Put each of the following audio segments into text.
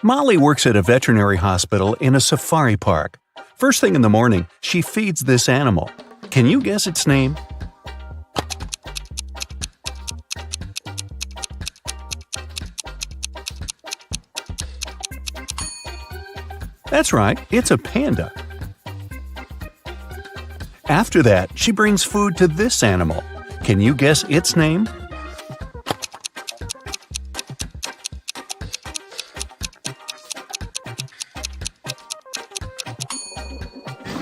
Molly works at a veterinary hospital in a safari park. First thing in the morning, she feeds this animal. Can you guess its name? That's right, it's a panda. After that, she brings food to this animal. Can you guess its name?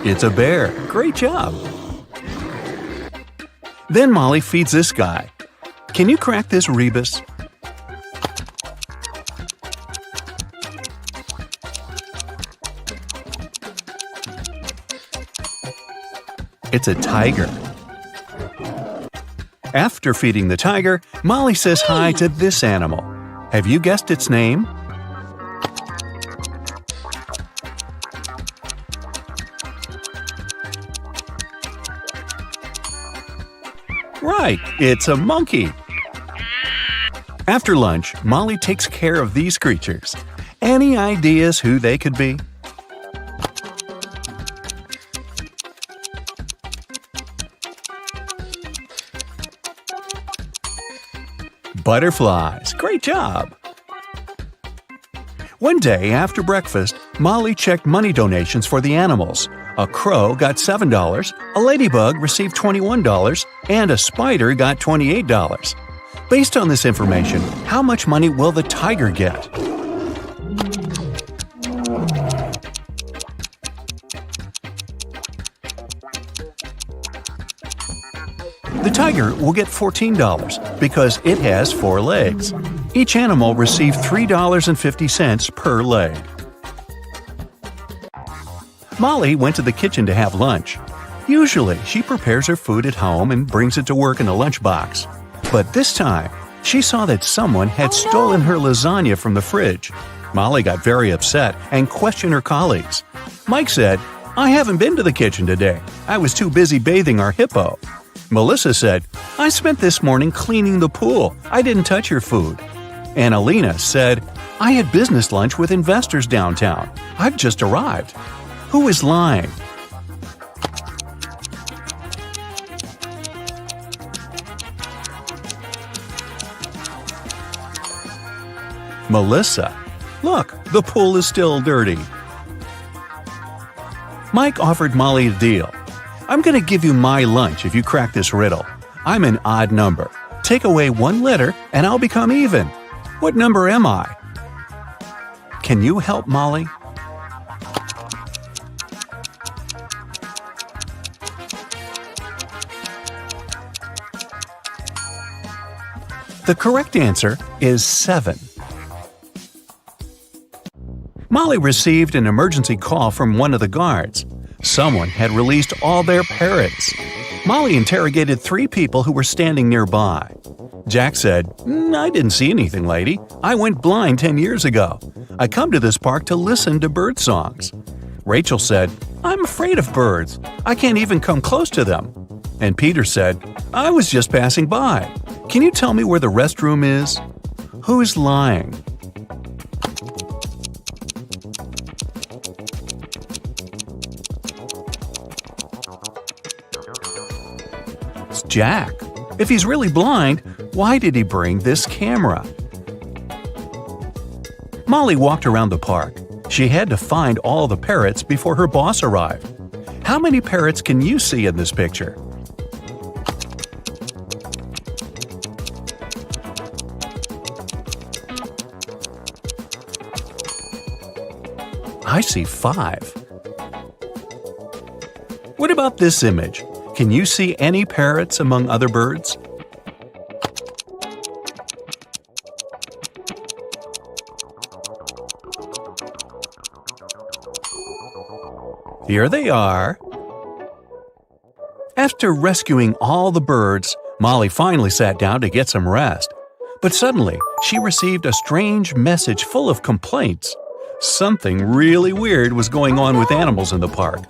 It's a bear. Great job! Then Molly feeds this guy. Can you crack this rebus? It's a tiger. After feeding the tiger, Molly says hi to this animal. Have you guessed its name? Right, it's a monkey. After lunch, Molly takes care of these creatures. Any ideas who they could be? Butterflies. Great job! One day after breakfast, Molly checked money donations for the animals. A crow got $7, a ladybug received $21, and a spider got $28. Based on this information, how much money will the tiger get? The tiger will get $14 because it has 4 legs. Each animal received $3.50 per leg. Molly went to the kitchen to have lunch. Usually, she prepares her food at home and brings it to work in a lunchbox. But this time, she saw that someone had stolen her lasagna from the fridge. Molly got very upset and questioned her colleagues. Mike said, "I haven't been to the kitchen today. I was too busy bathing our hippo." Melissa said, "I spent this morning cleaning the pool. I didn't touch your food." And Alina said, "I had business lunch with investors downtown. I've just arrived." Who is lying? Melissa. Look, the pool is still dirty. Mike offered Molly a deal. "I'm going to give you my lunch if you crack this riddle. I'm an odd number. Take away 1 letter and I'll become even. What number am I?" Can you help Molly? The correct answer is 7. Molly received an emergency call from one of the guards. Someone had released all their parrots. Molly interrogated 3 people who were standing nearby. Jack said, "I didn't see anything, lady. I went blind 10 years ago. I come to this park to listen to bird songs." Rachel said, "I'm afraid of birds. I can't even come close to them." And Peter said, "I was just passing by. Can you tell me where the restroom is?" Who's lying? It's Jack. If he's really blind, why did he bring this camera? Molly walked around the park. She had to find all the parrots before her boss arrived. How many parrots can you see in this picture? I see 5. What about this image? Can you see any parrots among other birds? Here they are. After rescuing all the birds, Molly finally sat down to get some rest. But suddenly, she received a strange message full of complaints. Something really weird was going on with animals in the park.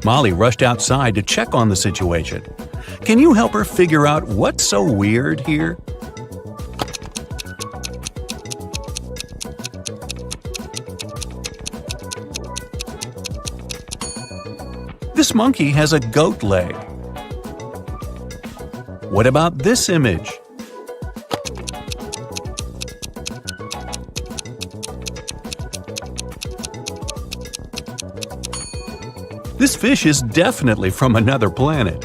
Molly rushed outside to check on the situation. Can you help her figure out what's so weird here? This monkey has a goat leg. What about this image? This fish is definitely from another planet.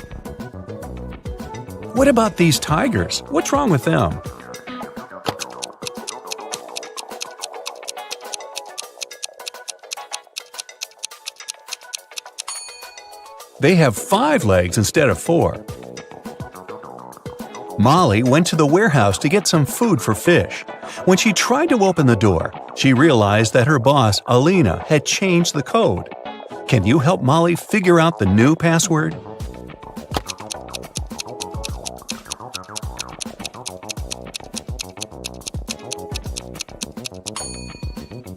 What about these tigers? What's wrong with them? They have 5 legs instead of 4. Molly went to the warehouse to get some food for fish. When she tried to open the door, she realized that her boss, Alina, had changed the code. Can you help Molly figure out the new password?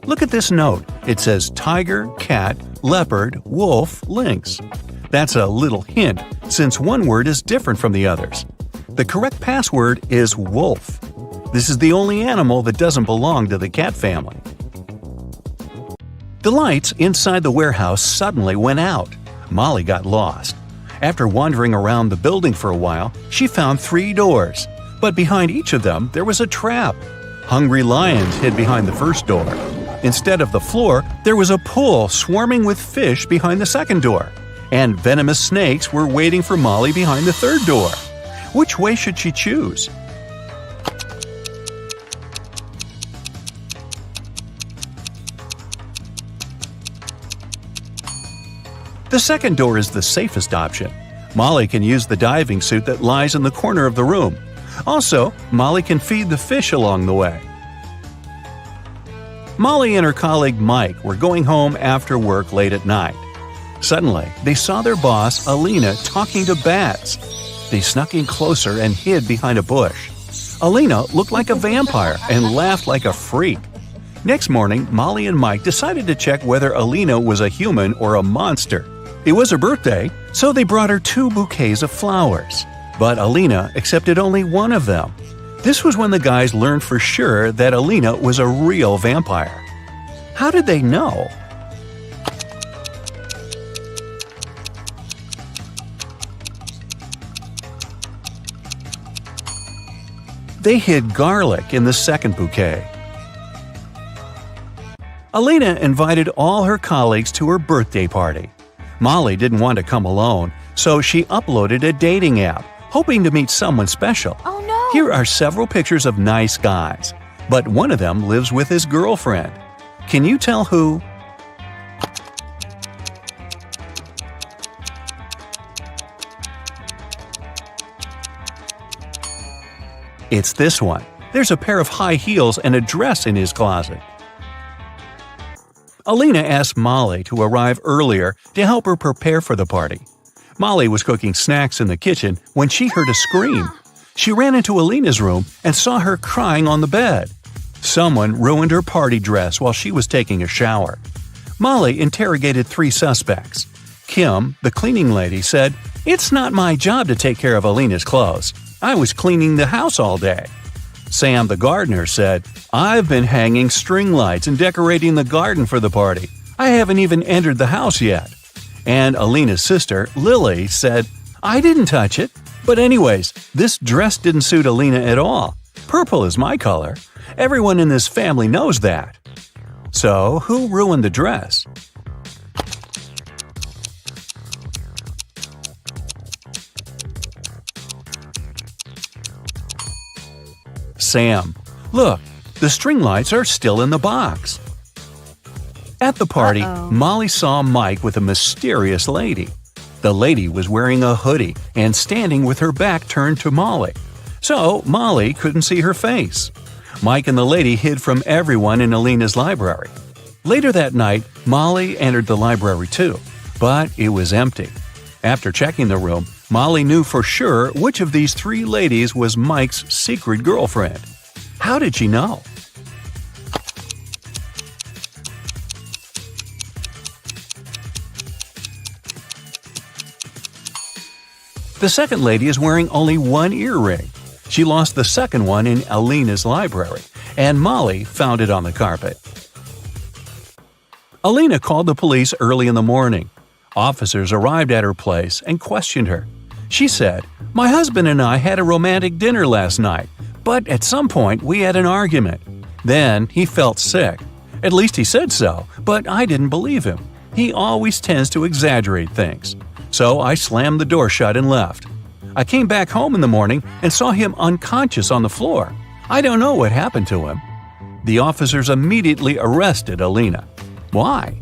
Look at this note. It says tiger, cat, leopard, wolf, lynx. That's a little hint, since one word is different from the others. The correct password is wolf. This is the only animal that doesn't belong to the cat family. The lights inside the warehouse suddenly went out. Molly got lost. After wandering around the building for a while, she found 3 doors. But behind each of them, there was a trap. Hungry lions hid behind the first door. Instead of the floor, there was a pool swarming with fish behind the second door. And venomous snakes were waiting for Molly behind the third door. Which way should she choose? The second door is the safest option. Molly can use the diving suit that lies in the corner of the room. Also, Molly can feed the fish along the way. Molly and her colleague Mike were going home after work late at night. Suddenly, they saw their boss, Alina, talking to bats. They snuck in closer and hid behind a bush. Alina looked like a vampire and laughed like a freak. Next morning, Molly and Mike decided to check whether Alina was a human or a monster. It was her birthday, so they brought her 2 bouquets of flowers. But Alina accepted only one of them. This was when the guys learned for sure that Alina was a real vampire. How did they know? They hid garlic in the second bouquet. Alina invited all her colleagues to her birthday party. Molly didn't want to come alone, so she uploaded a dating app, hoping to meet someone special. Oh no! Here are several pictures of nice guys, but one of them lives with his girlfriend. Can you tell who? It's this one. There's a pair of high heels and a dress in his closet. Alina asked Molly to arrive earlier to help her prepare for the party. Molly was cooking snacks in the kitchen when she heard a scream. She ran into Alina's room and saw her crying on the bed. Someone ruined her party dress while she was taking a shower. Molly interrogated 3 suspects. Kim, the cleaning lady, said, "It's not my job to take care of Alina's clothes. I was cleaning the house all day." Sam, the gardener, said, "I've been hanging string lights and decorating the garden for the party. I haven't even entered the house yet." And Alina's sister, Lily, said, "I didn't touch it. But anyways, this dress didn't suit Alina at all. Purple is my color. Everyone in this family knows that." So, who ruined the dress? Sam. Look, the string lights are still in the box. At the party, Molly saw Mike with a mysterious lady. The lady was wearing a hoodie and standing with her back turned to Molly. So Molly couldn't see her face. Mike and the lady hid from everyone in Alina's library. Later that night, Molly entered the library too, but it was empty. After checking the room, Molly knew for sure which of these 3 ladies was Mike's secret girlfriend. How did she know? The second lady is wearing only one earring. She lost the second one in Alina's library, and Molly found it on the carpet. Alina called the police early in the morning. Officers arrived at her place and questioned her. She said, "My husband and I had a romantic dinner last night, but at some point we had an argument. Then he felt sick. At least he said so, but I didn't believe him. He always tends to exaggerate things. So I slammed the door shut and left. I came back home in the morning and saw him unconscious on the floor. I don't know what happened to him." The officers immediately arrested Alina. Why?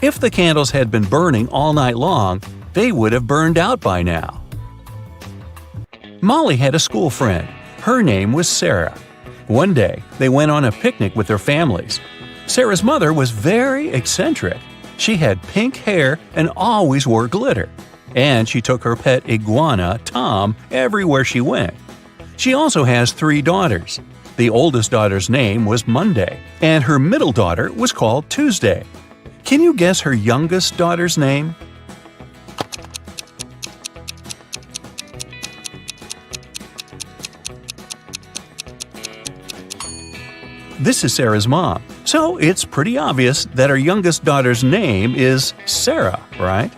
If the candles had been burning all night long, they would have burned out by now. Molly had a school friend. Her name was Sarah. One day, they went on a picnic with their families. Sarah's mother was very eccentric. She had pink hair and always wore glitter. And she took her pet iguana, Tom, everywhere she went. She also has 3 daughters. The oldest daughter's name was Monday, and her middle daughter was called Tuesday. Can you guess her youngest daughter's name? This is Sarah's mom, so it's pretty obvious that her youngest daughter's name is Sarah, right?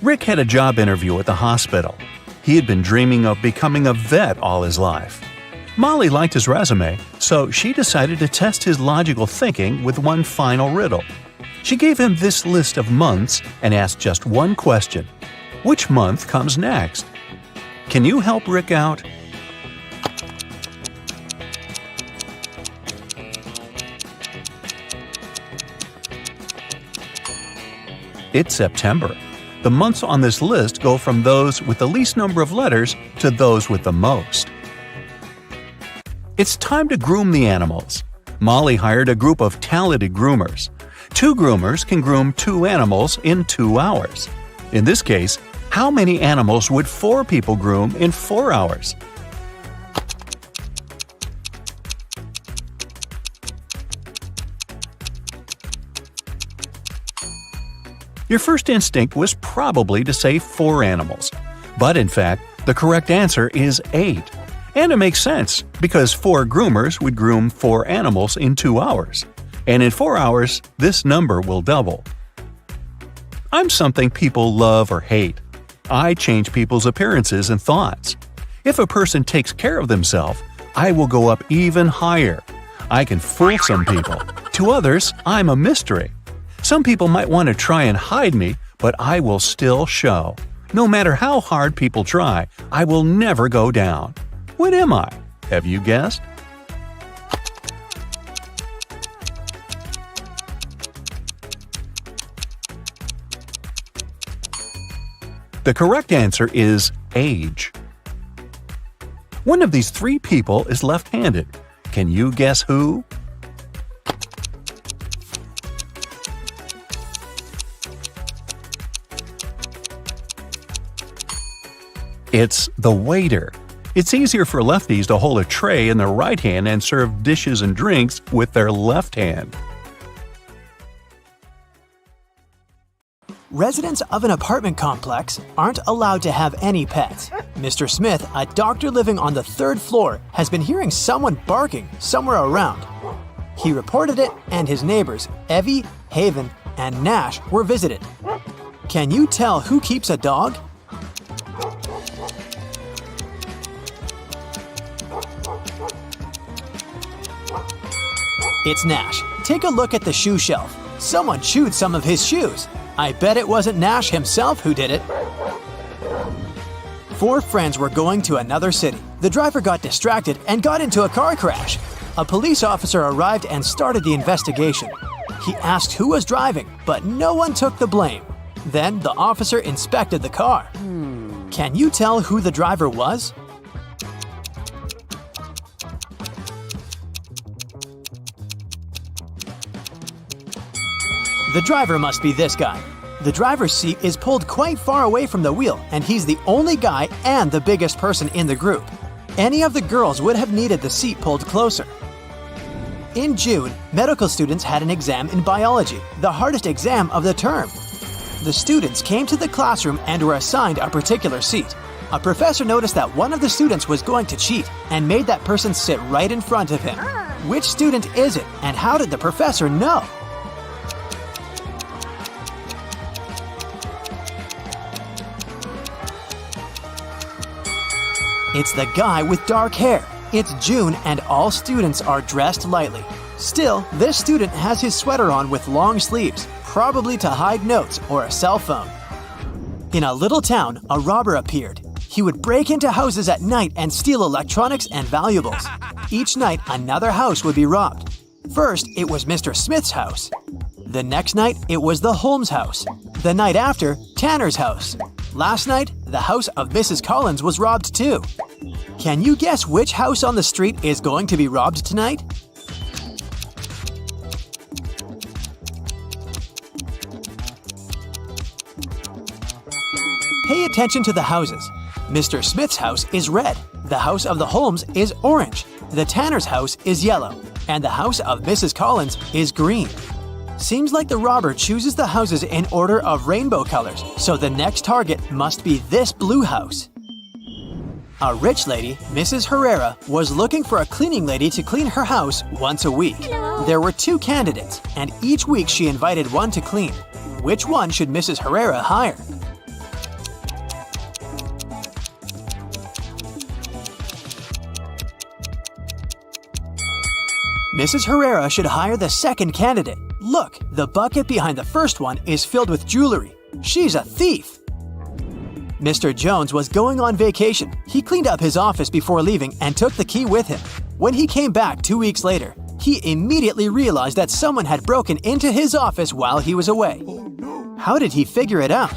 Rick had a job interview at the hospital. He had been dreaming of becoming a vet all his life. Molly liked his resume, so she decided to test his logical thinking with one final riddle. She gave him this list of months and asked just one question. Which month comes next? Can you help Rick out? It's September. The months on this list go from those with the least number of letters to those with the most. It's time to groom the animals. Molly hired a group of talented groomers. 2 groomers can groom 2 animals in 2 hours. In this case, how many animals would 4 people groom in 4 hours? Your first instinct was probably to say 4 animals. But in fact, the correct answer is 8. And it makes sense, because 4 groomers would groom 4 animals in 2 hours. And in 4 hours, this number will double. I'm something people love or hate. I change people's appearances and thoughts. If a person takes care of themselves, I will go up even higher. I can fool some people. To others, I'm a mystery. Some people might want to try and hide me, but I will still show. No matter how hard people try, I will never go down. What am I? Have you guessed? The correct answer is age. One of these 3 people is left-handed. Can you guess who? It's the waiter. It's easier for lefties to hold a tray in their right hand and serve dishes and drinks with their left hand. Residents of an apartment complex aren't allowed to have any pets. Mr. Smith, a doctor living on the 3rd floor, has been hearing someone barking somewhere around. He reported it, and his neighbors, Evie, Haven, and Nash, were visited. Can you tell who keeps a dog? It's Nash. Take a look at the shoe shelf. Someone chewed some of his shoes. I bet it wasn't Nash himself who did it. 4 friends were going to another city. The driver got distracted and got into a car crash. A police officer arrived and started the investigation. He asked who was driving, but no one took the blame. Then the officer inspected the car. Can you tell who the driver was? The driver must be this guy. The driver's seat is pulled quite far away from the wheel, and he's the only guy and the biggest person in the group. Any of the girls would have needed the seat pulled closer. In June, medical students had an exam in biology, the hardest exam of the term. The students came to the classroom and were assigned a particular seat. A professor noticed that one of the students was going to cheat and made that person sit right in front of him. Which student is it, and how did the professor know? It's the guy with dark hair. It's June and all students are dressed lightly. Still, this student has his sweater on with long sleeves, probably to hide notes or a cell phone. In a little town, a robber appeared. He would break into houses at night and steal electronics and valuables. Each night, another house would be robbed. First, it was Mr. Smith's house. The next night, it was the Holmes house. The night after, Tanner's house. Last night, the house of Mrs. Collins was robbed too. Can you guess which house on the street is going to be robbed tonight? Pay attention to the houses. Mr. Smith's house is red. The house of the Holmes is orange. The Tanner's house is yellow. And the house of Mrs. Collins is green. Seems like the robber chooses the houses in order of rainbow colors, so the next target must be this blue house. A rich lady, Mrs. Herrera, was looking for a cleaning lady to clean her house once a week. There were 2 candidates, and each week she invited one to clean. Which one should Mrs. Herrera hire? Mrs. Herrera should hire the second candidate. Look, the bucket behind the first one is filled with jewelry. She's a thief. Mr. Jones was going on vacation. He cleaned up his office before leaving and took the key with him. When he came back 2 weeks later, he immediately realized that someone had broken into his office while he was away. How did he figure it out?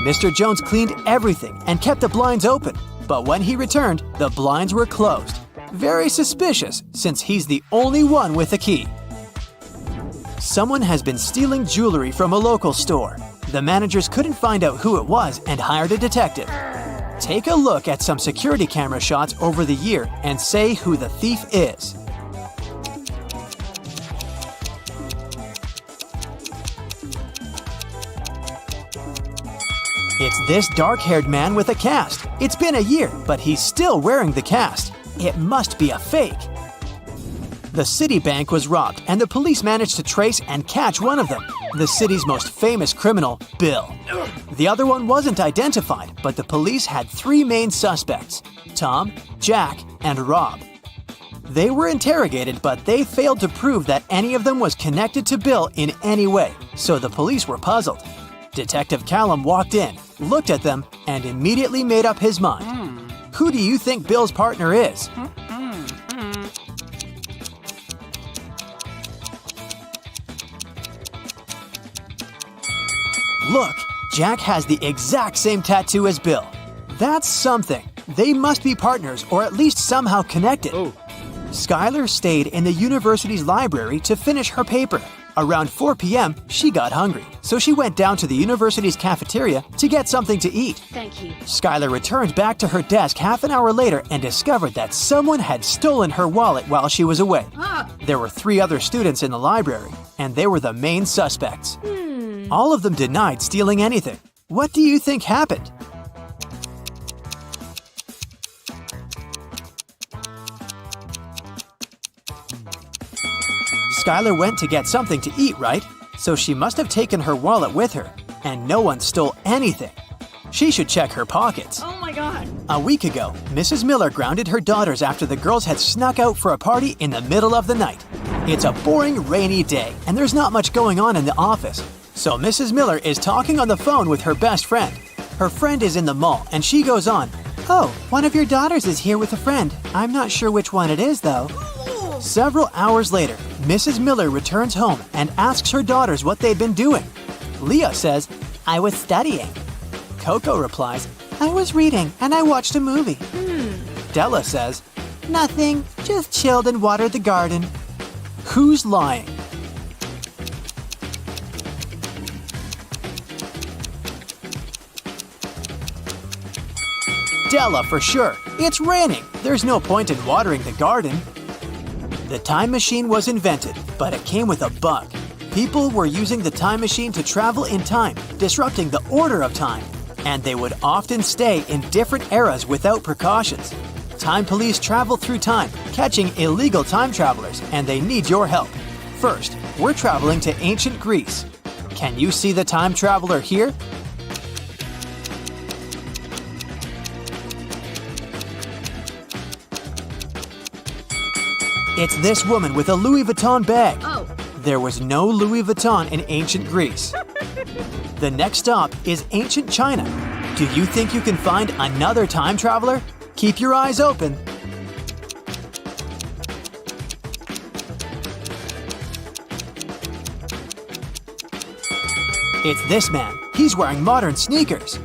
Mr. Jones cleaned everything and kept the blinds open, but when he returned, the blinds were closed. Very suspicious, since he's the only one with a key. Someone has been stealing jewelry from a local store. The managers couldn't find out who it was and hired a detective. Take a look at some security camera shots over the year and say who the thief is. It's this dark-haired man with a cast. It's been a year, but he's still wearing the cast. It must be a fake. The Citibank was robbed, and the police managed to trace and catch one of them, the city's most famous criminal, Bill. The other one wasn't identified, but the police had 3 main suspects: Tom, Jack, and Rob. They were interrogated, but they failed to prove that any of them was connected to Bill in any way, so the police were puzzled. Detective Callum walked in, looked at them, and immediately made up his mind. Who do you think Bill's partner is? Look, Jack has the exact same tattoo as Bill. That's something. They must be partners or at least somehow connected. Skylar stayed in the university's library to finish her paper. Around 4 p.m., she got hungry, so she went down to the university's cafeteria to get something to eat. Thank you. Skylar returned back to her desk half an hour later and discovered that someone had stolen her wallet while she was away. There were 3 other students in the library, and they were the main suspects. All of them denied stealing anything. What do you think happened? Skylar went to get something to eat, right? So she must have taken her wallet with her, and no one stole anything. She should check her pockets. Oh my God. A week ago, Mrs. Miller grounded her daughters after the girls had snuck out for a party in the middle of the night. It's a boring, rainy day, and there's not much going on in the office. So Mrs. Miller is talking on the phone with her best friend. Her friend is in the mall, and she goes on, "Oh, one of your daughters is here with a friend. I'm not sure which one it is, though." Several hours later, Mrs. Miller returns home and asks her daughters what they've been doing. Leah says, "I was studying." Coco replies, "I was reading and I watched a movie." Della says, "Nothing, just chilled and watered the garden." Who's lying? Della for sure. It's raining. There's no point in watering the garden. The time machine was invented, but it came with a bug. People were using the time machine to travel in time, disrupting the order of time, and they would often stay in different eras without precautions. Time police travel through time, catching illegal time travelers, and they need your help. First, we're traveling to ancient Greece. Can you see the time traveler here? It's this woman with a Louis Vuitton bag. Oh. There was no Louis Vuitton in ancient Greece. The next stop is ancient China. Do you think you can find another time traveler? Keep your eyes open. It's this man. He's wearing modern sneakers.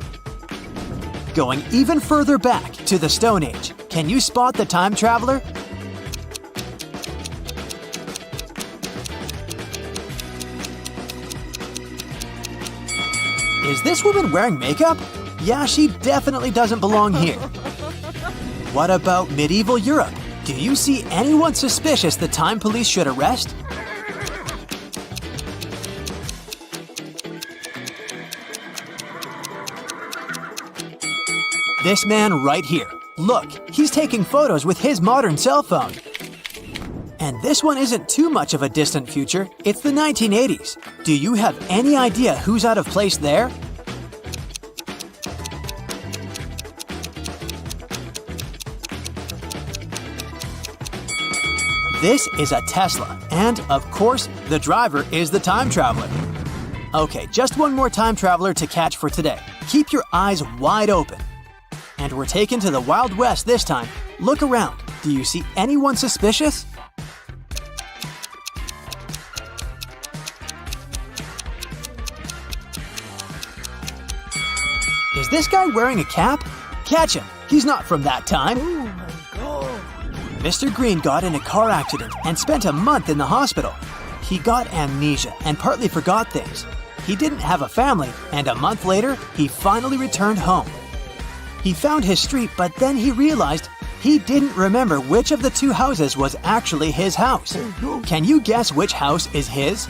Going even further back to the Stone Age. Can you spot the time traveler? Is this woman wearing makeup? Yeah, she definitely doesn't belong here. What about medieval Europe? Do you see anyone suspicious the time police should arrest? This man right here. Look, he's taking photos with his modern cell phone. And this one isn't too much of a distant future. It's the 1980s. Do you have any idea who's out of place there? This is a Tesla, and of course, the driver is the time traveler. Okay, just one more time traveler to catch for today. Keep your eyes wide open. And we're taken to the Wild West this time. Look around. Do you see anyone suspicious? Is this guy wearing a cap? Catch him. He's not from that time. Oh my God. Mr. Green got in a car accident and spent a month in the hospital. He got amnesia and partly forgot things. He didn't have a family, and a month later, he finally returned home. He found his street, but then he realized he didn't remember which of the two houses was actually his house. Can you guess which house is his?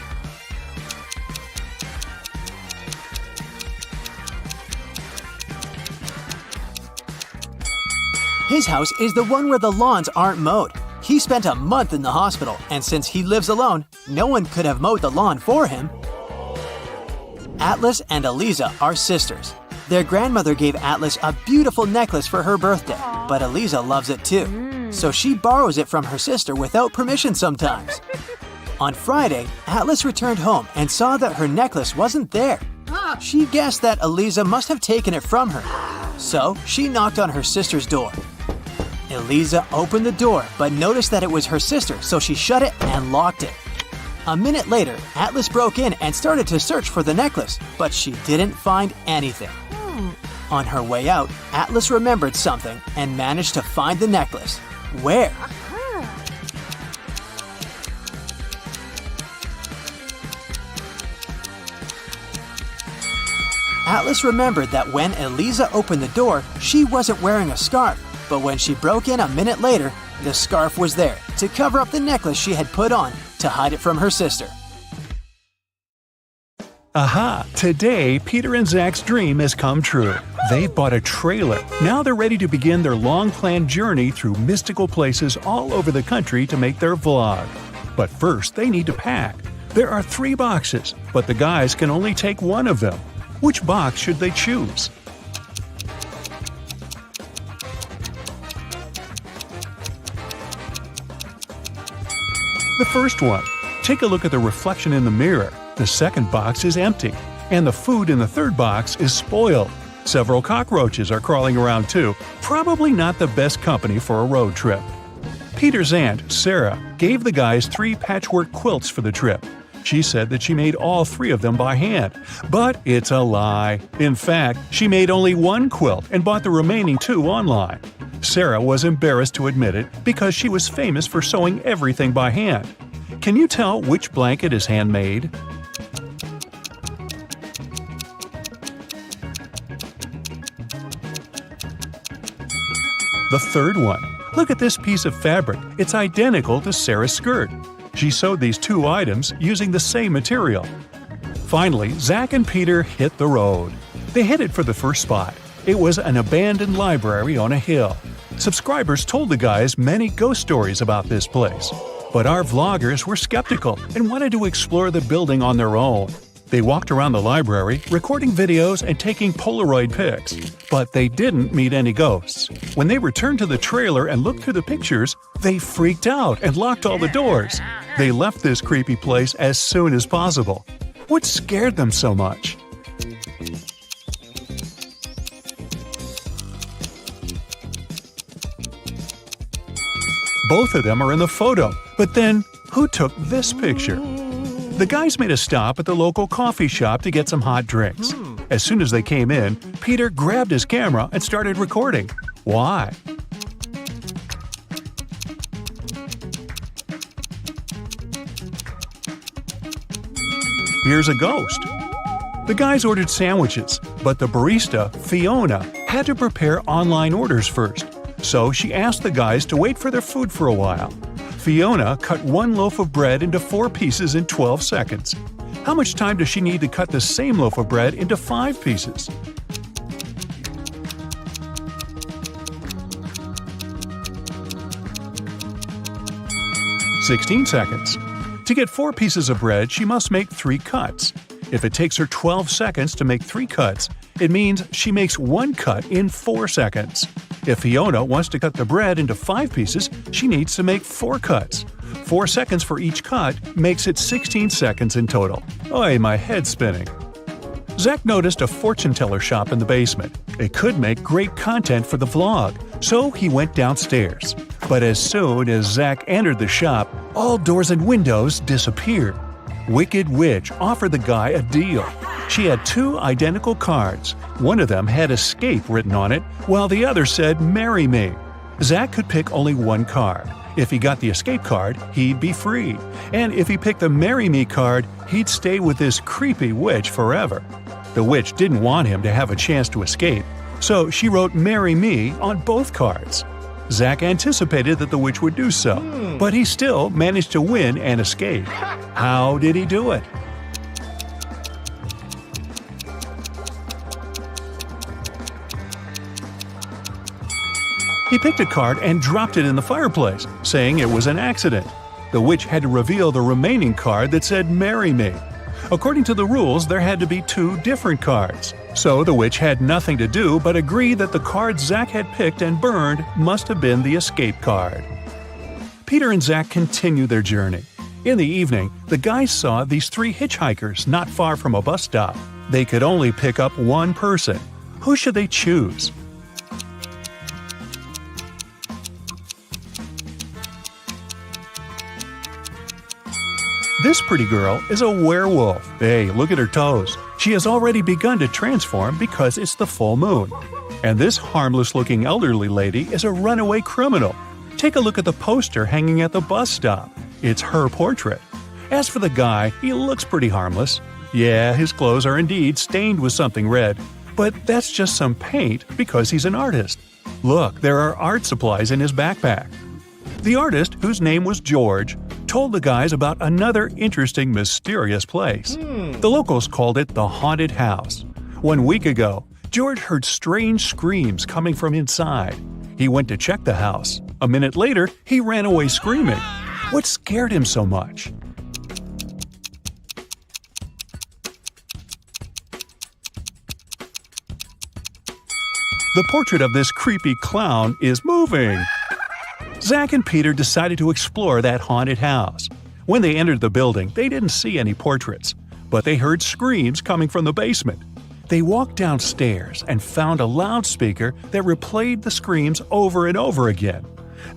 His house is the one where the lawns aren't mowed. He spent a month in the hospital, and since he lives alone, no one could have mowed the lawn for him. Atlas and Eliza are sisters. Their grandmother gave Atlas a beautiful necklace for her birthday, but Eliza loves it too. So she borrows it from her sister without permission sometimes. On Friday, Atlas returned home and saw that her necklace wasn't there. She guessed that Eliza must have taken it from her. So she knocked on her sister's door. Eliza opened the door but noticed that it was her sister, so she shut it and locked it. A minute later, Atlas broke in and started to search for the necklace, but she didn't find anything. On her way out, Atlas remembered something and managed to find the necklace. Where? Atlas remembered that when Eliza opened the door, she wasn't wearing a scarf, but when she broke in a minute later, the scarf was there to cover up the necklace she had put on to hide it from her sister. Aha! Today, Peter and Zach's dream has come true. They've bought a trailer. Now they're ready to begin their long-planned journey through mystical places all over the country to make their vlog. But first, they need to pack. There are 3 boxes, but the guys can only take one of them. Which box should they choose? The first one. Take a look at the reflection in the mirror. The second box is empty, and the food in the third box is spoiled. Several cockroaches are crawling around too. Probably not the best company for a road trip. Peter's aunt, Sarah, gave the guys 3 patchwork quilts for the trip. She said that she made all 3 of them by hand. But it's a lie. In fact, she made only 1 quilt and bought the remaining 2 online. Sarah was embarrassed to admit it because she was famous for sewing everything by hand. Can you tell which blanket is handmade? The third one. Look at this piece of fabric. It's identical to Sarah's skirt. She sewed these two items using the same material. Finally, Zach and Peter hit the road. They headed for the first spot. It was an abandoned library on a hill. Subscribers told the guys many ghost stories about this place. But our vloggers were skeptical and wanted to explore the building on their own. They walked around the library, recording videos and taking Polaroid pics. But they didn't meet any ghosts. When they returned to the trailer and looked through the pictures, they freaked out and locked all the doors. They left this creepy place as soon as possible. What scared them so much? Both of them are in the photo, but then who took this picture? The guys made a stop at the local coffee shop to get some hot drinks. As soon as they came in, Peter grabbed his camera and started recording. Why? Here's a ghost. The guys ordered sandwiches, but the barista, Fiona, had to prepare online orders first. So she asked the guys to wait for their food for a while. Fiona cut one loaf of bread into 4 pieces in 12 seconds. How much time does she need to cut the same loaf of bread into 5 pieces? "16 seconds. To get 4 pieces of bread, she must make 3 cuts. If it takes her 12 seconds to make 3 cuts, it means she makes 1 cut in 4 seconds. If Fiona wants to cut the bread into 5 pieces, she needs to make 4 cuts. 4 seconds for each cut makes it 16 seconds in total. Oy, my head's spinning. Zach noticed a fortune teller shop in the basement. It could make great content for the vlog, so he went downstairs. But as soon as Zach entered the shop, all doors and windows disappeared. Wicked Witch offered the guy a deal. She had 2 identical cards. One of them had escape written on it, while the other said marry me. Zach could pick only 1 card. If he got the escape card, he'd be free. And if he picked the marry me card, he'd stay with this creepy witch forever. The witch didn't want him to have a chance to escape, so she wrote marry me on both cards. Zach anticipated that the witch would do so, but he still managed to win and escape. How did he do it? He picked a card and dropped it in the fireplace, saying it was an accident. The witch had to reveal the remaining card that said marry me. According to the rules, there had to be 2 different cards. So the witch had nothing to do but agree that the card Zach had picked and burned must have been the escape card. Peter and Zach continue their journey. In the evening, the guys saw these 3 hitchhikers not far from a bus stop. They could only pick up 1 person. Who should they choose? This pretty girl is a werewolf. Hey, look at her toes. She has already begun to transform because it's the full moon. And this harmless-looking elderly lady is a runaway criminal. Take a look at the poster hanging at the bus stop. It's her portrait. As for the guy, he looks pretty harmless. Yeah, his clothes are indeed stained with something red, but that's just some paint because he's an artist. Look, there are art supplies in his backpack. The artist, whose name was George, told the guys about another interesting, mysterious place. The locals called it the Haunted House. 1 week ago, George heard strange screams coming from inside. He went to check the house. A minute later, he ran away screaming. What scared him so much? The portrait of this creepy clown is moving. Zach and Peter decided to explore that haunted house. When they entered the building, they didn't see any portraits, but they heard screams coming from the basement. They walked downstairs and found a loudspeaker that replayed the screams over and over again.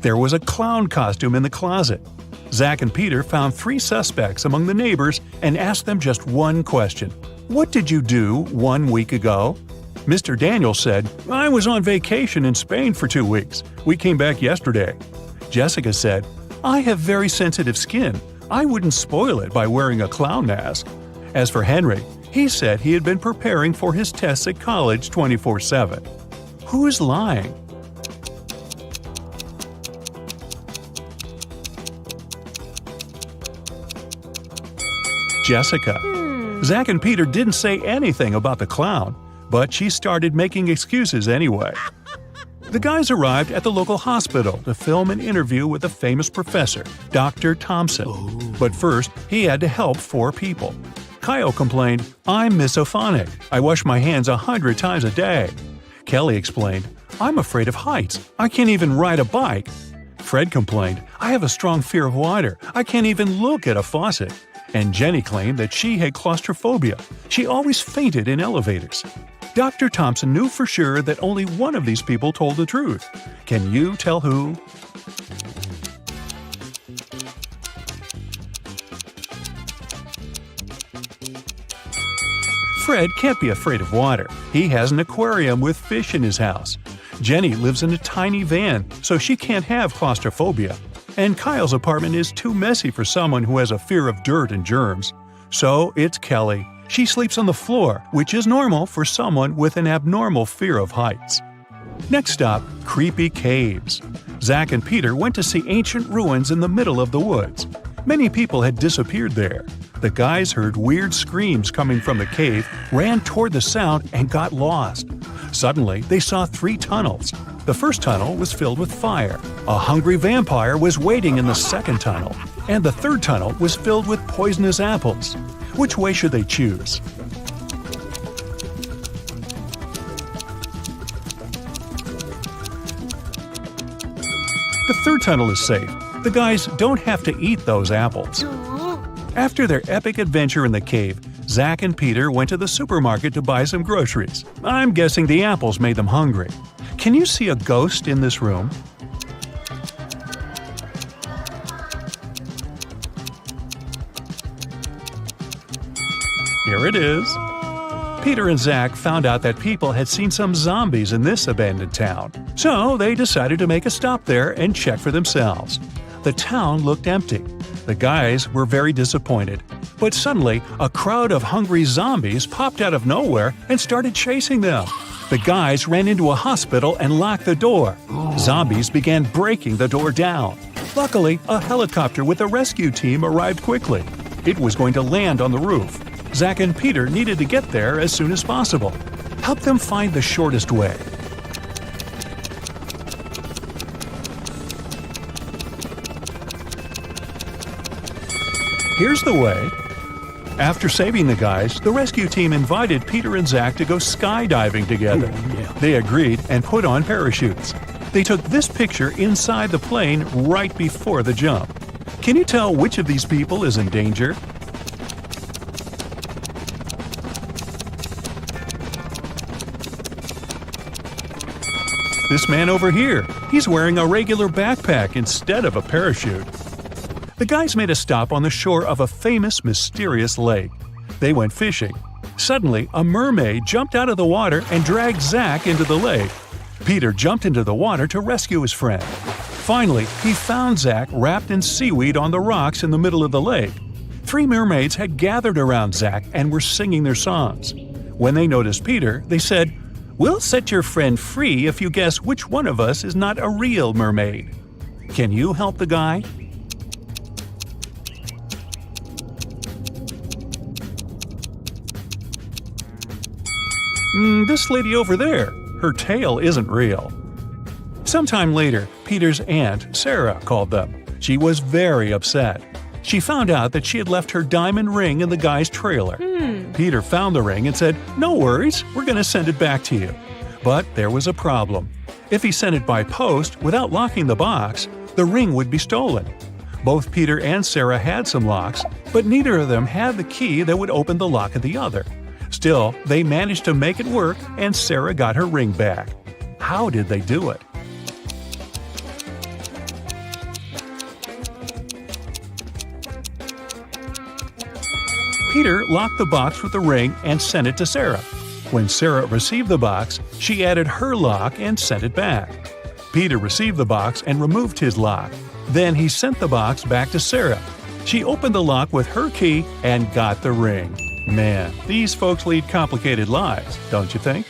There was a clown costume in the closet. Zach and Peter found 3 suspects among the neighbors and asked them just one question. What did you do 1 week ago? Mr. Daniel said, I was on vacation in Spain for 2 weeks. We came back yesterday. Jessica said, I have very sensitive skin. I wouldn't spoil it by wearing a clown mask. As for Henry, he said he had been preparing for his tests at college 24/7. Who is lying? Jessica. Zach and Peter didn't say anything about the clown, but she started making excuses anyway. The guys arrived at the local hospital to film an interview with a famous professor, Dr. Thompson. But first, he had to help 4 people. Kyle complained, "I'm misophonic. I wash my hands 100 times a day." Kelly explained, "I'm afraid of heights. I can't even ride a bike." Fred complained, "I have a strong fear of water. I can't even look at a faucet." And Jenny claimed that she had claustrophobia. She always fainted in elevators. Dr. Thompson knew for sure that only one of these people told the truth. Can you tell who? Fred can't be afraid of water. He has an aquarium with fish in his house. Jenny lives in a tiny van, so she can't have claustrophobia. And Kyle's apartment is too messy for someone who has a fear of dirt and germs. So it's Kelly. She sleeps on the floor, which is normal for someone with an abnormal fear of heights. Next stop, creepy caves. Zach and Peter went to see ancient ruins in the middle of the woods. Many people had disappeared there. The guys heard weird screams coming from the cave, ran toward the sound, and got lost. Suddenly, they saw 3 tunnels. The first tunnel was filled with fire. A hungry vampire was waiting in the second tunnel. And the third tunnel was filled with poisonous apples. Which way should they choose? The third tunnel is safe. The guys don't have to eat those apples. After their epic adventure in the cave, Zach and Peter went to the supermarket to buy some groceries. I'm guessing the apples made them hungry. Can you see a ghost in this room? Here it is. Peter and Zach found out that people had seen some zombies in this abandoned town. So they decided to make a stop there and check for themselves. The town looked empty. The guys were very disappointed. But suddenly, a crowd of hungry zombies popped out of nowhere and started chasing them. The guys ran into a hospital and locked the door. Zombies began breaking the door down. Luckily, a helicopter with a rescue team arrived quickly. It was going to land on the roof. Zach and Peter needed to get there as soon as possible. Help them find the shortest way. Here's the way. After saving the guys, the rescue team invited Peter and Zach to go skydiving together. They agreed and put on parachutes. They took this picture inside the plane right before the jump. Can you tell which of these people is in danger? This man over here, he's wearing a regular backpack instead of a parachute. The guys made a stop on the shore of a famous, mysterious lake. They went fishing. Suddenly, a mermaid jumped out of the water and dragged Zach into the lake. Peter jumped into the water to rescue his friend. Finally, he found Zach wrapped in seaweed on the rocks in the middle of the lake. 3 mermaids had gathered around Zach and were singing their songs. When they noticed Peter, they said, "We'll set your friend free if you guess which one of us is not a real mermaid." Can you help the guy? This lady over there. Her tail isn't real. Sometime later, Peter's aunt, Sarah, called them. She was very upset. She found out that she had left her diamond ring in the guy's trailer. Peter found the ring and said, "No worries, we're going to send it back to you." But there was a problem. If he sent it by post without locking the box, the ring would be stolen. Both Peter and Sarah had some locks, but neither of them had the key that would open the lock of the other. Still, they managed to make it work and Sarah got her ring back. How did they do it? Peter locked the box with the ring and sent it to Sarah. When Sarah received the box, she added her lock and sent it back. Peter received the box and removed his lock. Then he sent the box back to Sarah. She opened the lock with her key and got the ring. Man, these folks lead complicated lives, don't you think?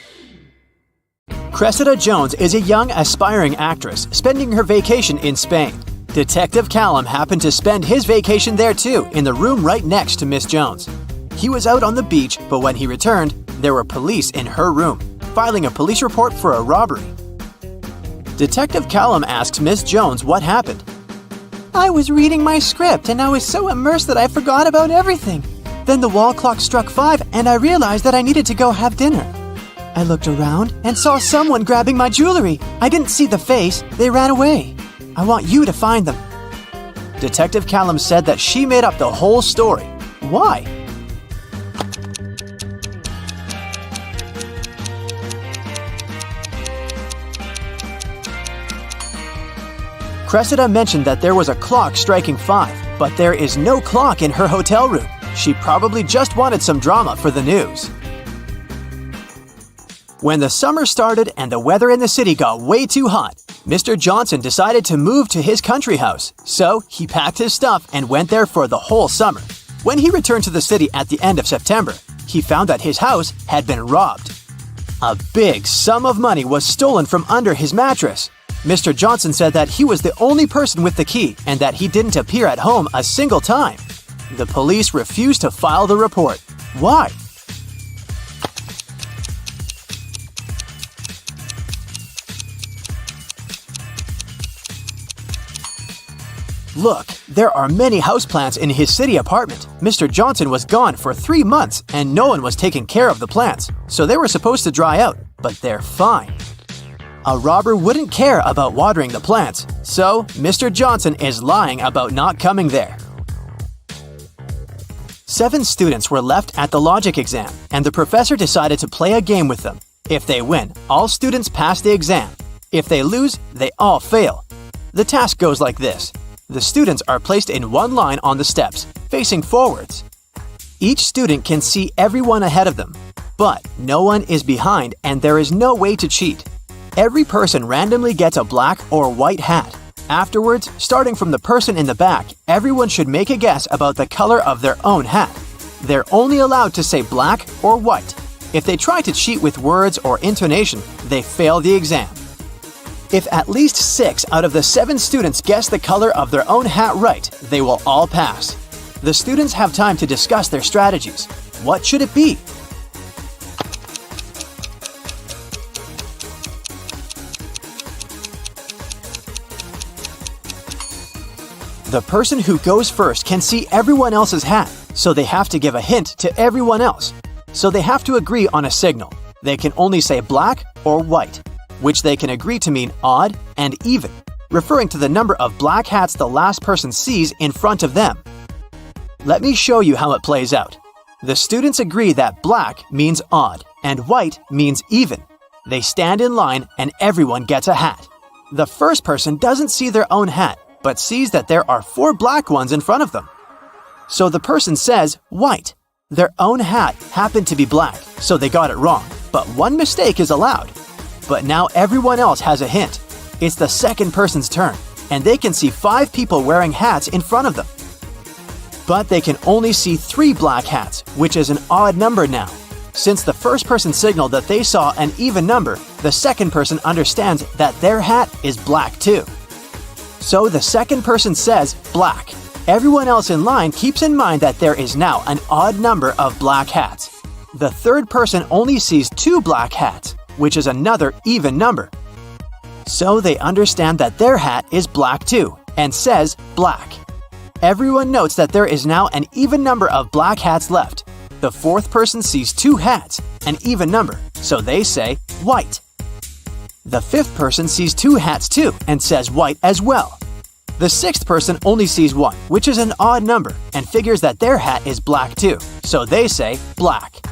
Cressida Jones is a young, aspiring actress spending her vacation in Spain. Detective Callum happened to spend his vacation there too, in the room right next to Miss Jones. He was out on the beach, but when he returned, there were police in her room, filing a police report for a robbery. Detective Callum asks Miss Jones what happened. I was reading my script and I was so immersed that I forgot about everything. Then the wall clock struck 5 and I realized that I needed to go have dinner. I looked around and saw someone grabbing my jewelry. I didn't see the face, they ran away. I want you to find them. Detective Callum said that she made up the whole story. Why? Cressida mentioned that there was a clock striking 5, but there is no clock in her hotel room. She probably just wanted some drama for the news. When the summer started and the weather in the city got way too hot, Mr. Johnson decided to move to his country house, so he packed his stuff and went there for the whole summer. When he returned to the city at the end of September, he found that his house had been robbed. A big sum of money was stolen from under his mattress. Mr. Johnson said that he was the only person with the key and that he didn't appear at home a single time. The police refused to file the report. Why? Look, there are many houseplants in his city apartment. Mr. Johnson was gone for 3 months and no one was taking care of the plants, so they were supposed to dry out, but they're fine. A robber wouldn't care about watering the plants, so Mr. Johnson is lying about not coming there. 7 students were left at the logic exam, and the professor decided to play a game with them. If they win, all students pass the exam. If they lose, they all fail. The task goes like this. The students are placed in one line on the steps, facing forwards. Each student can see everyone ahead of them, but no one is behind and there is no way to cheat. Every person randomly gets a black or white hat. Afterwards, starting from the person in the back, everyone should make a guess about the color of their own hat. They're only allowed to say black or white. If they try to cheat with words or intonation, they fail the exam. If at least 6 out of the 7 students guess the color of their own hat right, they will all pass. The students have time to discuss their strategies. What should it be? The person who goes first can see everyone else's hat, so they have to give a hint to everyone else. So they have to agree on a signal. They can only say black or white, which they can agree to mean odd and even, referring to the number of black hats the last person sees in front of them. Let me show you how it plays out. The students agree that black means odd and white means even. They stand in line and everyone gets a hat. The first person doesn't see their own hat, but sees that there are 4 black ones in front of them. So the person says white. Their own hat happened to be black, so they got it wrong, but one mistake is allowed. But now everyone else has a hint. It's the second person's turn, and they can see 5 people wearing hats in front of them. But they can only see 3 black hats, which is an odd number now. Since the first person signaled that they saw an even number, the second person understands that their hat is black too. So the second person says black. Everyone else in line keeps in mind that there is now an odd number of black hats. The third person only sees 2 black hats, which is another even number. So they understand that their hat is black too, and says black. Everyone notes that there is now an even number of black hats left. The fourth person sees 2 hats, an even number, so they say white. The fifth person sees 2 hats too, and says white as well. The sixth person only sees 1, which is an odd number, and figures that their hat is black too, so they say black.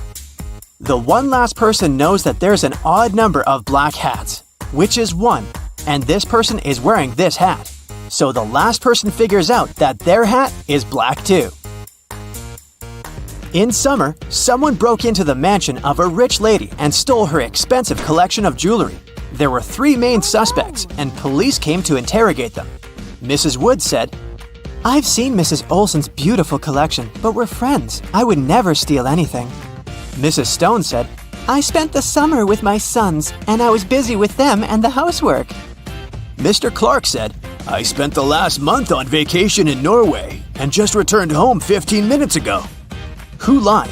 The one last person knows that there's an odd number of black hats, which is 1, and this person is wearing this hat. So the last person figures out that their hat is black too. In summer, someone broke into the mansion of a rich lady and stole her expensive collection of jewelry. There were 3 main suspects, and police came to interrogate them. Mrs. Wood said, I've seen Mrs. Olson's beautiful collection, but we're friends. I would never steal anything. Mrs. Stone said, I spent the summer with my sons, and I was busy with them and the housework. Mr. Clark said, I spent the last month on vacation in Norway and just returned home 15 minutes ago. Who lied?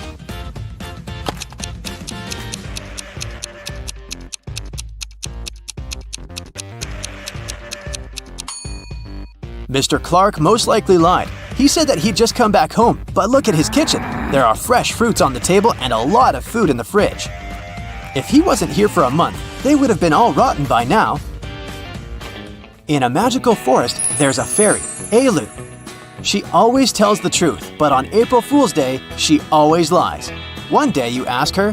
Mr. Clark most likely lied. He said that he'd just come back home, but look at his kitchen. There are fresh fruits on the table and a lot of food in the fridge. If he wasn't here for a month, they would have been all rotten by now. In a magical forest, there's a fairy, Elu. She always tells the truth, but on April Fool's Day, she always lies. One day you ask her,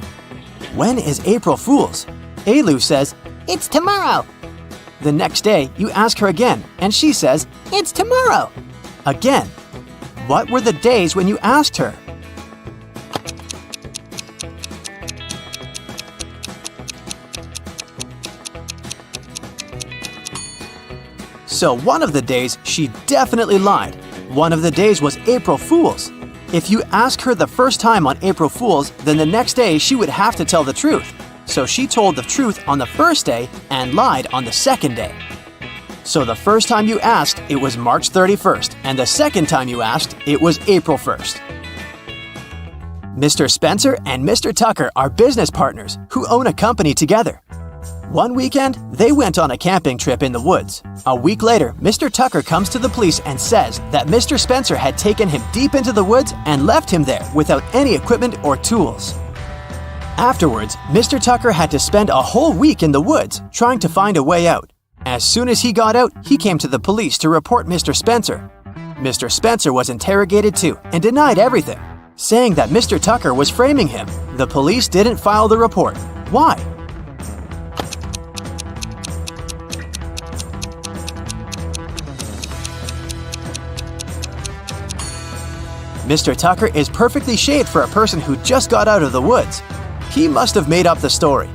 "When is April Fool's?" Elu says, "It's tomorrow." The next day, you ask her again, and she says, "It's tomorrow." Again. What were the days when you asked her? So one of the days, she definitely lied. One of the days was April Fool's. If you ask her the first time on April Fool's, then the next day she would have to tell the truth. So she told the truth on the first day and lied on the second day. So the first time you asked, it was March 31st, and the second time you asked, it was April 1st. Mr. Spencer and Mr. Tucker are business partners who own a company together. One weekend, they went on a camping trip in the woods. A week later, Mr. Tucker comes to the police and says that Mr. Spencer had taken him deep into the woods and left him there without any equipment or tools. Afterwards, Mr. Tucker had to spend a whole week in the woods trying to find a way out. As soon as he got out, he came to the police to report Mr. Spencer. Mr. Spencer was interrogated too and denied everything, saying that Mr. Tucker was framing him. The police didn't file the report. Why? Mr. Tucker is perfectly shaved for a person who just got out of the woods. He must have made up the story.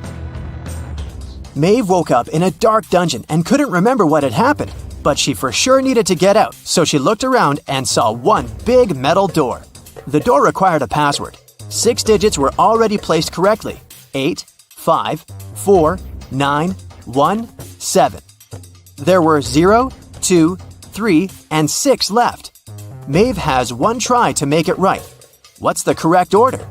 Maeve woke up in a dark dungeon and couldn't remember what had happened, but she for sure needed to get out, so she looked around and saw one big metal door. The door required a password. 6 digits were already placed correctly: 8, 5, 4, 9, 1, 7. There were 0, 2, 3, and 6 left. Maeve has one try to make it right. What's the correct order?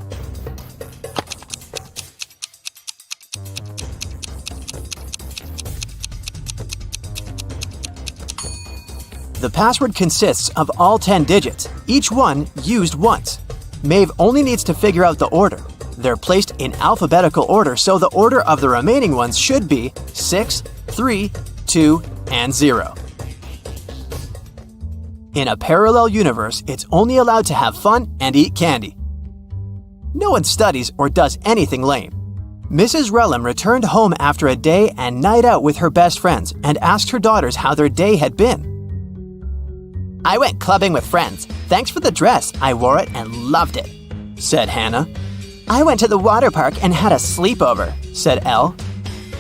The password consists of all 10 digits, each one used once. Maeve only needs to figure out the order. They're placed in alphabetical order, so the order of the remaining ones should be 6, 3, 2, and 0. In a parallel universe, it's only allowed to have fun and eat candy. No one studies or does anything lame. Mrs. Relham returned home after a day and night out with her best friends and asked her daughters how their day had been. "I went clubbing with friends. Thanks for the dress. I wore it and loved it," said Hannah. "I went to the water park and had a sleepover," said Elle.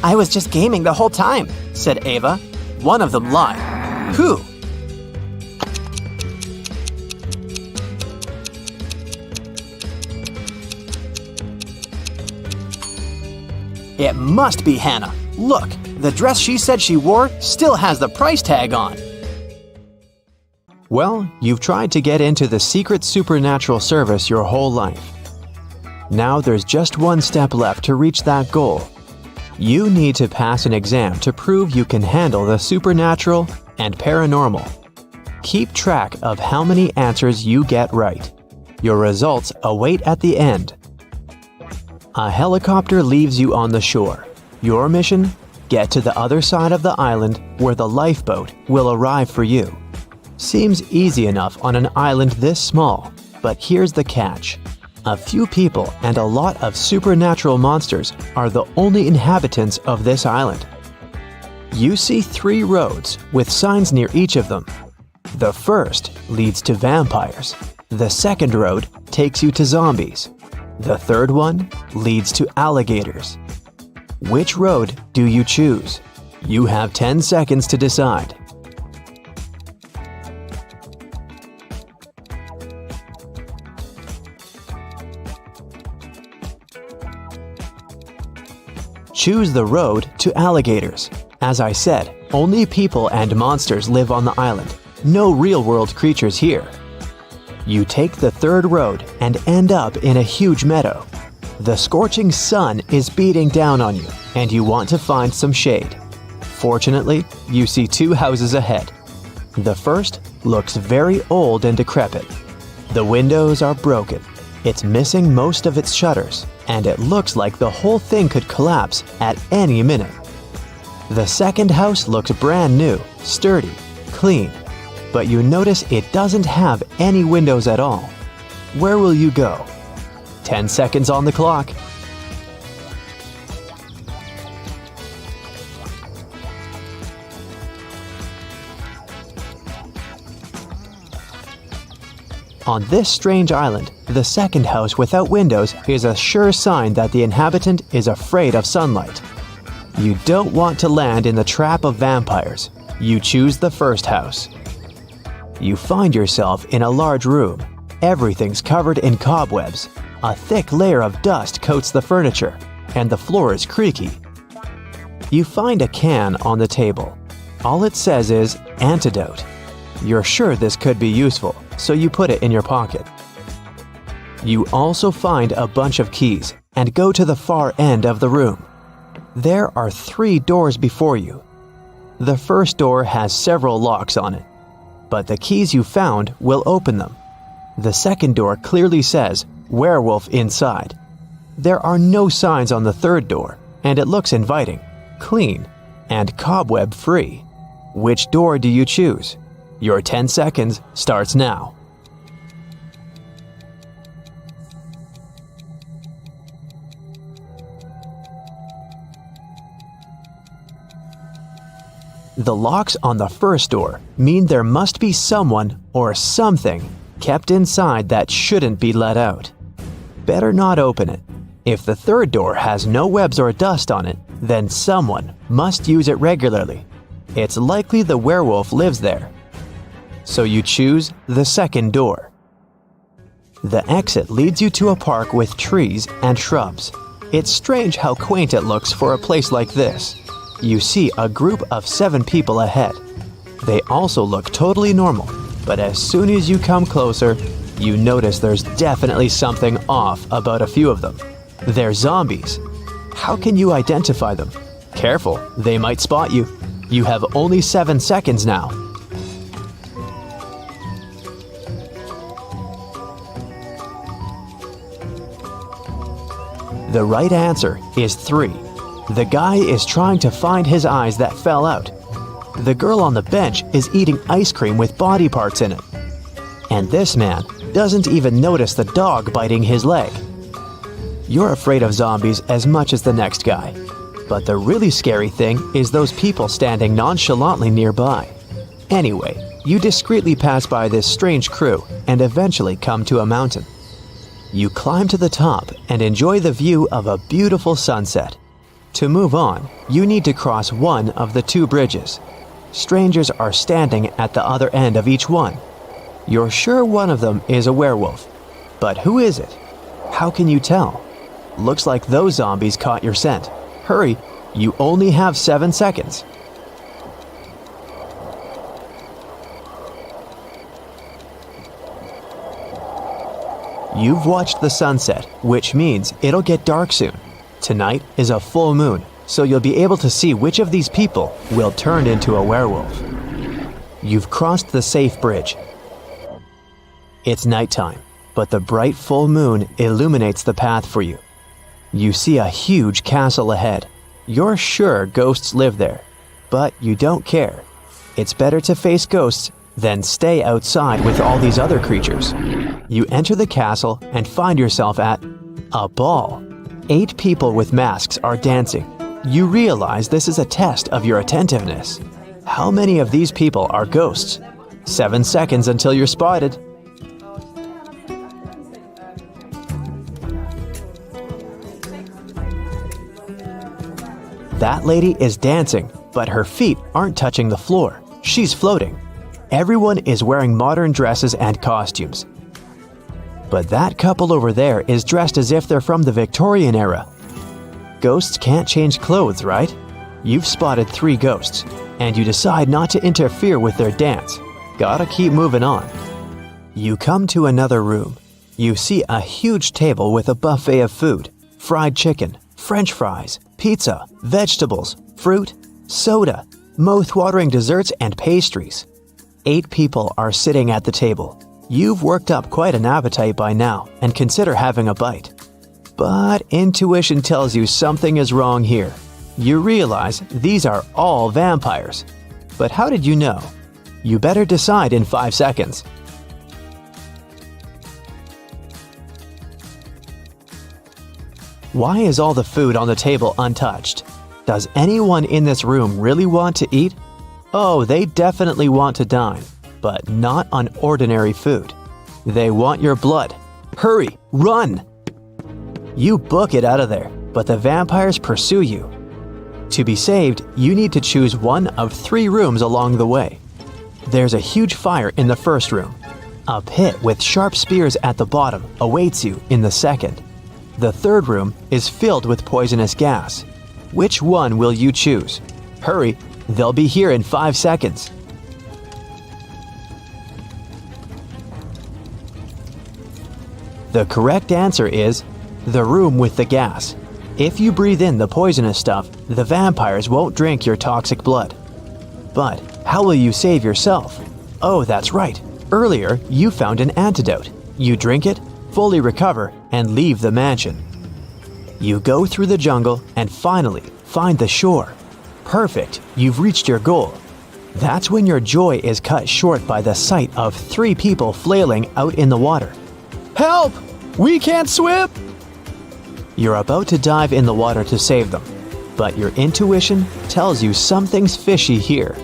"I was just gaming the whole time," said Ava. One of them lied. Who? It must be Hannah. Look, the dress she said she wore still has the price tag on. Well, you've tried to get into the secret supernatural service your whole life. Now there's just one step left to reach that goal. You need to pass an exam to prove you can handle the supernatural and paranormal. Keep track of how many answers you get right. Your results await at the end. A helicopter leaves you on the shore. Your mission? Get to the other side of the island where the lifeboat will arrive for you. Seems easy enough on an island this small, but here's the catch. A few people and a lot of supernatural monsters are the only inhabitants of this island. You see 3 roads with signs near each of them. The first leads to vampires. The second road takes you to zombies. The third one leads to alligators. Which road do you choose? You have 10 seconds to decide. Choose the road to alligators. As I said, Only people and monsters live on the island. No real-world creatures here. You take the third road and end up in a huge meadow. The scorching sun is beating down on you, and you want to find some shade. Fortunately, you see two houses ahead. The first looks very old and decrepit. The windows are broken. It's missing most of its shutters, and it looks like the whole thing could collapse at any minute. The second house looks brand new, sturdy, clean, but you notice it doesn't have any windows at all. Where will you go? 10 seconds on the clock. On this strange island, the second house without windows is a sure sign that the inhabitant is afraid of sunlight. You don't want to land in the trap of vampires. You choose the first house. You find yourself in a large room. Everything's covered in cobwebs. A thick layer of dust coats the furniture, and the floor is creaky. You find a can on the table. All it says is antidote. You're sure this could be useful, so you put it in your pocket. You also find a bunch of keys and go to the far end of the room. There are 3 doors before you. The first door has several locks on it, but the keys you found will open them. The second door clearly says werewolf inside. There are no signs on the third door, and it looks inviting, clean, and cobweb-free. Which door do you choose? Your 10 seconds starts now. The locks on the first door mean there must be someone or something kept inside that shouldn't be let out. Better not open it. If the third door has no webs or dust on it, then someone must use it regularly. It's likely the werewolf lives there. So you choose the second door. The exit leads you to a park with trees and shrubs. It's strange how quaint it looks for a place like this. You see a group of 7 people ahead. They also look totally normal, but as soon as you come closer, you notice there's definitely something off about a few of them. They're zombies. How can you identify them? Careful, they might spot you. You have only 7 seconds now. The right answer is 3. The guy is trying to find his eyes that fell out. The girl on the bench is eating ice cream with body parts in it. And this man doesn't even notice the dog biting his leg. You're afraid of zombies as much as the next guy. But the really scary thing is those people standing nonchalantly nearby. Anyway, you discreetly pass by this strange crew and eventually come to a mountain. You climb to the top and enjoy the view of a beautiful sunset. To move on, you need to cross one of the 2 bridges. Strangers are standing at the other end of each one. You're sure one of them is a werewolf. But who is it? How can you tell? Looks like those zombies caught your scent. Hurry, you only have 7 seconds. You've watched the sunset, which means it'll get dark soon. Tonight is a full moon, so you'll be able to see which of these people will turn into a werewolf. You've crossed the safe bridge. It's nighttime, but the bright full moon illuminates the path for you. You see a huge castle ahead. You're sure ghosts live there, but you don't care. It's better to face ghosts than stay outside with all these other creatures. You enter the castle and find yourself at a ball. 8 people with masks are dancing. You realize this is a test of your attentiveness. How many of these people are ghosts? 7 seconds until you're spotted. That lady is dancing, but her feet aren't touching the floor. She's floating. Everyone is wearing modern dresses and costumes. But that couple over there is dressed as if they're from the Victorian era. Ghosts can't change clothes, right? You've spotted 3 ghosts, and you decide not to interfere with their dance. Gotta keep moving on. You come to another room. You see a huge table with a buffet of food: fried chicken, French fries, pizza, vegetables, fruit, soda, mouth-watering desserts, and pastries. 8 people are sitting at the table. You've worked up quite an appetite by now and consider having a bite. But intuition tells you something is wrong here. You realize these are all vampires. But how did you know? You better decide in 5 seconds. Why is all the food on the table untouched? Does anyone in this room really want to eat? Oh, they definitely want to dine, but not on ordinary food. They want your blood. Hurry, run! You book it out of there, but the vampires pursue you. To be saved, you need to choose one of 3 rooms along the way. There's a huge fire in the first room. A pit with sharp spears at the bottom awaits you in the second. The third room is filled with poisonous gas. Which one will you choose? Hurry, they'll be here in 5 seconds. The correct answer is the room with the gas. If you breathe in the poisonous stuff, the vampires won't drink your toxic blood. But how will you save yourself? Oh, that's right. Earlier, you found an antidote. You drink it, fully recover, and leave the mansion. You go through the jungle and finally find the shore. Perfect, you've reached your goal. That's when your joy is cut short by the sight of 3 people flailing out in the water. Help! We can't swim! You're about to dive in the water to save them, but your intuition tells you something's fishy here.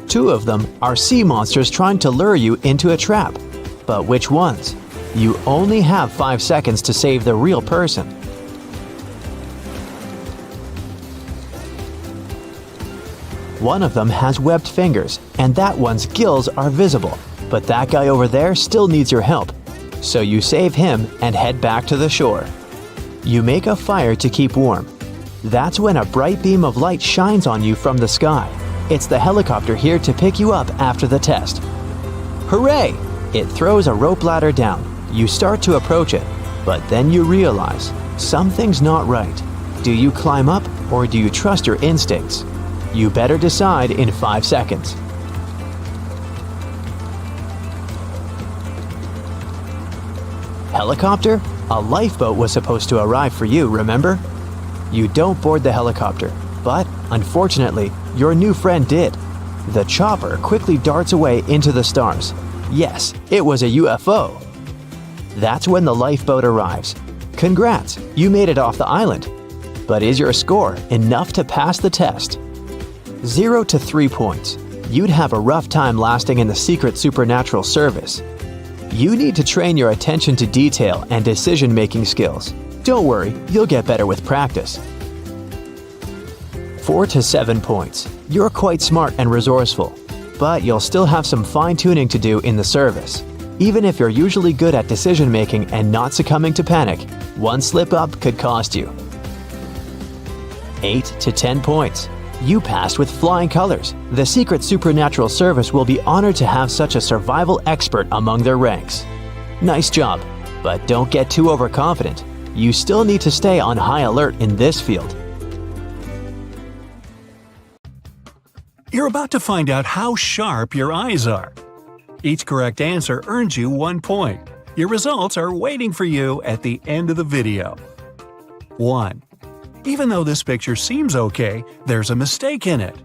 2 of them are sea monsters trying to lure you into a trap. But which ones? You only have 5 seconds to save the real person. One of them has webbed fingers, and that one's gills are visible, but that guy over there still needs your help. So you save him and head back to the shore. You make a fire to keep warm. That's when a bright beam of light shines on you from the sky. It's the helicopter here to pick you up after the test. Hooray! It throws a rope ladder down. You start to approach it, but then you realize something's not right. Do you climb up or do you trust your instincts? You better decide in 5 seconds. Helicopter? A lifeboat was supposed to arrive for you, remember? You don't board the helicopter, but unfortunately, your new friend did. The chopper quickly darts away into the stars. Yes, it was a UFO. That's when the lifeboat arrives. Congrats, you made it off the island. But is your score enough to pass the test? 0 to 3 points. You'd have a rough time lasting in the secret supernatural service. You need to train your attention to detail and decision-making skills. Don't worry, you'll get better with practice. 4 to 7 points. You're quite smart and resourceful, but you'll still have some fine-tuning to do in the service. Even if you're usually good at decision-making and not succumbing to panic, one slip-up could cost you. 8 to 10 points. You passed with flying colors. The Secret Supernatural Service will be honored to have such a survival expert among their ranks. Nice job, but don't get too overconfident. You still need to stay on high alert in this field. You're about to find out how sharp your eyes are. Each correct answer earns you 1 point. Your results are waiting for you at the end of the video. 1. Even though this picture seems okay, there's a mistake in it.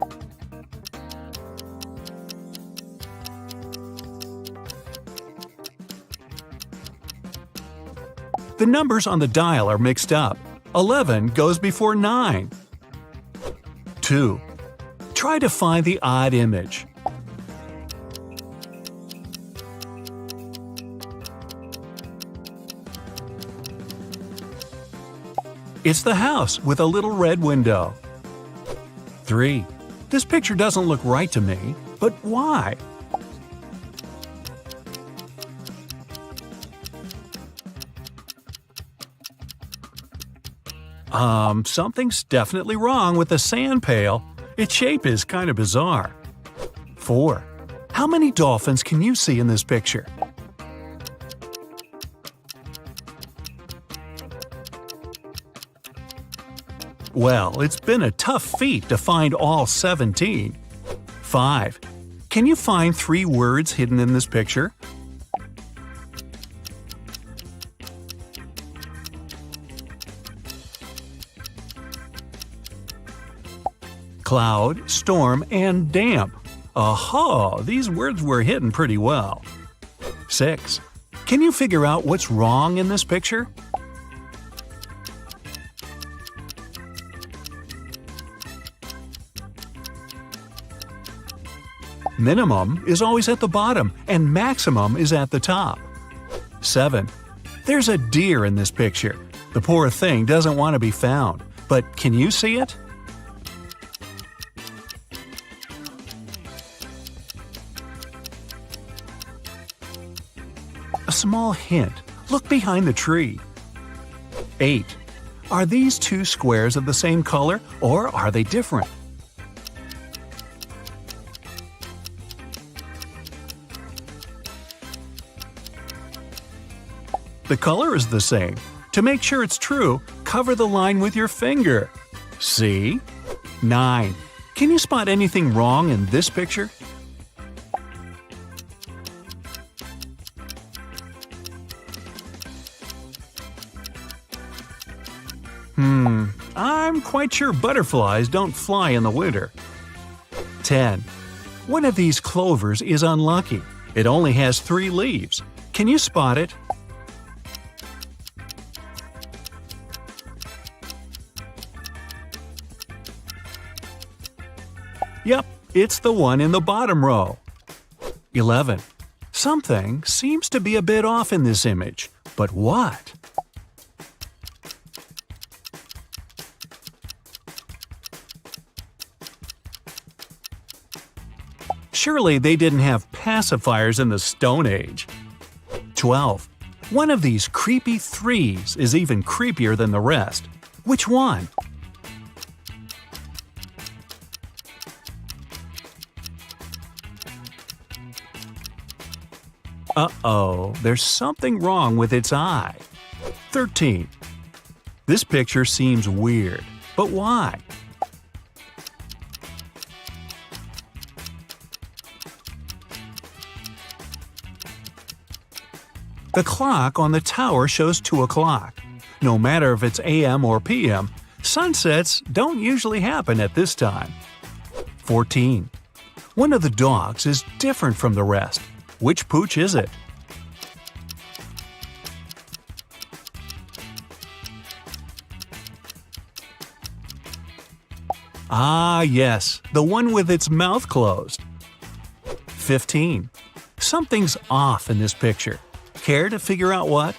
The numbers on the dial are mixed up. 11 goes before 9. 2. Try to find the odd image. It's the house with a little red window. 3. This picture doesn't look right to me, but why? Something's definitely wrong with the sand pail. Its shape is kind of bizarre. 4. How many dolphins can you see in this picture? Well, it's been a tough feat to find all 17. 5. Can you find 3 words hidden in this picture? Cloud, storm, and damp. Aha! These words were hidden pretty well. 6. Can you figure out what's wrong in this picture? Minimum is always at the bottom and maximum is at the top. 7. There's a deer in this picture. The poor thing doesn't want to be found, but can you see it? A small hint. Look behind the tree. 8. Are these 2 squares of the same color or are they different? The color is the same. To make sure it's true, cover the line with your finger. See? 9. Can you spot anything wrong in this picture? I'm quite sure butterflies don't fly in the winter. 10. One of these clovers is unlucky. It only has 3 leaves. Can you spot it? Yep, it's the one in the bottom row. 11. Something seems to be a bit off in this image, but what? Surely they didn't have pacifiers in the Stone Age. 12. One of these creepy 3s is even creepier than the rest. Which one? Uh-oh, there's something wrong with its eye. 13. This picture seems weird, but why? The clock on the tower shows 2 o'clock. No matter if it's AM or PM, sunsets don't usually happen at this time. 14. One of the dogs is different from the rest. Which pooch is it? Ah, yes, the one with its mouth closed. 15. Something's off in this picture. Care to figure out what?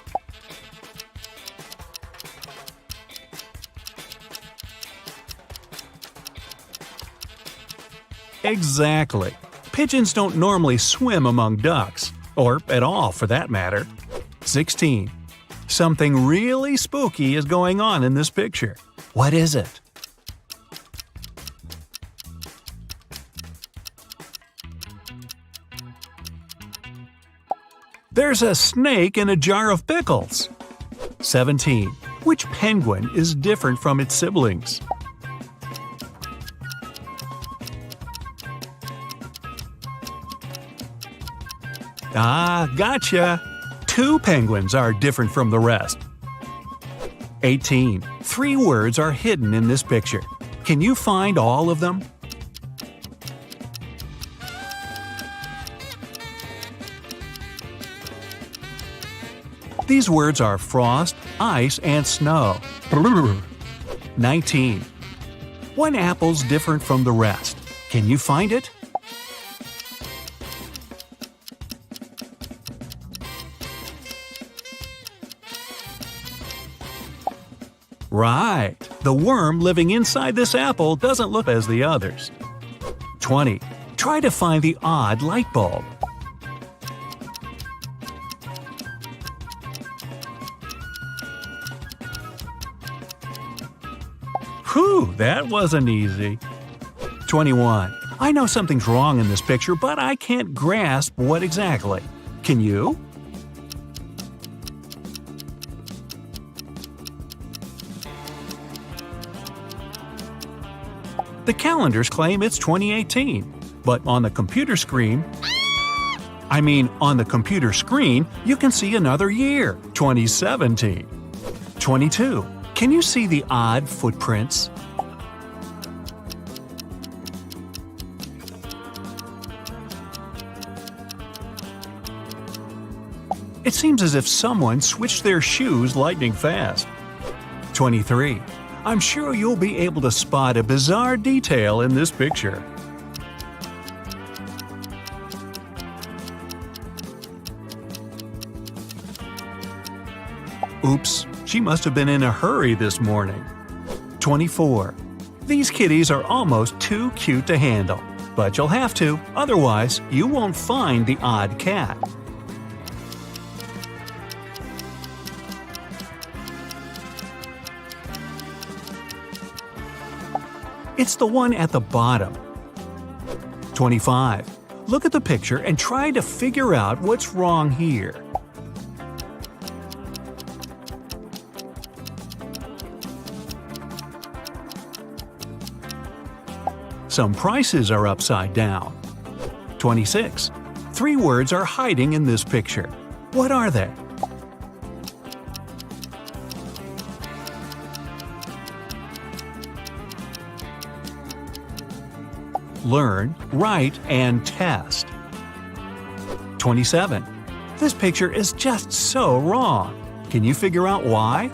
Exactly. Pigeons don't normally swim among ducks, or at all for that matter. 16. Something really spooky is going on in this picture. What is it? There's a snake in a jar of pickles. 17. Which penguin is different from its siblings? Ah, gotcha! 2 penguins are different from the rest. 18. 3 words are hidden in this picture. Can you find all of them? These words are frost, ice, and snow. 19. One apple's different from the rest. Can you find it? Right. The worm living inside this apple doesn't look as the others. 20. Try to find the odd light bulb. Whew, that wasn't easy. 21. I know something's wrong in this picture, but I can't grasp what exactly. Can you? The calendars claim it's 2018, but on the computer screen, you can see another year, 2017. 22. Can you see the odd footprints? It seems as if someone switched their shoes lightning fast. 23. I'm sure you'll be able to spot a bizarre detail in this picture. Oops, she must have been in a hurry this morning. 24. These kitties are almost too cute to handle, but you'll have to, otherwise you won't find the odd cat. It's the one at the bottom. 25. Look at the picture and try to figure out what's wrong here. Some prices are upside down. 26. 3 words are hiding in this picture. What are they? Learn, write, and test. 27. This picture is just so wrong. Can you figure out why?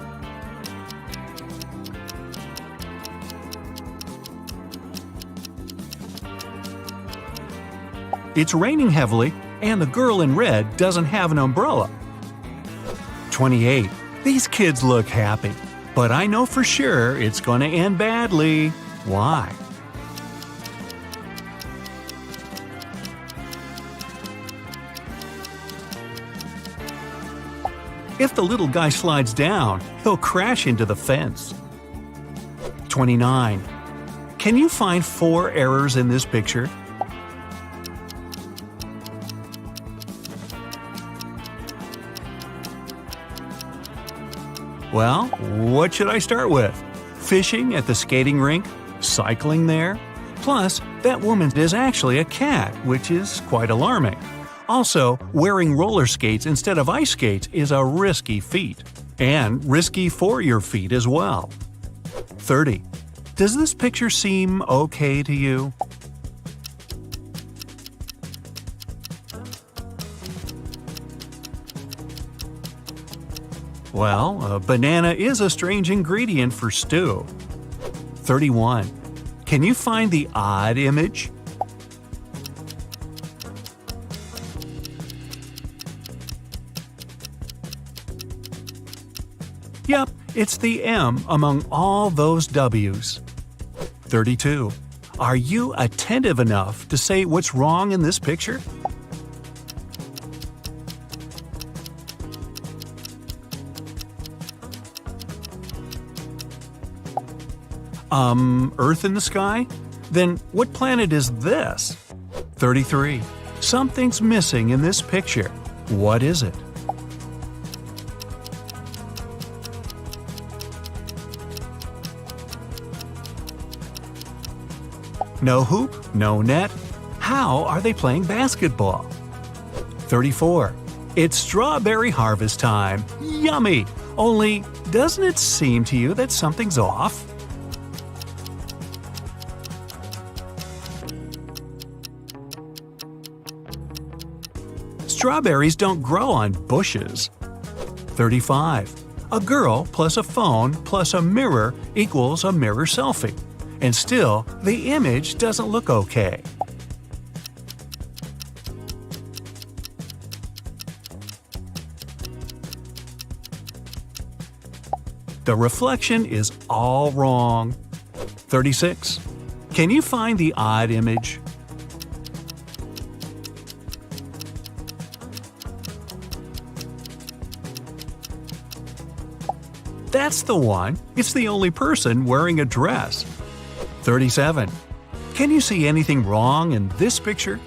It's raining heavily, and the girl in red doesn't have an umbrella. 28. These kids look happy, but I know for sure it's going to end badly. Why? If the little guy slides down, he'll crash into the fence. 29. Can you find 4 errors in this picture? Well, what should I start with? Fishing at the skating rink? Cycling there? Plus, that woman is actually a cat, which is quite alarming. Also, wearing roller skates instead of ice skates is a risky feat. And risky for your feet as well. 30. Does this picture seem okay to you? Well, a banana is a strange ingredient for stew. 31. Can you find the odd image? Yep, it's the M among all those W's. 32. Are you attentive enough to say what's wrong in this picture? Earth in the sky? Then what planet is this? 33. Something's missing in this picture. What is it? No hoop, no net. How are they playing basketball? 34. It's strawberry harvest time. Yummy! Only, doesn't it seem to you that something's off? Strawberries don't grow on bushes. 35. A girl plus a phone plus a mirror equals a mirror selfie. And still, the image doesn't look okay. The reflection is all wrong. 36. Can you find the odd image? That's the one. It's the only person wearing a dress. 37. Can you see anything wrong in this picture?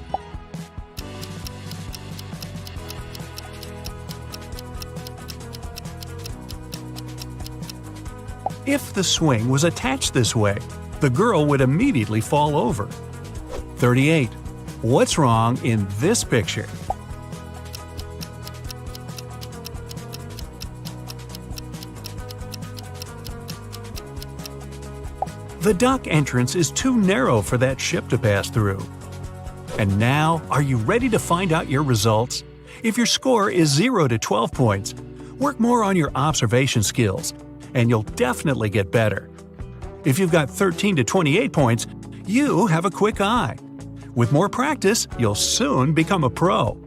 If the swing was attached this way, the girl would immediately fall over. 38. What's wrong in this picture? The dock entrance is too narrow for that ship to pass through. And now, are you ready to find out your results? If your score is 0 to 12 points, work more on your observation skills, and you'll definitely get better. If you've got 13 to 28 points, you have a quick eye. With more practice, you'll soon become a pro.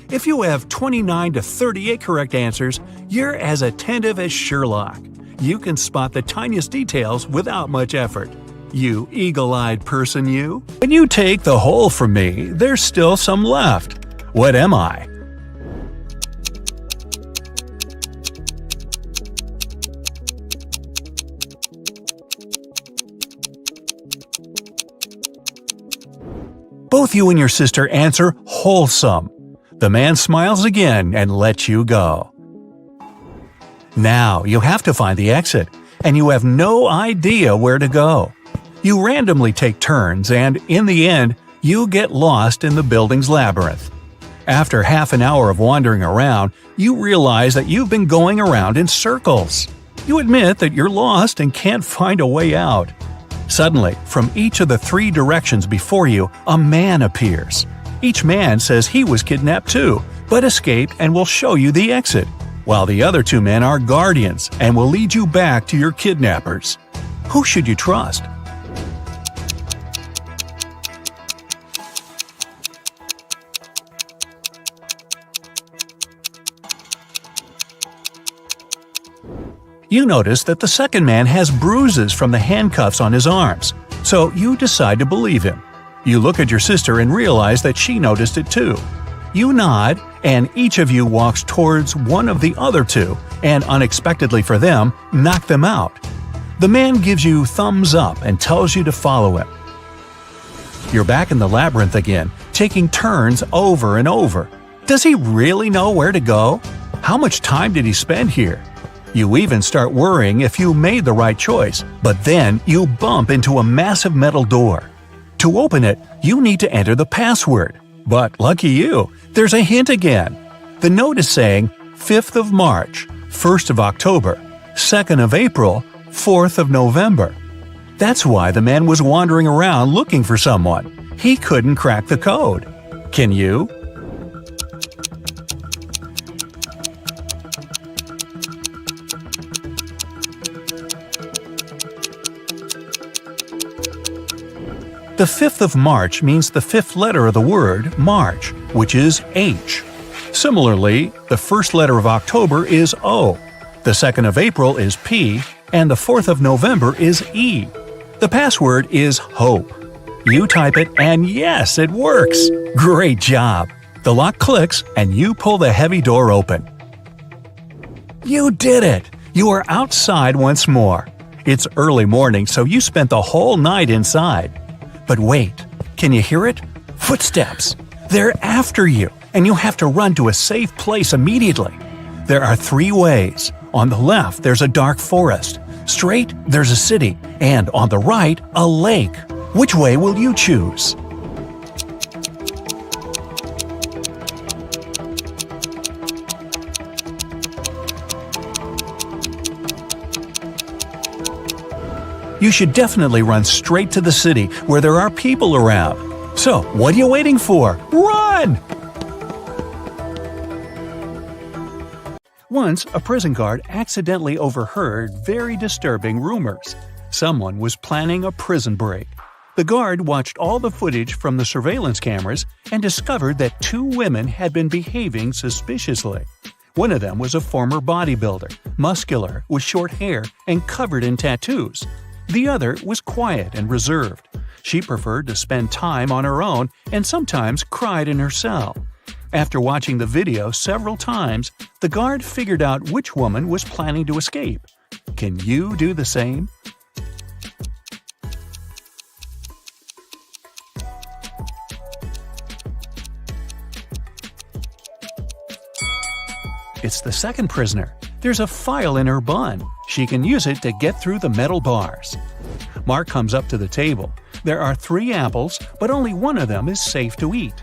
If you have 29 to 38 correct answers, you're as attentive as Sherlock. You can spot the tiniest details without much effort. You eagle-eyed person, you. When you take the whole from me, there's still some left. What am I? Both you and your sister answer wholesome. The man smiles again and lets you go. Now you have to find the exit, and you have no idea where to go. You randomly take turns, and in the end, you get lost in the building's labyrinth. After half an hour of wandering around, you realize that you've been going around in circles. You admit that you're lost and can't find a way out. Suddenly, from each of the 3 directions before you, a man appears. Each man says he was kidnapped too, but escaped and will show you the exit, while the other 2 men are guardians and will lead you back to your kidnappers. Who should you trust? You notice that the second man has bruises from the handcuffs on his arms, so you decide to believe him. You look at your sister and realize that she noticed it too. You nod, and each of you walks towards one of the other 2, and unexpectedly for them, knock them out. The man gives you thumbs up and tells you to follow him. You're back in the labyrinth again, taking turns over and over. Does he really know where to go? How much time did he spend here? You even start worrying if you made the right choice, but then you bump into a massive metal door. To open it, you need to enter the password. But lucky you, there's a hint again. The note is saying 5th of March, 1st of October, 2nd of April, 4th of November. That's why the man was wandering around looking for someone. He couldn't crack the code. Can you? The 5th of March means the 5th letter of the word March, which is H. Similarly, the first letter of October is O, the 2nd of April is P, and the 4th of November is E. The password is HOPE. You type it, and yes, it works! Great job! The lock clicks, and you pull the heavy door open. You did it! You are outside once more. It's early morning, so you spent the whole night inside. But wait, can you hear it? Footsteps! They're after you, and you have to run to a safe place immediately. There are 3 ways. On the left, there's a dark forest. Straight, there's a city. And on the right, a lake. Which way will you choose? You should definitely run straight to the city where there are people around. So, what are you waiting for? Run! Once, a prison guard accidentally overheard very disturbing rumors. Someone was planning a prison break. The guard watched all the footage from the surveillance cameras and discovered that 2 women had been behaving suspiciously. One of them was a former bodybuilder, muscular, with short hair, and covered in tattoos. The other was quiet and reserved. She preferred to spend time on her own and sometimes cried in her cell. After watching the video several times, the guard figured out which woman was planning to escape. Can you do the same? It's the second prisoner. There's a file in her bun. She can use it to get through the metal bars. Mark comes up to the table. There are 3 apples, but only one of them is safe to eat.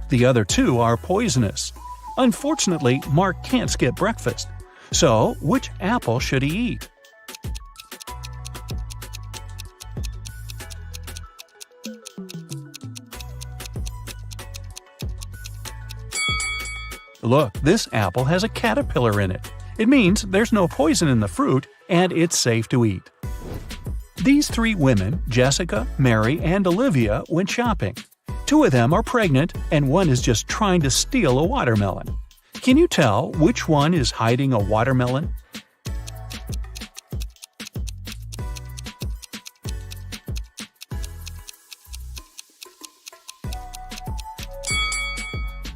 The other 2 are poisonous. Unfortunately, Mark can't skip breakfast. So, which apple should he eat? Look, this apple has a caterpillar in it. It means there's no poison in the fruit and it's safe to eat. These 3 women, Jessica, Mary, and Olivia, went shopping. 2 of them are pregnant and one is just trying to steal a watermelon. Can you tell which one is hiding a watermelon?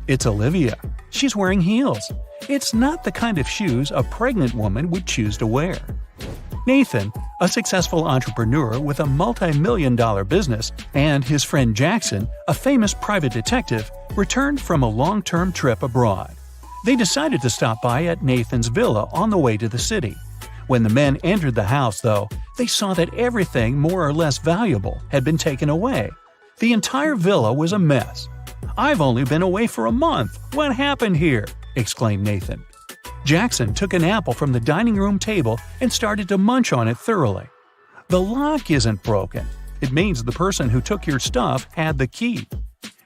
It's Olivia. She's wearing heels. It's not the kind of shoes a pregnant woman would choose to wear. Nathan, a successful entrepreneur with a multi-million-dollar business, and his friend Jackson, a famous private detective, returned from a long-term trip abroad. They decided to stop by at Nathan's villa on the way to the city. When the men entered the house, though, they saw that everything more or less valuable had been taken away. The entire villa was a mess. "I've only been away for a month. What happened here?" exclaimed Nathan. Jackson took an apple from the dining room table and started to munch on it thoroughly. "The lock isn't broken. It means the person who took your stuff had the key."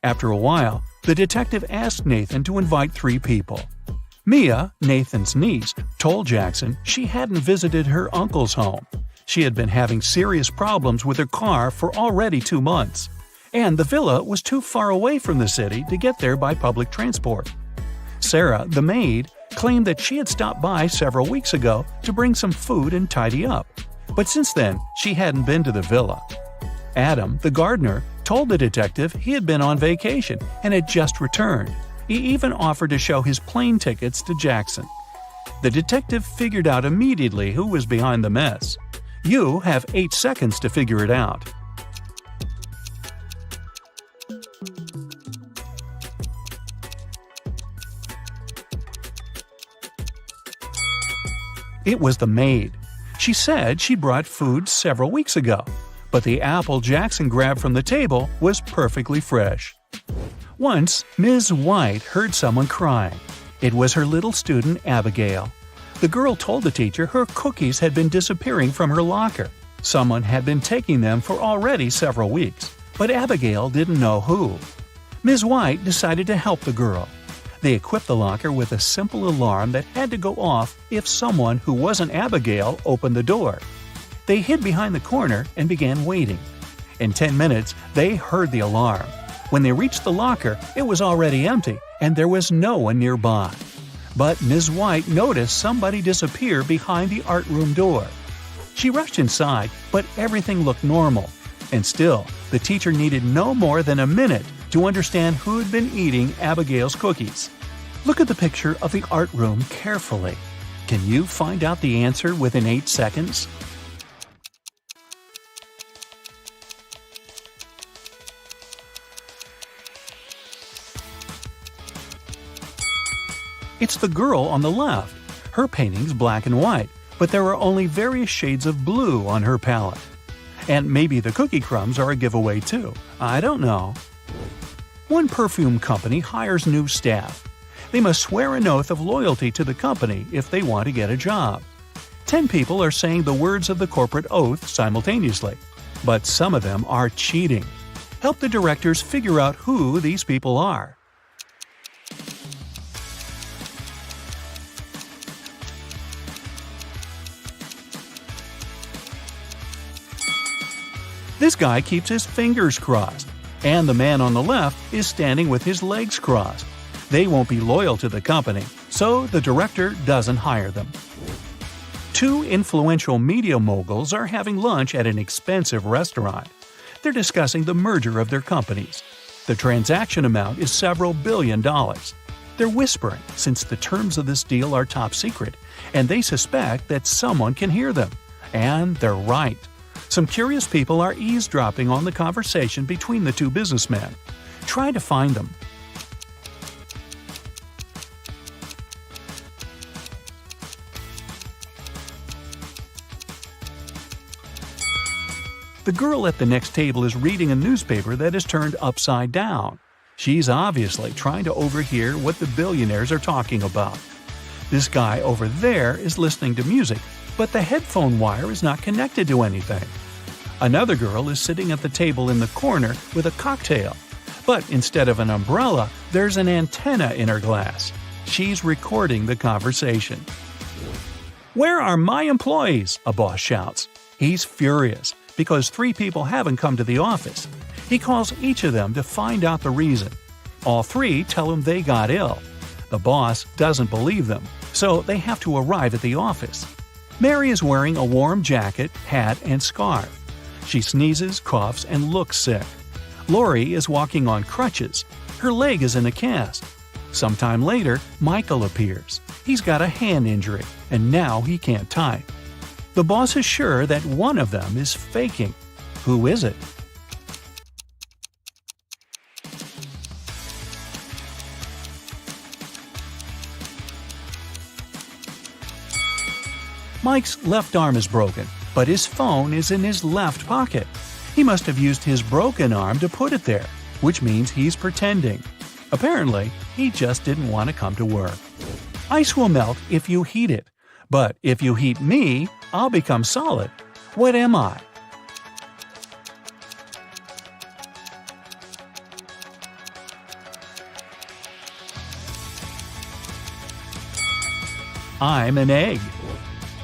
After a while, the detective asked Nathan to invite 3 people. Mia, Nathan's niece, told Jackson she hadn't visited her uncle's home. She had been having serious problems with her car for already 2 months. And the villa was too far away from the city to get there by public transport. Sarah, the maid, claimed that she had stopped by several weeks ago to bring some food and tidy up, but since then she hadn't been to the villa. Adam, the gardener, told the detective he had been on vacation and had just returned. He even offered to show his plane tickets to Jackson. The detective figured out immediately who was behind the mess. You have 8 seconds to figure it out. It was the maid. She said she brought food several weeks ago, but the apple Jackson grabbed from the table was perfectly fresh. Once, Ms. White heard someone crying. It was her little student, Abigail. The girl told the teacher her cookies had been disappearing from her locker. Someone had been taking them for already several weeks, but Abigail didn't know who. Ms. White decided to help the girl. They equipped the locker with a simple alarm that had to go off if someone who wasn't Abigail opened the door. They hid behind the corner and began waiting. In 10 minutes, they heard the alarm. When they reached the locker, it was already empty and there was no one nearby. But Ms. White noticed somebody disappear behind the art room door. She rushed inside, but everything looked normal. And still, the teacher needed no more than a minute to understand who had been eating Abigail's cookies. Look at the picture of the art room carefully. Can you find out the answer within 8 seconds? It's the girl on the left. Her painting's black and white, but there are only various shades of blue on her palette. And maybe the cookie crumbs are a giveaway too. I don't know. One perfume company hires new staff. They must swear an oath of loyalty to the company if they want to get a job. 10 people are saying the words of the corporate oath simultaneously, but some of them are cheating. Help the directors figure out who these people are. This guy keeps his fingers crossed, and the man on the left is standing with his legs crossed. They won't be loyal to the company, so the director doesn't hire them. 2 influential media moguls are having lunch at an expensive restaurant. They're discussing the merger of their companies. The transaction amount is several $billion. They're whispering since the terms of this deal are top secret, and they suspect that someone can hear them. And they're right. Some curious people are eavesdropping on the conversation between the 2 businessmen. Try to find them. The girl at the next table is reading a newspaper that is turned upside down. She's obviously trying to overhear what the billionaires are talking about. This guy over there is listening to music, but the headphone wire is not connected to anything. Another girl is sitting at the table in the corner with a cocktail, but instead of an umbrella, there's an antenna in her glass. She's recording the conversation. "Where are my employees?" a boss shouts. He's furious because 3 people haven't come to the office. He calls each of them to find out the reason. All 3 tell him they got ill. The boss doesn't believe them, so they have to arrive at the office. Mary is wearing a warm jacket, hat, and scarf. She sneezes, coughs, and looks sick. Lori is walking on crutches. Her leg is in a cast. Sometime later, Michael appears. He's got a hand injury, and now he can't type. The boss is sure that one of them is faking. Who is it? Mike's left arm is broken, but his phone is in his left pocket. He must have used his broken arm to put it there, which means he's pretending. Apparently, he just didn't want to come to work. Ice will melt if you heat it, but if you heat me, I'll become solid. What am I? I'm an egg.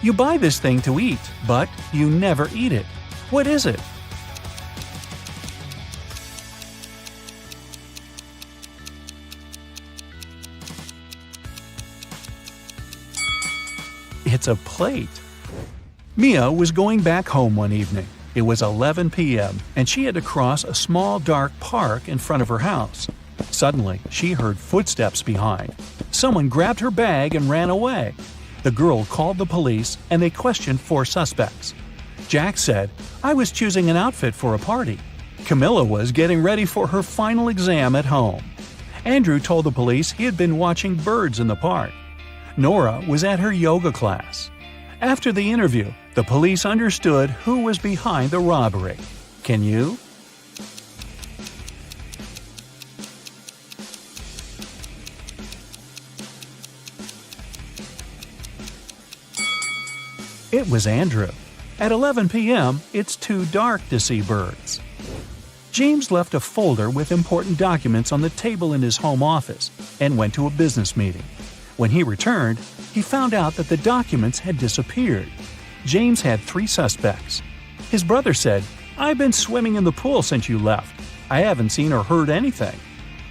You buy this thing to eat, but you never eat it. What is it? It's a plate. Mia was going back home one evening. It was 11 p.m., and she had to cross a small dark park in front of her house. Suddenly, she heard footsteps behind. Someone grabbed her bag and ran away. The girl called the police, and they questioned 4 suspects. Jack said, "I was choosing an outfit for a party." Camilla was getting ready for her final exam at home. Andrew told the police he had been watching birds in the park. Nora was at her yoga class. After the interview, the police understood who was behind the robbery. Can you? It was Andrew. At 11 p.m., it's too dark to see birds. James left a folder with important documents on the table in his home office and went to a business meeting. When he returned, he found out that the documents had disappeared. James had 3 suspects. His brother said, "I've been swimming in the pool since you left. I haven't seen or heard anything."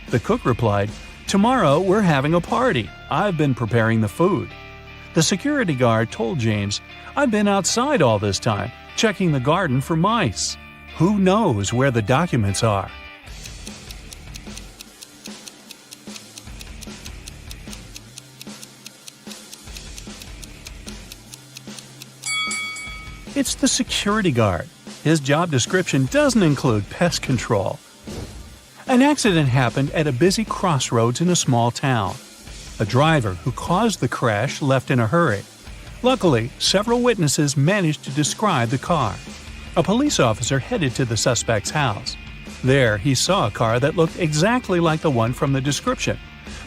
The cook replied, "Tomorrow we're having a party. I've been preparing the food." The security guard told James, "I've been outside all this time, checking the garden for mice." Who knows where the documents are? It's the security guard. His job description doesn't include pest control. An accident happened at a busy crossroads in a small town. A driver who caused the crash left in a hurry. Luckily, several witnesses managed to describe the car. A police officer headed to the suspect's house. There, he saw a car that looked exactly like the one from the description,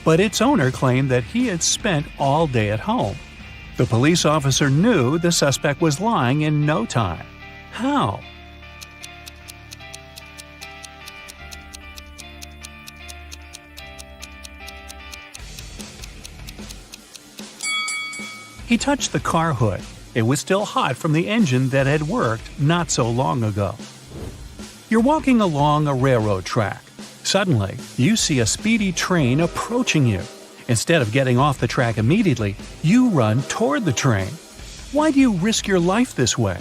but its owner claimed that he had spent all day at home. The police officer knew the suspect was lying in no time. How? He touched the car hood. It was still hot from the engine that had worked not so long ago. You're walking along a railroad track. Suddenly, you see a speedy train approaching you. Instead of getting off the track immediately, you run toward the train. Why do you risk your life this way?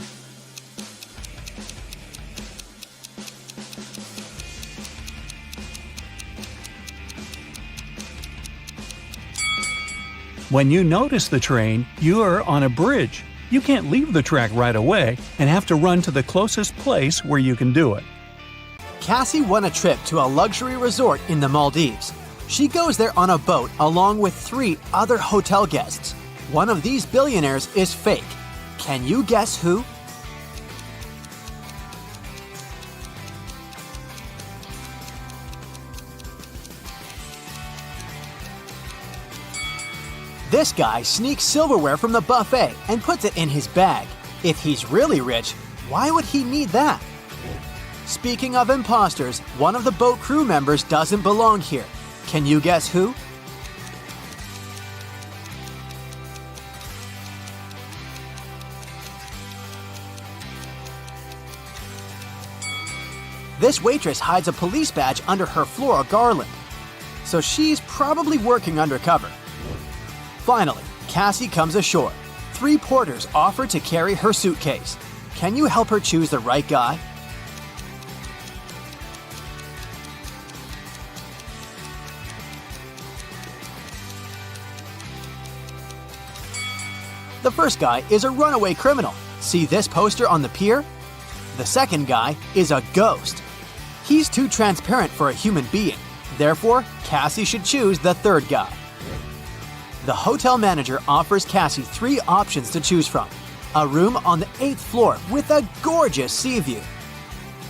When you notice the train, you're on a bridge. You can't leave the track right away and have to run to the closest place where you can do it. Cassie won a trip to a luxury resort in the Maldives. She goes there on a boat along with 3 other hotel guests. One of these billionaires is fake. Can you guess who? This guy sneaks silverware from the buffet and puts it in his bag. If he's really rich, why would he need that? Speaking of imposters, one of the boat crew members doesn't belong here. Can you guess who? This waitress hides a police badge under her floral garland, so she's probably working undercover. Finally, Cassie comes ashore. 3 porters offer to carry her suitcase. Can you help her choose the right guy? The first guy is a runaway criminal. See this poster on the pier? The second guy is a ghost. He's too transparent for a human being. Therefore, Cassie should choose the third guy. The hotel manager offers Cassie 3 options to choose from. A room on the 8th floor with a gorgeous sea view.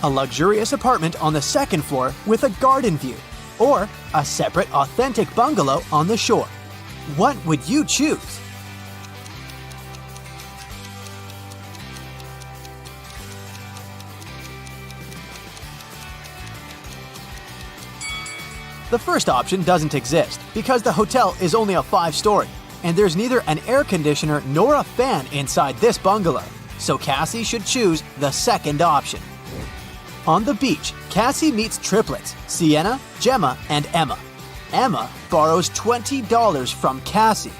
A luxurious apartment on the 2nd floor with a garden view. Or a separate authentic bungalow on the shore. What would you choose? The first option doesn't exist because the hotel is only a 5-story, and there's neither an air conditioner nor a fan inside this bungalow, so Cassie should choose the second option. On the beach, Cassie meets triplets, Sienna, Gemma, and Emma. Emma borrows $20 from Cassie.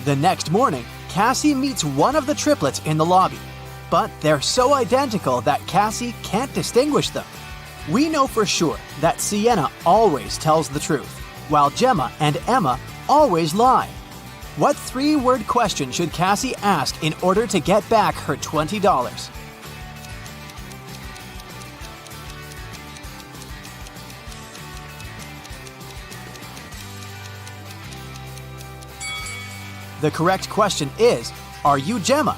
The next morning, Cassie meets one of the triplets in the lobby, but they're so identical that Cassie can't distinguish them. We know for sure that Sienna always tells the truth, while Gemma and Emma always lie. What 3-word question should Cassie ask in order to get back her $20? The correct question is, are you Gemma?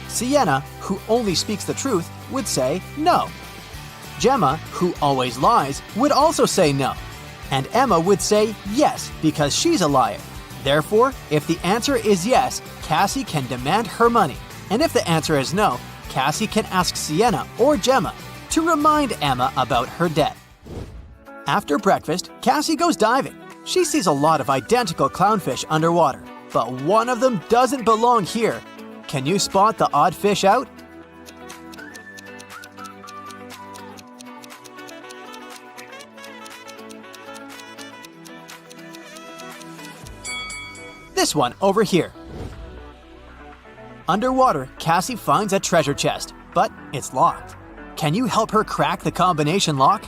Sienna, who only speaks the truth, would say no. Gemma, who always lies, would also say no. And Emma would say yes because she's a liar. Therefore, if the answer is yes, Cassie can demand her money. And if the answer is no, Cassie can ask Sienna or Gemma to remind Emma about her debt. After breakfast, Cassie goes diving. She sees a lot of identical clownfish underwater, but one of them doesn't belong here. Can you spot the odd fish out? This one over here. Underwater, Cassie finds a treasure chest, but it's locked. Can you help her crack the combination lock?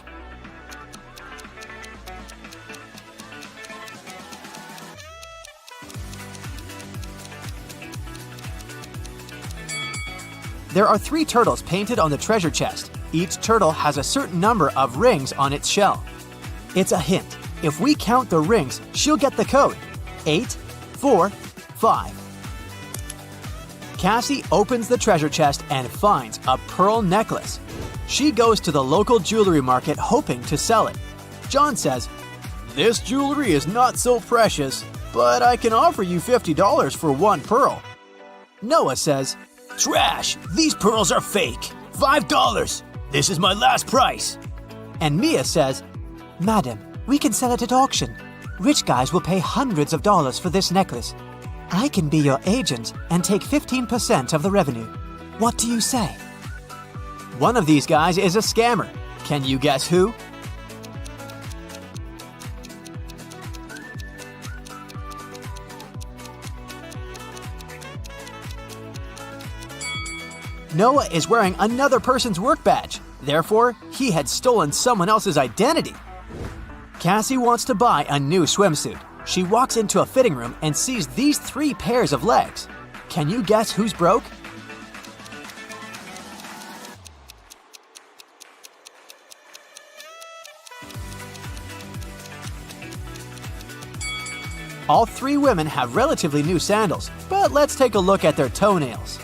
There are 3 turtles painted on the treasure chest. Each turtle has a certain number of rings on its shell. It's a hint. If we count the rings, she'll get the code. 8, 4, 5. Cassie opens the treasure chest and finds a pearl necklace. She goes to the local jewelry market hoping to sell it. John says, "This jewelry is not so precious, but I can offer you $50 for 1 pearl." Noah says, "Trash! These pearls are fake! $5! This is my last price!" And Mia says, Madam, we can sell it at auction. Rich guys will pay hundreds of dollars for this necklace. I can be your agent and take 15% of the revenue. What do you say? One of these guys is a scammer. Can you guess who? Noah is wearing another person's work badge. Therefore, he had stolen someone else's identity. Cassie wants to buy a new swimsuit. She walks into a fitting room and sees these 3 pairs of legs. Can you guess who's broke? All 3 women have relatively new sandals, but let's take a look at their toenails.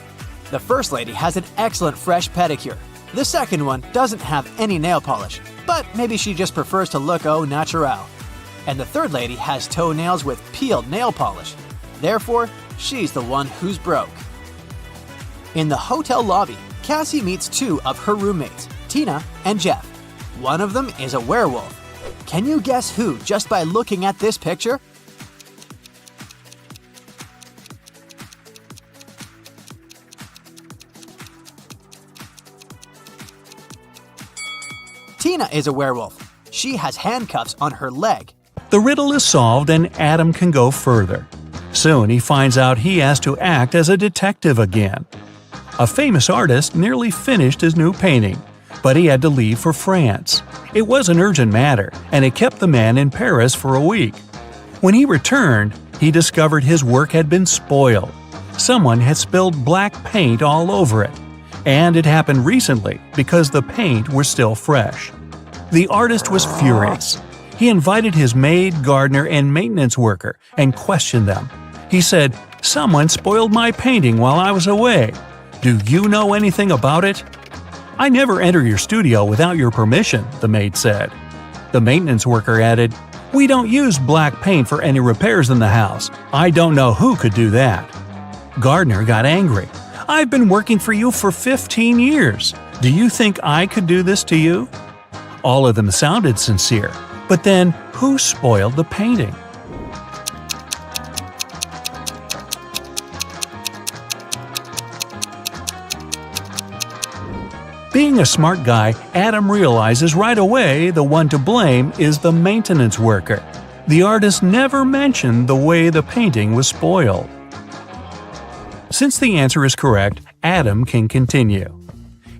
The first lady has an excellent fresh pedicure. The second one doesn't have any nail polish, but maybe she just prefers to look au naturel. And the third lady has toenails with peeled nail polish. Therefore, she's the one who's broke. In the hotel lobby, Cassie meets two of her roommates, Tina and Jeff. One of them is a werewolf. Can you guess who just by looking at this picture? Tina is a werewolf. She has handcuffs on her leg. The riddle is solved and Adam can go further. Soon he finds out he has to act as a detective again. A famous artist nearly finished his new painting, but he had to leave for France. It was an urgent matter, and it kept the man in Paris for a week. When he returned, he discovered his work had been spoiled. Someone had spilled black paint all over it, and it happened recently because the paint was still fresh. The artist was furious. He invited his maid, gardener, and maintenance worker and questioned them. He said, "Someone spoiled my painting while I was away. Do you know anything about it?" "I never enter your studio without your permission," the maid said. The maintenance worker added, "We don't use black paint for any repairs in the house. I don't know who could do that." Gardener got angry. "I've been working for you for 15 years. Do you think I could do this to you?" All of them sounded sincere, but then who spoiled the painting? Being a smart guy, Adam realizes right away the one to blame is the maintenance worker. The artist never mentioned the way the painting was spoiled. Since the answer is correct, Adam can continue.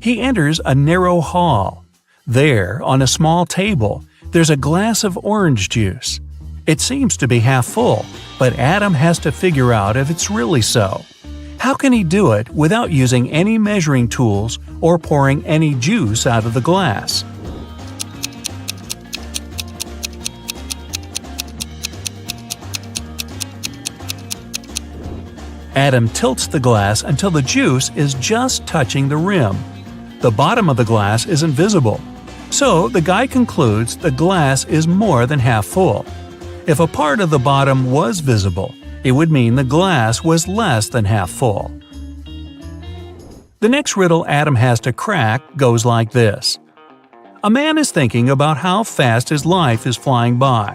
He enters a narrow hall. There, on a small table, there's a glass of orange juice. It seems to be half full, but Adam has to figure out if it's really so. How can he do it without using any measuring tools or pouring any juice out of the glass? Adam tilts the glass until the juice is just touching the rim. The bottom of the glass isn't visible, so the guy concludes the glass is more than half full. If a part of the bottom was visible, it would mean the glass was less than half full. The next riddle Adam has to crack goes like this. A man is thinking about how fast his life is flying by.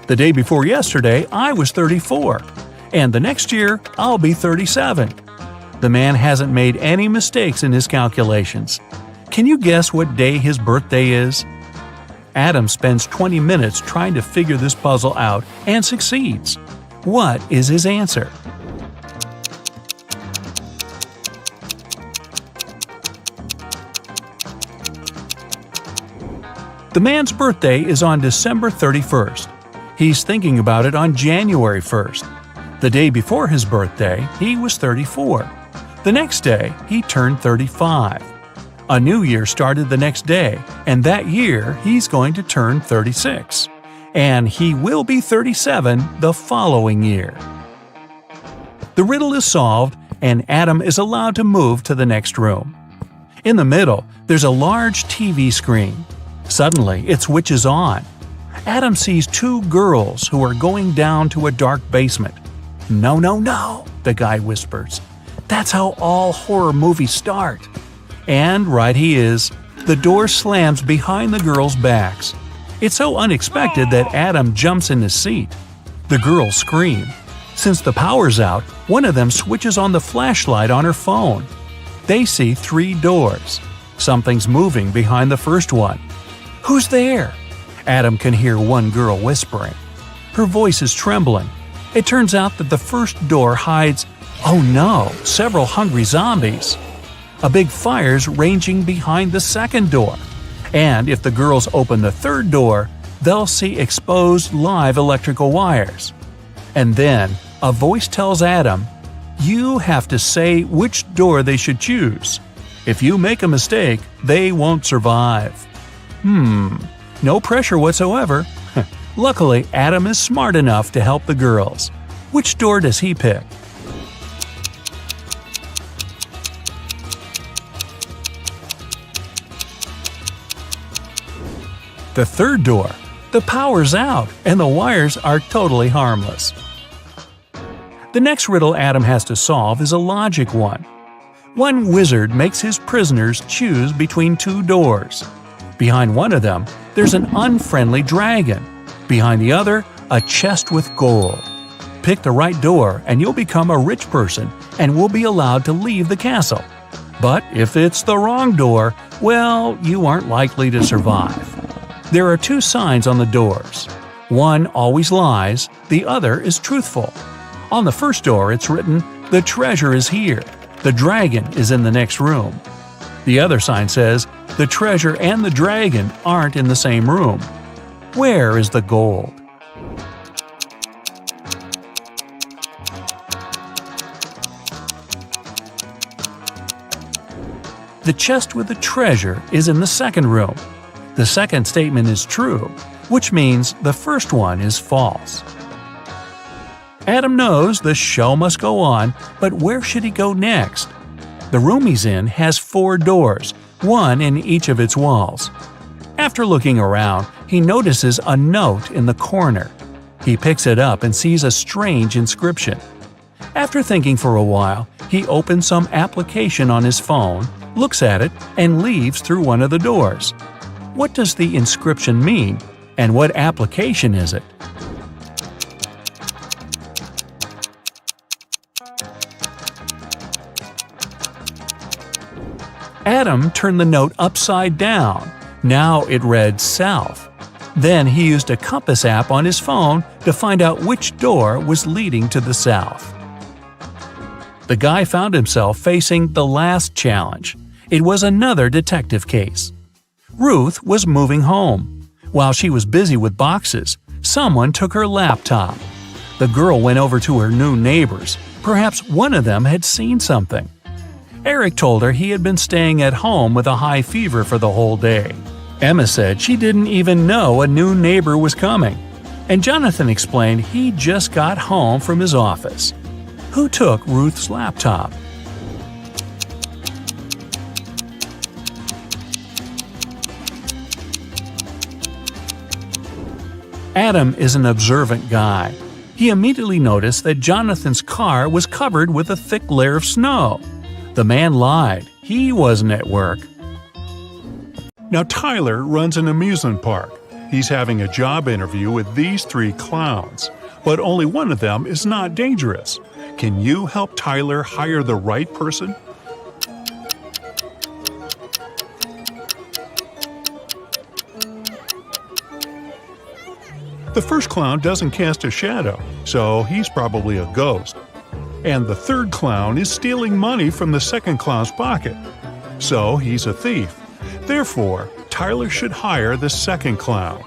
The day before yesterday, I was 34, and the next year, I'll be 37. The man hasn't made any mistakes in his calculations. Can you guess what day his birthday is? Adam spends 20 minutes trying to figure this puzzle out and succeeds. What is his answer? The man's birthday is on December 31st. He's thinking about it on January 1st. The day before his birthday, he was 34. The next day, he turned 35. A new year started the next day, and that year he's going to turn 36. And he will be 37 the following year. The riddle is solved, and Adam is allowed to move to the next room. In the middle, there's a large TV screen. Suddenly, it switches on. Adam sees two girls who are going down to a dark basement. "No, no, no," the guy whispers. "That's how all horror movies start." And right he is. The door slams behind the girls' backs. It's so unexpected that Adam jumps in his seat. The girls scream. Since the power's out, one of them switches on the flashlight on her phone. They see 3 doors. Something's moving behind the first one. "Who's there?" Adam can hear one girl whispering. Her voice is trembling. It turns out that the first door hides, oh no, several hungry zombies. A big fire's raging behind the second door. And if the girls open the third door, they'll see exposed live electrical wires. And then, a voice tells Adam, you have to say which door they should choose. If you make a mistake, they won't survive. No pressure whatsoever. Luckily, Adam is smart enough to help the girls. Which door does he pick? The third door. The power's out, and the wires are totally harmless. The next riddle Adam has to solve is a logic one. One wizard makes his prisoners choose between two doors. Behind one of them, there's an unfriendly dragon. Behind the other, a chest with gold. Pick the right door and you'll become a rich person and will be allowed to leave the castle. But if it's the wrong door, well, you aren't likely to survive. There are two signs on the doors. One always lies, the other is truthful. On the first door it's written, "The treasure is here. The dragon is in the next room." The other sign says, "The treasure and the dragon aren't in the same room." Where is the gold? The chest with the treasure is in the second room. The second statement is true, which means the first one is false. Adam knows the show must go on, but where should he go next? The room he's in has 4 doors, one in each of its walls. After looking around, he notices a note in the corner. He picks it up and sees a strange inscription. After thinking for a while, he opens some application on his phone, looks at it, and leaves through one of the doors. What does the inscription mean, and what application is it? Adam turned the note upside down. Now it read south. Then he used a compass app on his phone to find out which door was leading to the south. The guy found himself facing the last challenge. It was another detective case. Ruth was moving home. While she was busy with boxes, someone took her laptop. The girl went over to her new neighbors. Perhaps one of them had seen something. Eric told her he had been staying at home with a high fever for the whole day. Emma said she didn't even know a new neighbor was coming. And Jonathan explained he just got home from his office. Who took Ruth's laptop? Adam is an observant guy. He immediately noticed that Jonathan's car was covered with a thick layer of snow. The man lied. He wasn't at work. Now Tyler runs an amusement park. He's having a job interview with these 3 clowns, but only one of them is not dangerous. Can you help Tyler hire the right person? The first clown doesn't cast a shadow, so he's probably a ghost. And the third clown is stealing money from the second clown's pocket, so he's a thief. Therefore, Tyler should hire the second clown.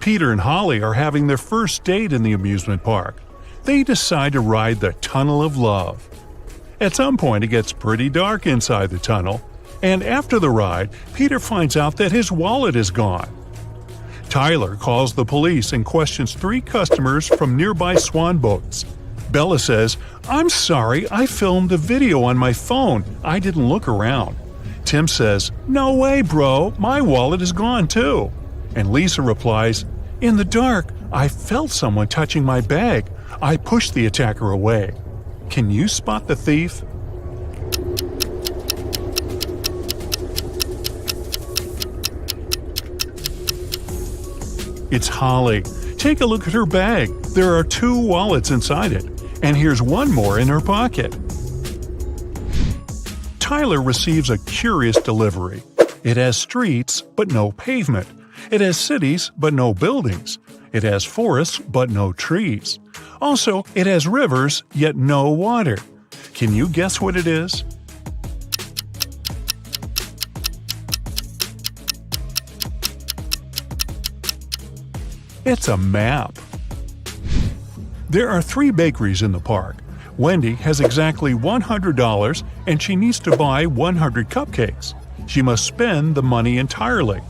Peter and Holly are having their first date in the amusement park. They decide to ride the Tunnel of Love. At some point it gets pretty dark inside the tunnel, and after the ride, Peter finds out that his wallet is gone. Tyler calls the police and questions 3 customers from nearby swan boats. Bella says, "I'm sorry, I filmed a video on my phone. I didn't look around." Tim says, "No way, bro, my wallet is gone too." And Lisa replies, "In the dark, I felt someone touching my bag. I pushed the attacker away." Can you spot the thief? It's Holly. Take a look at her bag. There are 2 wallets inside it, and here's one more in her pocket. Tyler receives a curious delivery. It has streets, but no pavement. It has cities, but no buildings. It has forests, but no trees. Also, it has rivers, yet no water. Can you guess what it is? It's a map. There are 3 bakeries in the park. Wendy has exactly $100 and she needs to buy 100 cupcakes. She must spend the money entirely.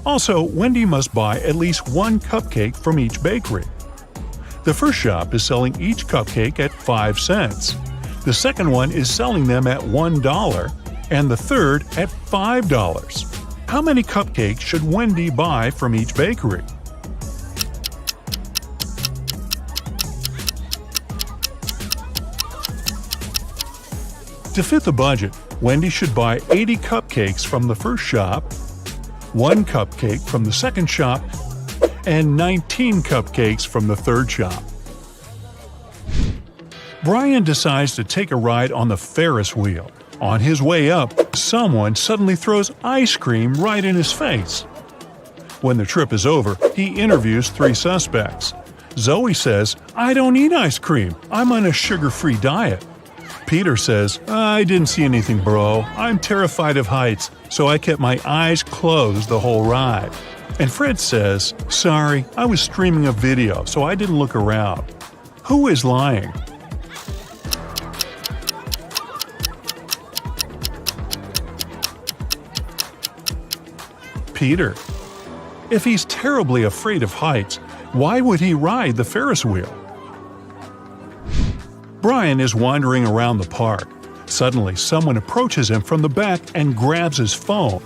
Also, Wendy must buy at least 1 cupcake from each bakery. The first shop is selling each cupcake at 5 cents. The second one is selling them at $1, and the third at $5. How many cupcakes should Wendy buy from each bakery? To fit the budget, Wendy should buy 80 cupcakes from the first shop, 1 cupcake from the second shop, and 19 cupcakes from the third shop. Brian decides to take a ride on the Ferris wheel. On his way up, someone suddenly throws ice cream right in his face. When the trip is over, he interviews 3 suspects. Zoe says, "I don't eat ice cream. I'm on a sugar-free diet." Peter says, "I didn't see anything, bro. I'm terrified of heights, so I kept my eyes closed the whole ride." And Fred says, "Sorry, I was streaming a video, so I didn't look around." Who is lying? Peter. If he's terribly afraid of heights, why would he ride the Ferris wheel? Brian is wandering around the park. Suddenly, someone approaches him from the back and grabs his phone.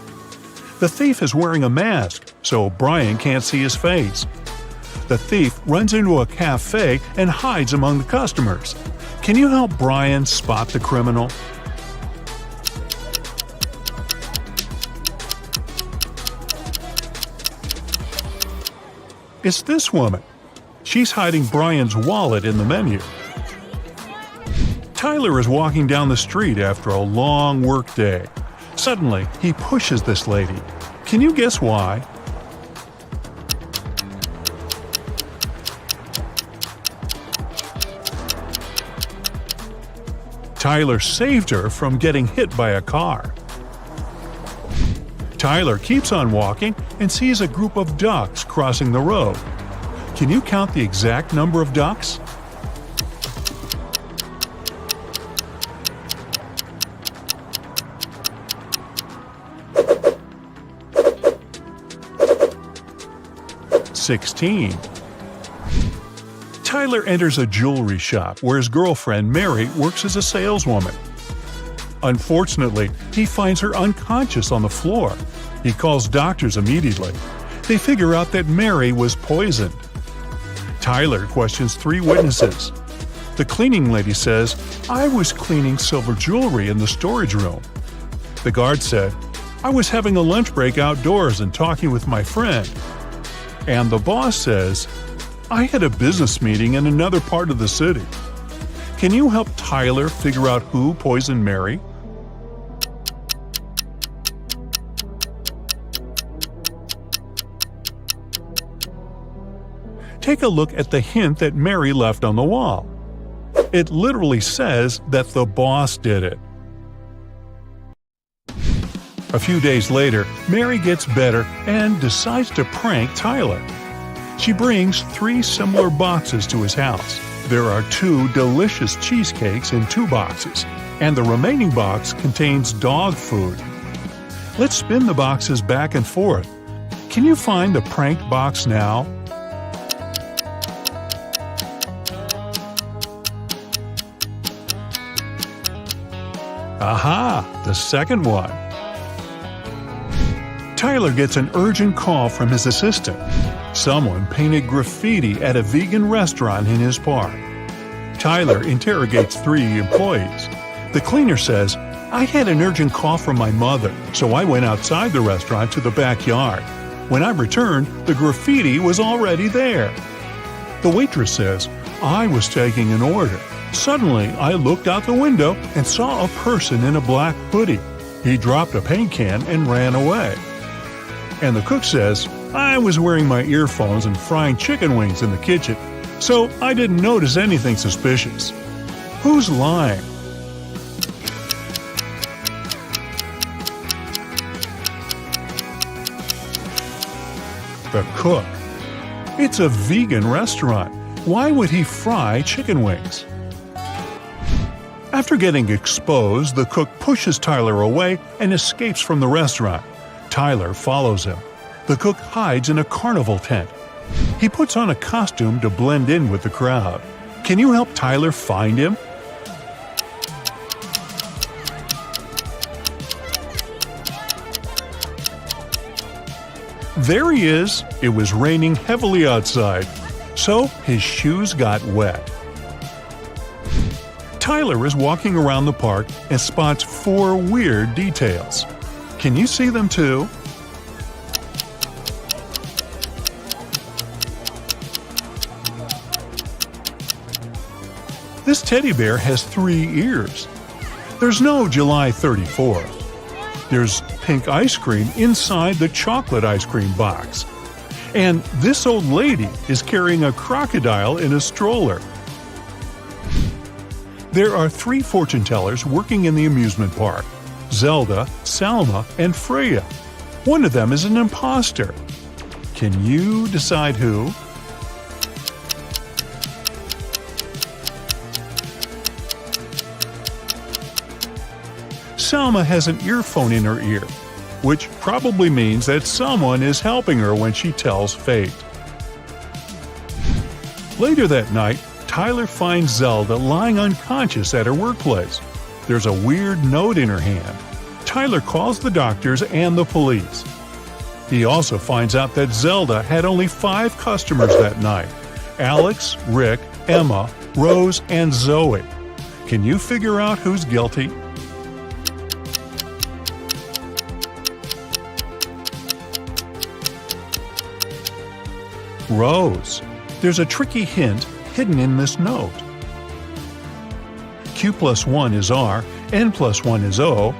The thief is wearing a mask, so Brian can't see his face. The thief runs into a cafe and hides among the customers. Can you help Brian spot the criminal? It's this woman. She's hiding Brian's wallet in the menu. Tyler is walking down the street after a long work day. Suddenly, he pushes this lady. Can you guess why? Tyler saved her from getting hit by a car. Tyler keeps on walking and sees a group of ducks crossing the road. Can you count the exact number of ducks? $16. Tyler enters a jewelry shop where his girlfriend Mary works as a saleswoman. Unfortunately, he finds her unconscious on the floor. He calls doctors immediately. They figure out that Mary was poisoned. Tyler questions 3 witnesses. The cleaning lady says, "I was cleaning silver jewelry in the storage room." The guard said, "I was having a lunch break outdoors and talking with my friend." And the boss says, "I had a business meeting in another part of the city." Can you help Tyler figure out who poisoned Mary? Take a look at the hint that Mary left on the wall. It literally says that the boss did it. A few days later, Mary gets better and decides to prank Tyler. She brings 3 similar boxes to his house. There are 2 delicious cheesecakes in 2 boxes, and the remaining box contains dog food. Let's spin the boxes back and forth. Can you find the pranked box now? Aha! The second one. Tyler gets an urgent call from his assistant. Someone painted graffiti at a vegan restaurant in his park. Tyler interrogates 3 employees. The cleaner says, "I had an urgent call from my mother, so I went outside the restaurant to the backyard. When I returned, the graffiti was already there." The waitress says, "I was taking an order. Suddenly, I looked out the window and saw a person in a black hoodie. He dropped a paint can and ran away." And the cook says, "I was wearing my earphones and frying chicken wings in the kitchen, so I didn't notice anything suspicious." Who's lying? The cook. It's a vegan restaurant. Why would he fry chicken wings? After getting exposed, the cook pushes Tyler away and escapes from the restaurant. Tyler follows him. The cook hides in a carnival tent. He puts on a costume to blend in with the crowd. Can you help Tyler find him? There he is. It was raining heavily outside, so his shoes got wet. Tyler is walking around the park and spots 4 weird details. Can you see them too? This teddy bear has 3 ears. There's no July 34th. There's pink ice cream inside the chocolate ice cream box. And this old lady is carrying a crocodile in a stroller. There are 3 fortune tellers working in the amusement park: Zelda, Salma, and Freya. One of them is an imposter. Can you decide who? Salma has an earphone in her ear, which probably means that someone is helping her when she tells fate. Later that night, Tyler finds Zelda lying unconscious at her workplace. There's a weird note in her hand. Tyler calls the doctors and the police. He also finds out that Zelda had only 5 customers that night: Alex, Rick, Emma, Rose, and Zoe. Can you figure out who's guilty? Rose. There's a tricky hint hidden in this note. Q plus 1 is R, N plus 1 is O,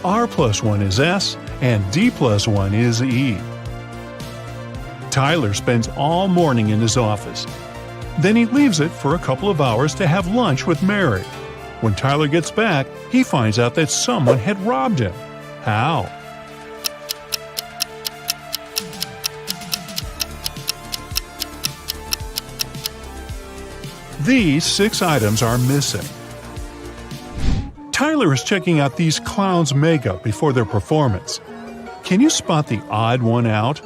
R plus 1 is S, and D plus 1 is E. Tyler spends all morning in his office. Then he leaves it for a couple of hours to have lunch with Mary. When Tyler gets back, he finds out that someone had robbed him. How? These 6 items are missing. Tyler is checking out these clowns' makeup before their performance. Can you spot the odd one out?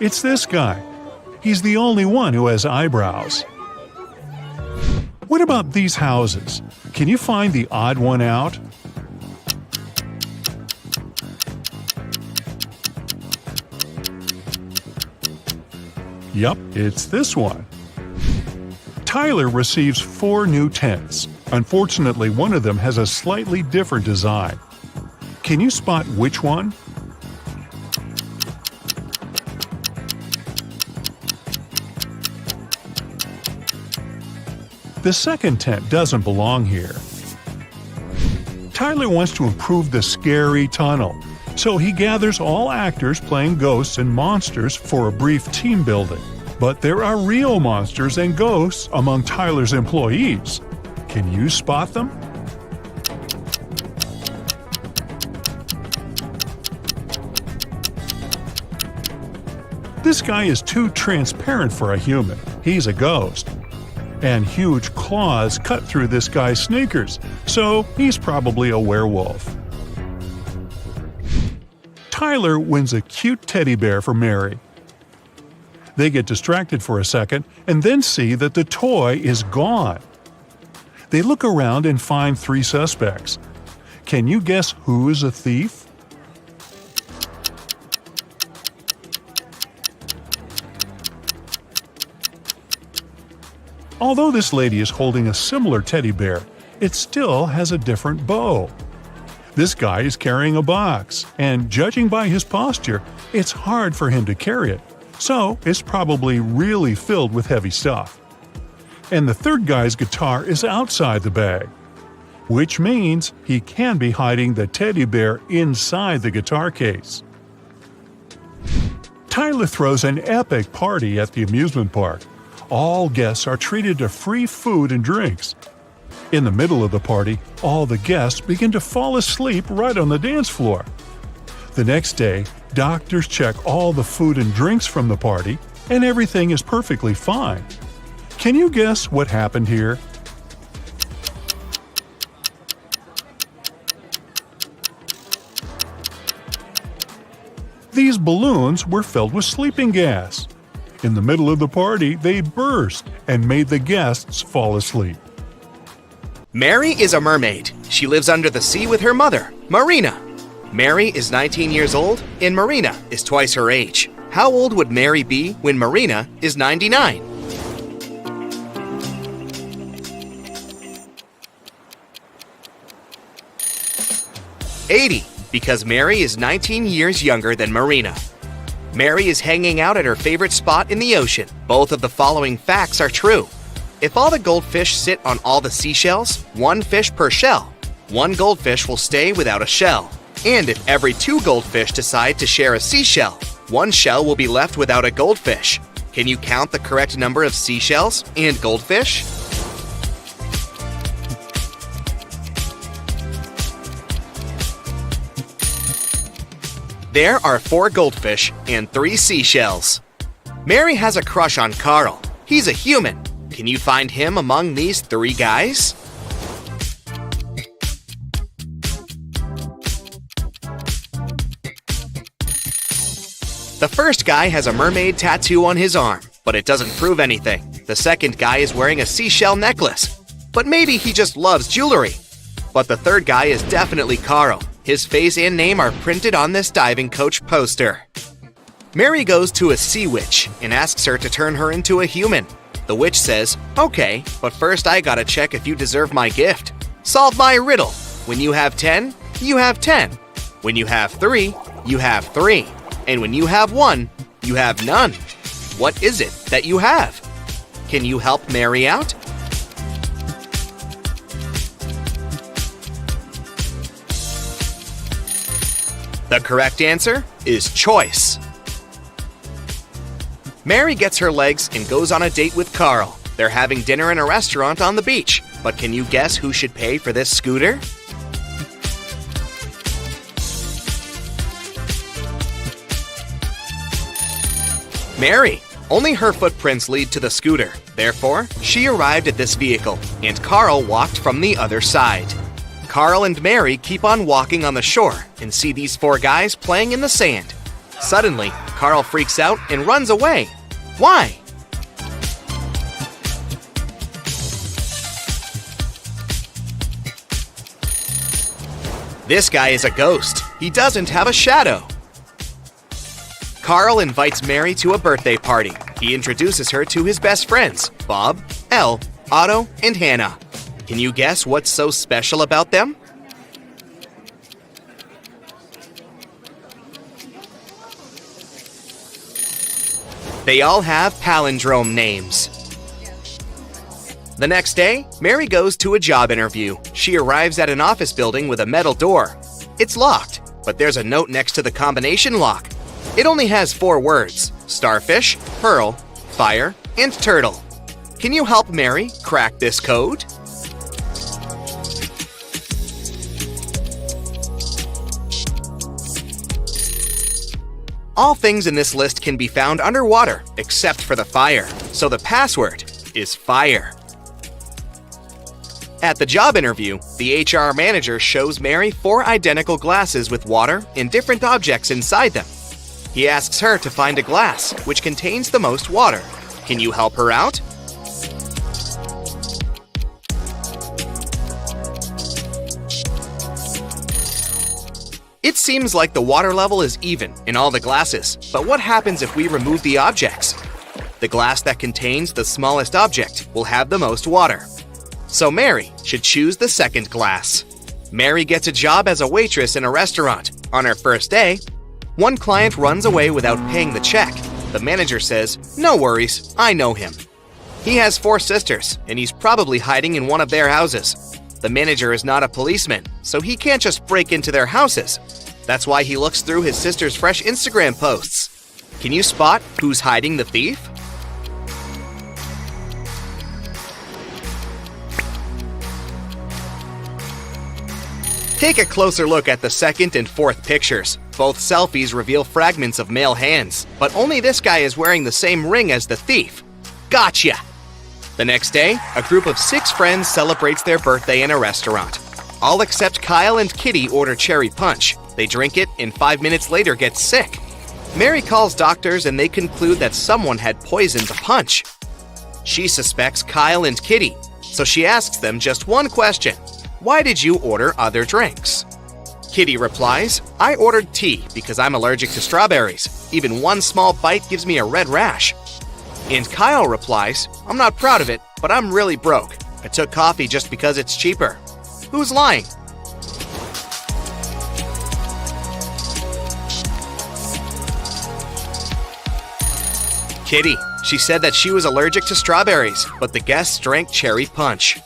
It's this guy. He's the only one who has eyebrows. What about these houses? Can you find the odd one out? Yup, it's this one. Tyler receives 4 new tents. Unfortunately, one of them has a slightly different design. Can you spot which one? The second tent doesn't belong here. Tyler wants to improve the scary tunnel, so he gathers all actors playing ghosts and monsters for a brief team building. But there are real monsters and ghosts among Tyler's employees. Can you spot them? This guy is too transparent for a human. He's a ghost. And huge claws cut through this guy's sneakers, so he's probably a werewolf. Tyler wins a cute teddy bear for Mary. They get distracted for a second and then see that the toy is gone. They look around and find 3 suspects. Can you guess who is a thief? Although this lady is holding a similar teddy bear, it still has a different bow. This guy is carrying a box, and judging by his posture, it's hard for him to carry it, so it's probably really filled with heavy stuff. And the third guy's guitar is outside the bag, which means he can be hiding the teddy bear inside the guitar case. Tyler throws an epic party at the amusement park. All guests are treated to free food and drinks. In the middle of the party, all the guests begin to fall asleep right on the dance floor. The next day, doctors check all the food and drinks from the party, and everything is perfectly fine. Can you guess what happened here? These balloons were filled with sleeping gas. In the middle of the party, they burst and made the guests fall asleep. Mary is a mermaid. She lives under the sea with her mother, Marina. Mary is 19 years old and Marina is twice her age. How old would Mary be when Marina is 99? Because Mary is 19 years younger than Marina. Mary is hanging out at her favorite spot in the ocean. Both of the following facts are true. If all the goldfish sit on all the seashells, one fish per shell, one goldfish will stay without a shell. And if every 2 goldfish decide to share a seashell, one shell will be left without a goldfish. Can you count the correct number of seashells and goldfish? There are 4 goldfish and 3 seashells. Mary has a crush on Carl. He's a human. Can you find him among these 3 guys? The first guy has a mermaid tattoo on his arm, but it doesn't prove anything. The second guy is wearing a seashell necklace, but maybe he just loves jewelry. But the third guy is definitely Carl. His face and name are printed on this diving coach poster. Mary goes to a sea witch and asks her to turn her into a human. The witch says, "Okay, but first I gotta check if you deserve my gift. Solve my riddle. When you have 10, you have 10. When you have 3, you have 3. And when you have 1, you have none. What is it that you have? Can you help Mary out?" The correct answer is choice. Mary gets her legs and goes on a date with Carl. They're having dinner in a restaurant on the beach. But can you guess who should pay for this scooter? Mary. Only her footprints lead to the scooter. Therefore, she arrived at this vehicle, and Carl walked from the other side. Carl and Mary keep on walking on the shore and see these 4 guys playing in the sand. Suddenly, Carl freaks out and runs away. Why? This guy is a ghost. He doesn't have a shadow. Carl invites Mary to a birthday party. He introduces her to his best friends, Bob, Elle, Otto, and Hannah. Can you guess what's so special about them? They all have palindrome names. The next day, Mary goes to a job interview. She arrives at an office building with a metal door. It's locked, but there's a note next to the combination lock. It only has 4 words: starfish, pearl, fire, and turtle. Can you help Mary crack this code? All things in this list can be found underwater, except for the fire. So the password is fire. At the job interview, the HR manager shows Mary 4 identical glasses with water and different objects inside them. He asks her to find a glass which contains the most water. Can you help her out? It seems like the water level is even in all the glasses, but what happens if we remove the objects? The glass that contains the smallest object will have the most water. So Mary should choose the second glass. Mary gets a job as a waitress in a restaurant. On her first day, one client runs away without paying the check. The manager says, "No worries, I know him." He has 4 sisters, and he's probably hiding in one of their houses. The manager is not a policeman, so he can't just break into their houses. That's why he looks through his sister's fresh Instagram posts. Can you spot who's hiding the thief? Take a closer look at the second and fourth pictures. Both selfies reveal fragments of male hands, but only this guy is wearing the same ring as the thief. Gotcha! The next day, a group of 6 friends celebrates their birthday in a restaurant. All except Kyle and Kitty order cherry punch. They drink it and 5 minutes later get sick. Mary calls doctors and they conclude that someone had poisoned the punch. She suspects Kyle and Kitty, so she asks them just one question. Why did you order other drinks? Kitty replies, I ordered tea because I'm allergic to strawberries. Even one small bite gives me a red rash. And Kyle replies, I'm not proud of it, but I'm really broke. I took coffee just because it's cheaper. Who's lying? Kitty. She said that she was allergic to strawberries, but the guests drank cherry punch.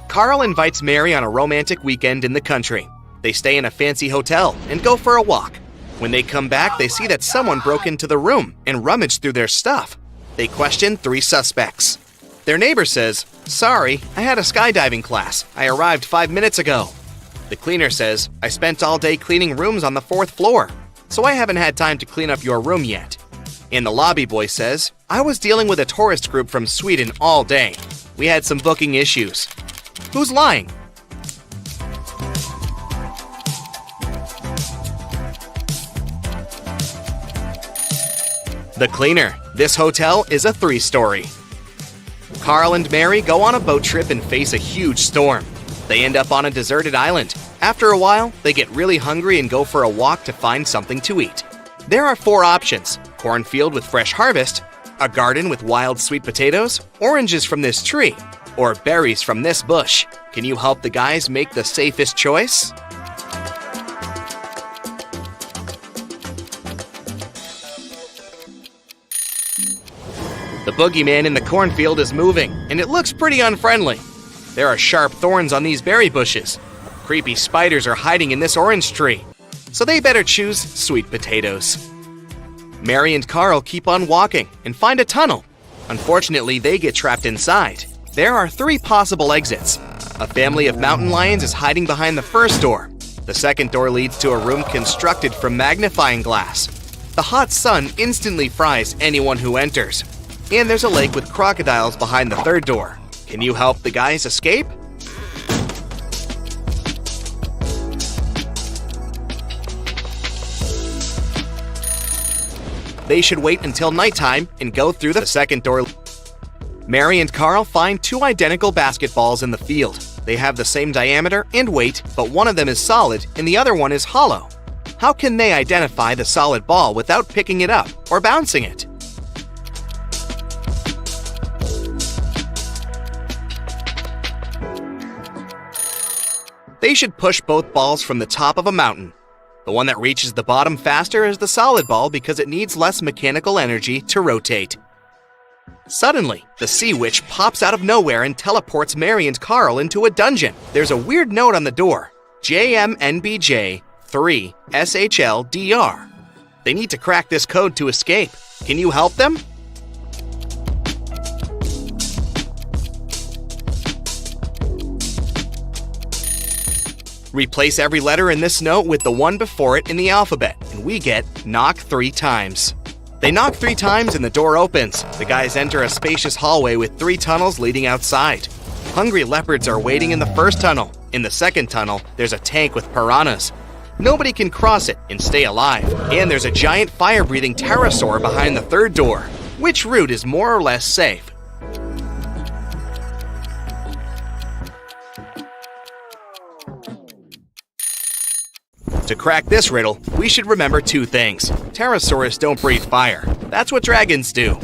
Carl invites Mary on a romantic weekend in the country. They stay in a fancy hotel and go for a walk. When they come back, they see that someone broke into the room and rummaged through their stuff. They question 3 suspects. Their neighbor says, "Sorry, I had a skydiving class. I arrived 5 minutes ago." The cleaner says, "I spent all day cleaning rooms on the 4th floor, so I haven't had time to clean up your room yet." And the lobby boy says, "I was dealing with a tourist group from Sweden all day. We had some booking issues." Who's lying? The cleaner. This hotel is a 3-story. Carl and Mary go on a boat trip and face a huge storm. They end up on a deserted island. After a while, they get really hungry and go for a walk to find something to eat. There are 4 options: cornfield with fresh harvest, a garden with wild sweet potatoes, oranges from this tree, or berries from this bush. Can you help the guys make the safest choice? The boogeyman in the cornfield is moving, and it looks pretty unfriendly. There are sharp thorns on these berry bushes. Creepy spiders are hiding in this orange tree, so they better choose sweet potatoes. Mary and Carl keep on walking and find a tunnel. Unfortunately, they get trapped inside. There are 3 possible exits. A family of mountain lions is hiding behind the first door. The second door leads to a room constructed from magnifying glass. The hot sun instantly fries anyone who enters. And there's a lake with crocodiles behind the third door. Can you help the guys escape? They should wait until nighttime and go through the second door. Mary and Carl find 2 identical basketballs in the field. They have the same diameter and weight, but one of them is solid and the other one is hollow. How can they identify the solid ball without picking it up or bouncing it? They should push both balls from the top of a mountain. The one that reaches the bottom faster is the solid ball because it needs less mechanical energy to rotate. Suddenly, the sea witch pops out of nowhere and teleports Mary and Carl into a dungeon. There's a weird note on the door: JMNBJ 3 SHLDR. They need to crack this code to escape. Can you help them? Replace every letter in this note with the one before it in the alphabet, and we get knock 3 times. They knock 3 times and the door opens. The guys enter a spacious hallway with 3 tunnels leading outside. Hungry leopards are waiting in the first tunnel. In the second tunnel, there's a tank with piranhas. Nobody can cross it and stay alive. And there's a giant fire-breathing pterosaur behind the third door. Which route is more or less safe? To crack this riddle, we should remember 2 things. Pterosaurs don't breathe fire. That's what dragons do.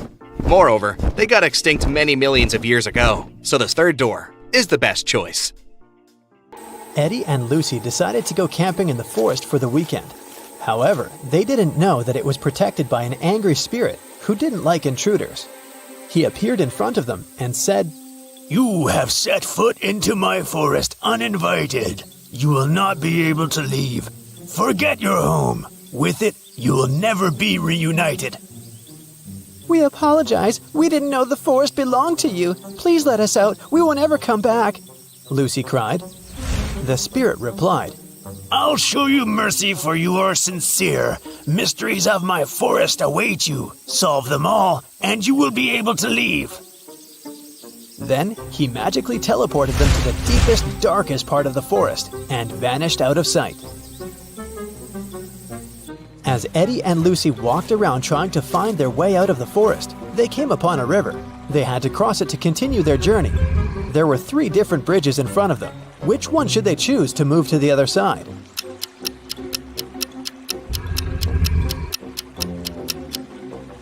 Moreover, they got extinct many millions of years ago, so this third door is the best choice. Eddie and Lucy decided to go camping in the forest for the weekend. However, they didn't know that it was protected by an angry spirit who didn't like intruders. He appeared in front of them and said, "You have set foot into my forest uninvited. You will not be able to leave. Forget your home. With it, you will never be reunited." We apologize. We didn't know the forest belonged to you. Please let us out. We won't ever come back. Lucy cried. The spirit replied, "I'll show you mercy, for you are sincere. Mysteries of my forest await you. Solve them all, and you will be able to leave." Then he magically teleported them to the deepest, darkest part of the forest and vanished out of sight. As Eddie and Lucy walked around trying to find their way out of the forest, they came upon a river. They had to cross it to continue their journey. There were 3 different bridges in front of them. Which one should they choose to move to the other side?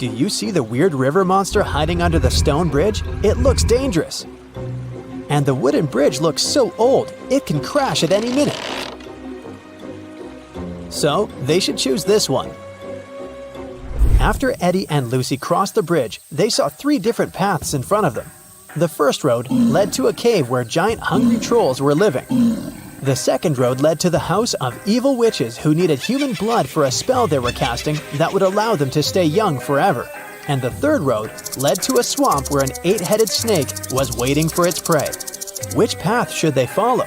Do you see the weird river monster hiding under the stone bridge? It looks dangerous. And the wooden bridge looks so old, it can crash at any minute. So, they should choose this one. After Eddie and Lucy crossed the bridge, they saw 3 different paths in front of them. The first road led to a cave where giant hungry trolls were living. The second road led to the house of evil witches who needed human blood for a spell they were casting that would allow them to stay young forever. And the third road led to a swamp where an 8-headed snake was waiting for its prey. Which path should they follow?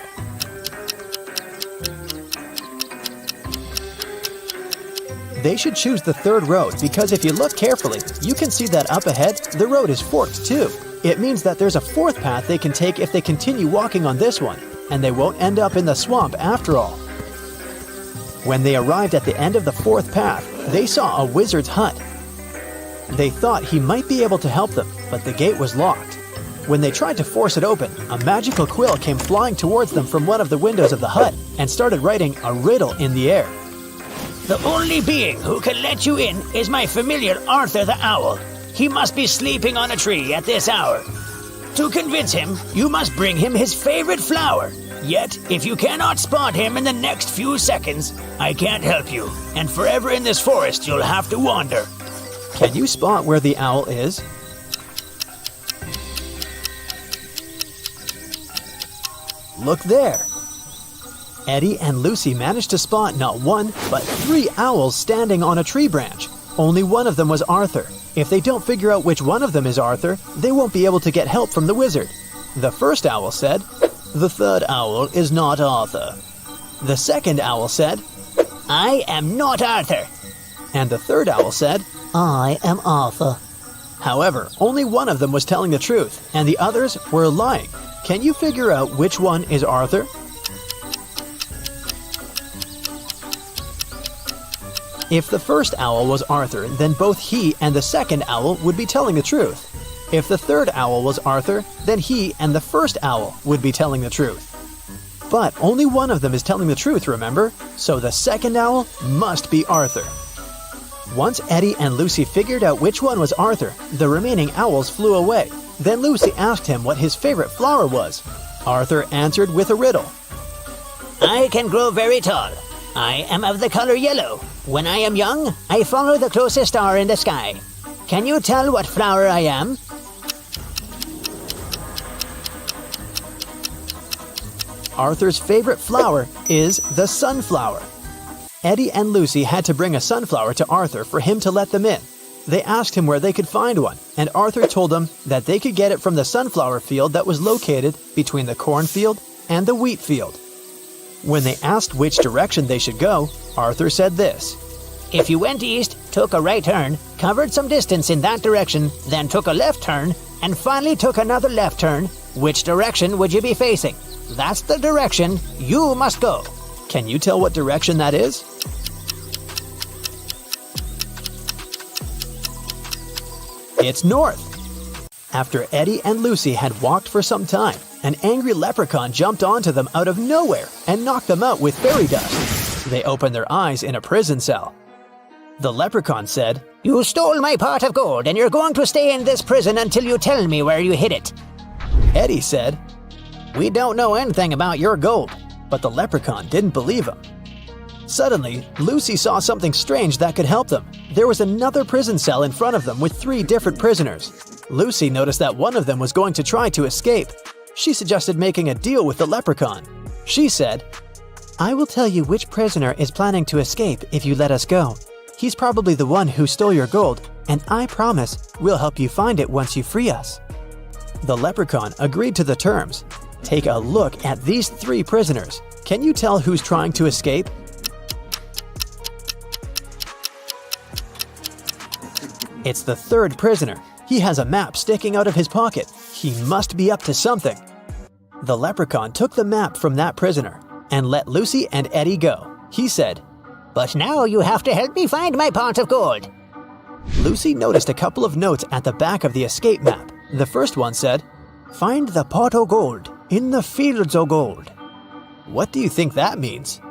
They should choose the third road because if you look carefully, you can see that up ahead, the road is forked too. It means that there's a fourth path they can take if they continue walking on this one, and they won't end up in the swamp after all. When they arrived at the end of the fourth path, they saw a wizard's hut. They thought he might be able to help them, but the gate was locked. When they tried to force it open, a magical quill came flying towards them from one of the windows of the hut and started writing a riddle in the air. The only being who can let you in is my familiar Arthur the Owl. He must be sleeping on a tree at this hour. To convince him, you must bring him his favorite flower. Yet, if you cannot spot him in the next few seconds, I can't help you, and forever in this forest you'll have to wander. Can you spot where the owl is? Look there! Eddie and Lucy managed to spot not 1, but 3 owls standing on a tree branch. Only one of them was Arthur. If they don't figure out which one of them is Arthur, they won't be able to get help from the wizard. The first owl said, "The third owl is not Arthur." The second owl said, I am not Arthur. and the third owl said, I am Arthur. However, only one of them was telling the truth, and the others were lying. Can you figure out which one is Arthur? If the first owl was Arthur, then both he and the second owl would be telling the truth. If the third owl was Arthur, then he and the first owl would be telling the truth. But only one of them is telling the truth, remember? So the second owl must be Arthur. Once Eddie and Lucy figured out which one was Arthur, the remaining owls flew away. Then Lucy asked him what his favorite flower was. Arthur answered with a riddle. I can grow very tall. I am of the color yellow. When I am young, I follow the closest star in the sky. Can you tell what flower I am? Arthur's favorite flower is the sunflower. Eddie and Lucy had to bring a sunflower to Arthur for him to let them in. They asked him where they could find one, and Arthur told them that they could get it from the sunflower field that was located between the cornfield and the wheat field. When they asked which direction they should go, Arthur said this. If you went east, took a right turn, covered some distance in that direction, then took a left turn, and finally took another left turn, which direction would you be facing? That's the direction you must go. Can you tell what direction that is? It's north. After Eddie and Lucy had walked for some time, an angry leprechaun jumped onto them out of nowhere and knocked them out with fairy dust. They opened their eyes in a prison cell. The leprechaun said, You stole my pot of gold and you're going to stay in this prison until you tell me where you hid it. Eddie said, We don't know anything about your gold, but the leprechaun didn't believe him. Suddenly, Lucy saw something strange that could help them. There was another prison cell in front of them with 3 different prisoners. Lucy noticed that one of them was going to try to escape. She suggested making a deal with the leprechaun. She said, I will tell you which prisoner is planning to escape if you let us go. He's probably the one who stole your gold, and I promise we'll help you find it once you free us. The leprechaun agreed to the terms. Take a look at these 3 prisoners. Can you tell who's trying to escape? It's the 3rd prisoner. He has a map sticking out of his pocket. He must be up to something. The leprechaun took the map from that prisoner and let Lucy and Eddie go. He said, But now you have to help me find my pot of gold. Lucy noticed a couple of notes at the back of the escape map. The first one said, Find the pot of gold in the fields of gold. What do you think that means?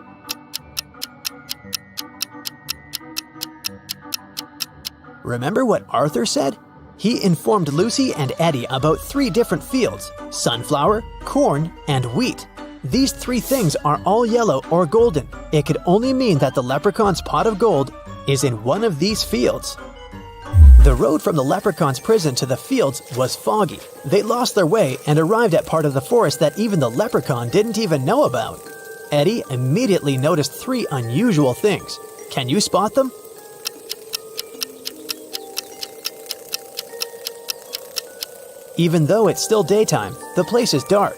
Remember what Arthur said? He informed Lucy and Eddie about 3 different fields: sunflower, corn, and wheat. These 3 things are all yellow or golden. It could only mean that the leprechaun's pot of gold is in one of these fields. The road from the leprechaun's prison to the fields was foggy. They lost their way and arrived at part of the forest that even the leprechaun didn't even know about. Eddie immediately noticed 3 unusual things. Can you spot them? Even though it's still daytime, the place is dark.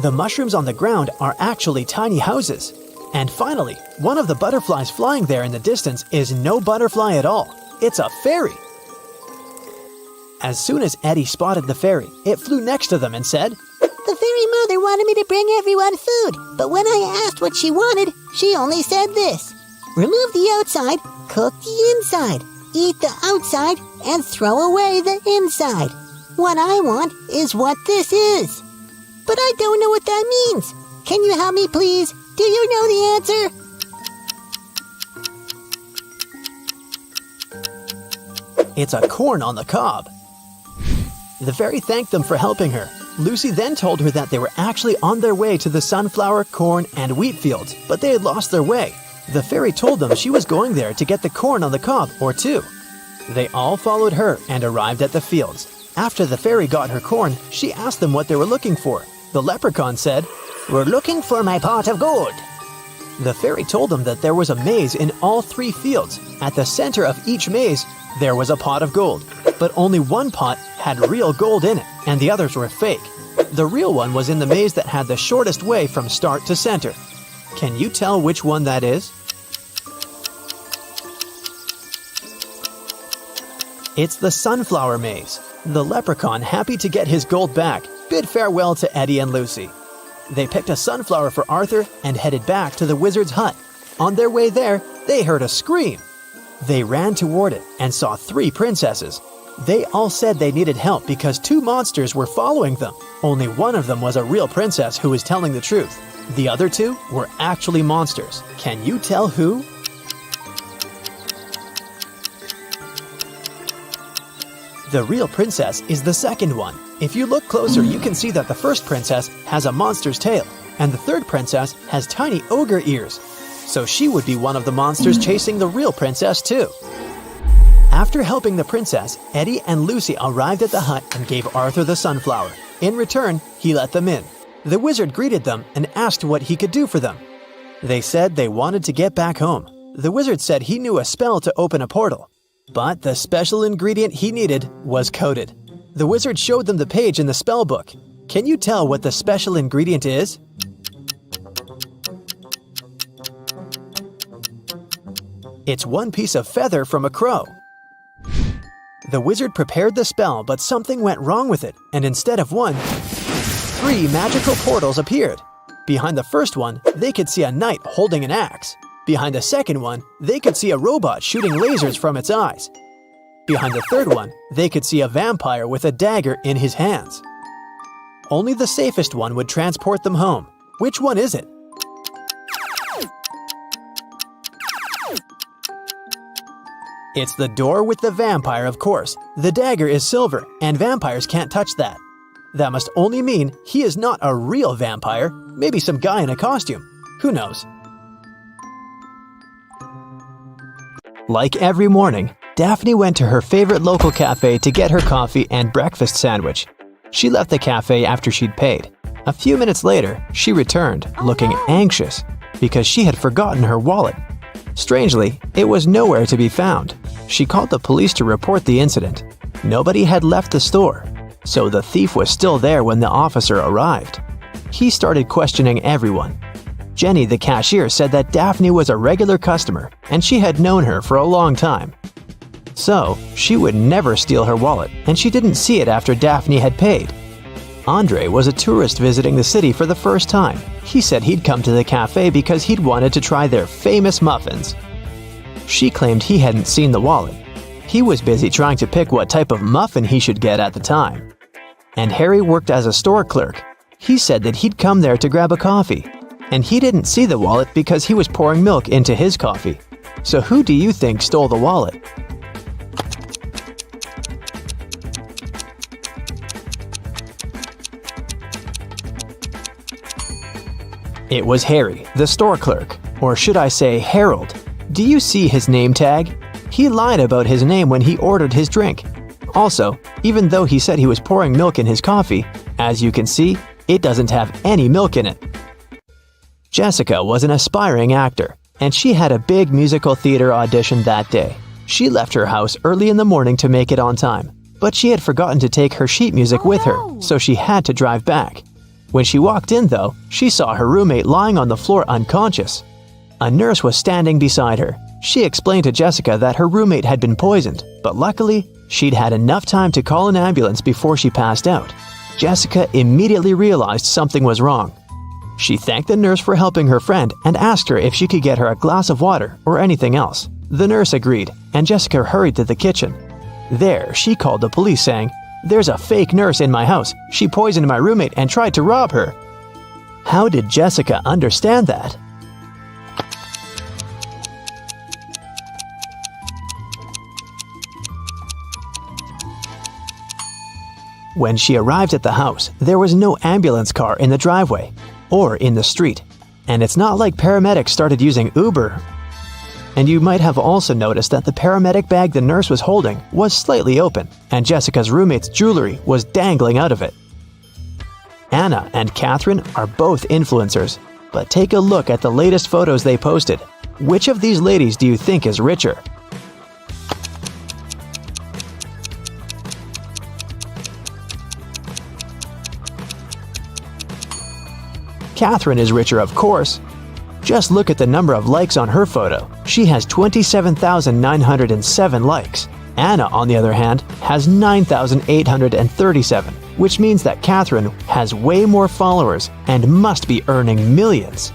The mushrooms on the ground are actually tiny houses. And finally, one of the butterflies flying there in the distance is no butterfly at all. It's a fairy. As soon as Eddie spotted the fairy, it flew next to them and said, "The fairy mother wanted me to bring everyone food, but when I asked what she wanted, she only said this: remove the outside, cook the inside, eat the outside, and throw away the inside. What I want is what this is. But I don't know what that means. Can you help me, please? Do you know the answer?" It's a corn on the cob. The fairy thanked them for helping her. Lucy then told her that they were actually on their way to the sunflower, corn, and wheat fields, but they had lost their way. The fairy told them she was going there to get the corn on the cob or 2. They all followed her and arrived at the fields. After the fairy got her corn, she asked them what they were looking for. The leprechaun said, "We're looking for my pot of gold." The fairy told them that there was a maze in all 3 fields. At the center of each maze, there was a pot of gold, but only one pot had real gold in it, and the others were fake. The real one was in the maze that had the shortest way from start to center. Can you tell which one that is? It's the sunflower maze. The leprechaun, happy to get his gold back, bid farewell to Eddie and Lucy. They picked a sunflower for Arthur and headed back to the wizard's hut. On their way there, they heard a scream. They ran toward it and saw 3 princesses. They all said they needed help because 2 monsters were following them. Only one of them was a real princess who was telling the truth. The other 2 were actually monsters. Can you tell who? The real princess is the second one. If you look closer, you can see that the first princess has a monster's tail, and the third princess has tiny ogre ears. So she would be one of the monsters chasing the real princess too. After helping the princess, Eddie and Lucy arrived at the hut and gave Arthur the sunflower. In return, he let them in. The wizard greeted them and asked what he could do for them. They said they wanted to get back home. The wizard said he knew a spell to open a portal, but the special ingredient he needed was coded. The wizard showed them the page in the spell book. Can you tell what the special ingredient is? It's one piece of feather from a crow. The wizard prepared the spell, but something went wrong with it, and instead of 1, 3 magical portals appeared. Behind the first one, they could see a knight holding an axe. Behind the second one, they could see a robot shooting lasers from its eyes. Behind the third one, they could see a vampire with a dagger in his hands. Only the safest one would transport them home. Which one is it? It's the door with the vampire, of course. The dagger is silver, and vampires can't touch that. That must only mean he is not a real vampire, maybe some guy in a costume. Who knows? Like every morning, Daphne went to her favorite local cafe to get her coffee and breakfast sandwich. She left the cafe after she'd paid. A few minutes later, she returned, looking anxious, because she had forgotten her wallet. Strangely, it was nowhere to be found. She called the police to report the incident. Nobody had left the store, so the thief was still there when the officer arrived. He started questioning everyone. Jenny, the cashier, said that Daphne was a regular customer and she had known her for a long time. So, she would never steal her wallet, and she didn't see it after Daphne had paid. Andre was a tourist visiting the city for the first time. He said he'd come to the cafe because he'd wanted to try their famous muffins. She claimed he hadn't seen the wallet. He was busy trying to pick what type of muffin he should get at the time. And Harry worked as a store clerk. He said that he'd come there to grab a coffee, and he didn't see the wallet because he was pouring milk into his coffee. So who do you think stole the wallet? It was Harry, the store clerk, or should I say Harold. Do you see his name tag? He lied about his name when he ordered his drink. Also, even though he said he was pouring milk in his coffee, as you can see, it doesn't have any milk in it. Jessica was an aspiring actor, and she had a big musical theater audition that day. She left her house early in the morning to make it on time, but she had forgotten to take her sheet music with her, so she had to drive back. When she walked in, though, she saw her roommate lying on the floor unconscious. A nurse was standing beside her. She explained to Jessica that her roommate had been poisoned, but luckily, she'd had enough time to call an ambulance before she passed out. Jessica immediately realized something was wrong. She thanked the nurse for helping her friend and asked her if she could get her a glass of water or anything else. The nurse agreed, and Jessica hurried to the kitchen. There, she called the police saying, "There's a fake nurse in my house. She poisoned my roommate and tried to rob her." How did Jessica understand that? When she arrived at the house, there was no ambulance car in the driveway or in the street, and it's not like paramedics started using Uber. And you might have also noticed that the paramedic bag the nurse was holding was slightly open, and Jessica's roommate's jewelry was dangling out of it. Anna and Catherine are both influencers, but take a look at the latest photos they posted. Which of these ladies do you think is richer? Catherine is richer, of course. Just look at the number of likes on her photo. She has 27,907 likes. Anna, on the other hand, has 9,837, which means that Catherine has way more followers and must be earning millions.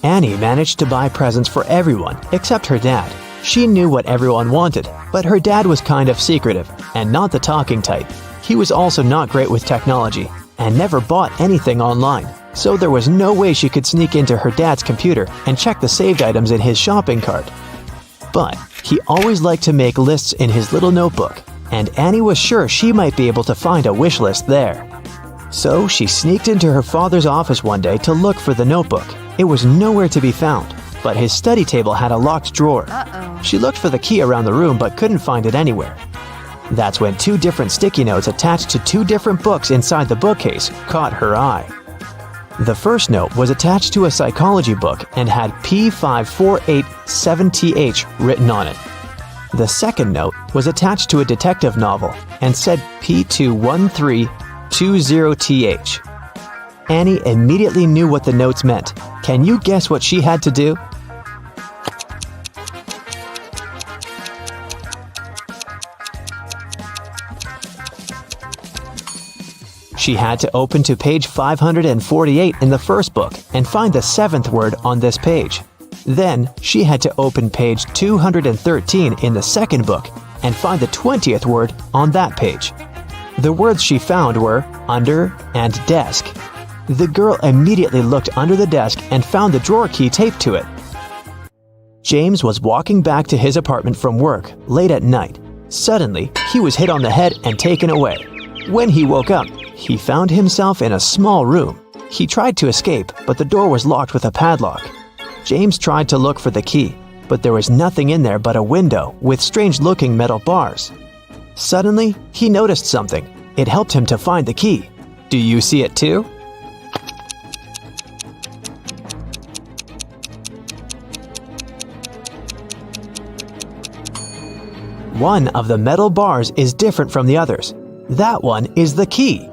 Annie managed to buy presents for everyone except her dad. She knew what everyone wanted, but her dad was kind of secretive and not the talking type. He was also not great with technology and never bought anything online, so there was no way she could sneak into her dad's computer and check the saved items in his shopping cart. But he always liked to make lists in his little notebook, and Annie was sure she might be able to find a wish list there. So she sneaked into her father's office one day to look for the notebook. It was nowhere to be found, but his study table had a locked drawer. She looked for the key around the room but couldn't find it anywhere. That's when 2 different sticky notes attached to 2 different books inside the bookcase caught her eye. The first note was attached to a psychology book and had P5487TH written on it. The second note was attached to a detective novel and said P21320TH. Annie immediately knew what the notes meant. Can you guess what she had to do? She had to open to page 548 in the first book and find the 7th word on this page. Then, she had to open page 213 in the second book and find the 20th word on that page. The words she found were under and desk. The girl immediately looked under the desk and found the drawer key taped to it. James was walking back to his apartment from work late at night. Suddenly, he was hit on the head and taken away. When he woke up, he found himself in a small room. He tried to escape, but the door was locked with a padlock. James tried to look for the key, but there was nothing in there but a window with strange-looking metal bars. Suddenly, he noticed something. It helped him to find the key. Do you see it too? One of the metal bars is different from the others. That one is the key.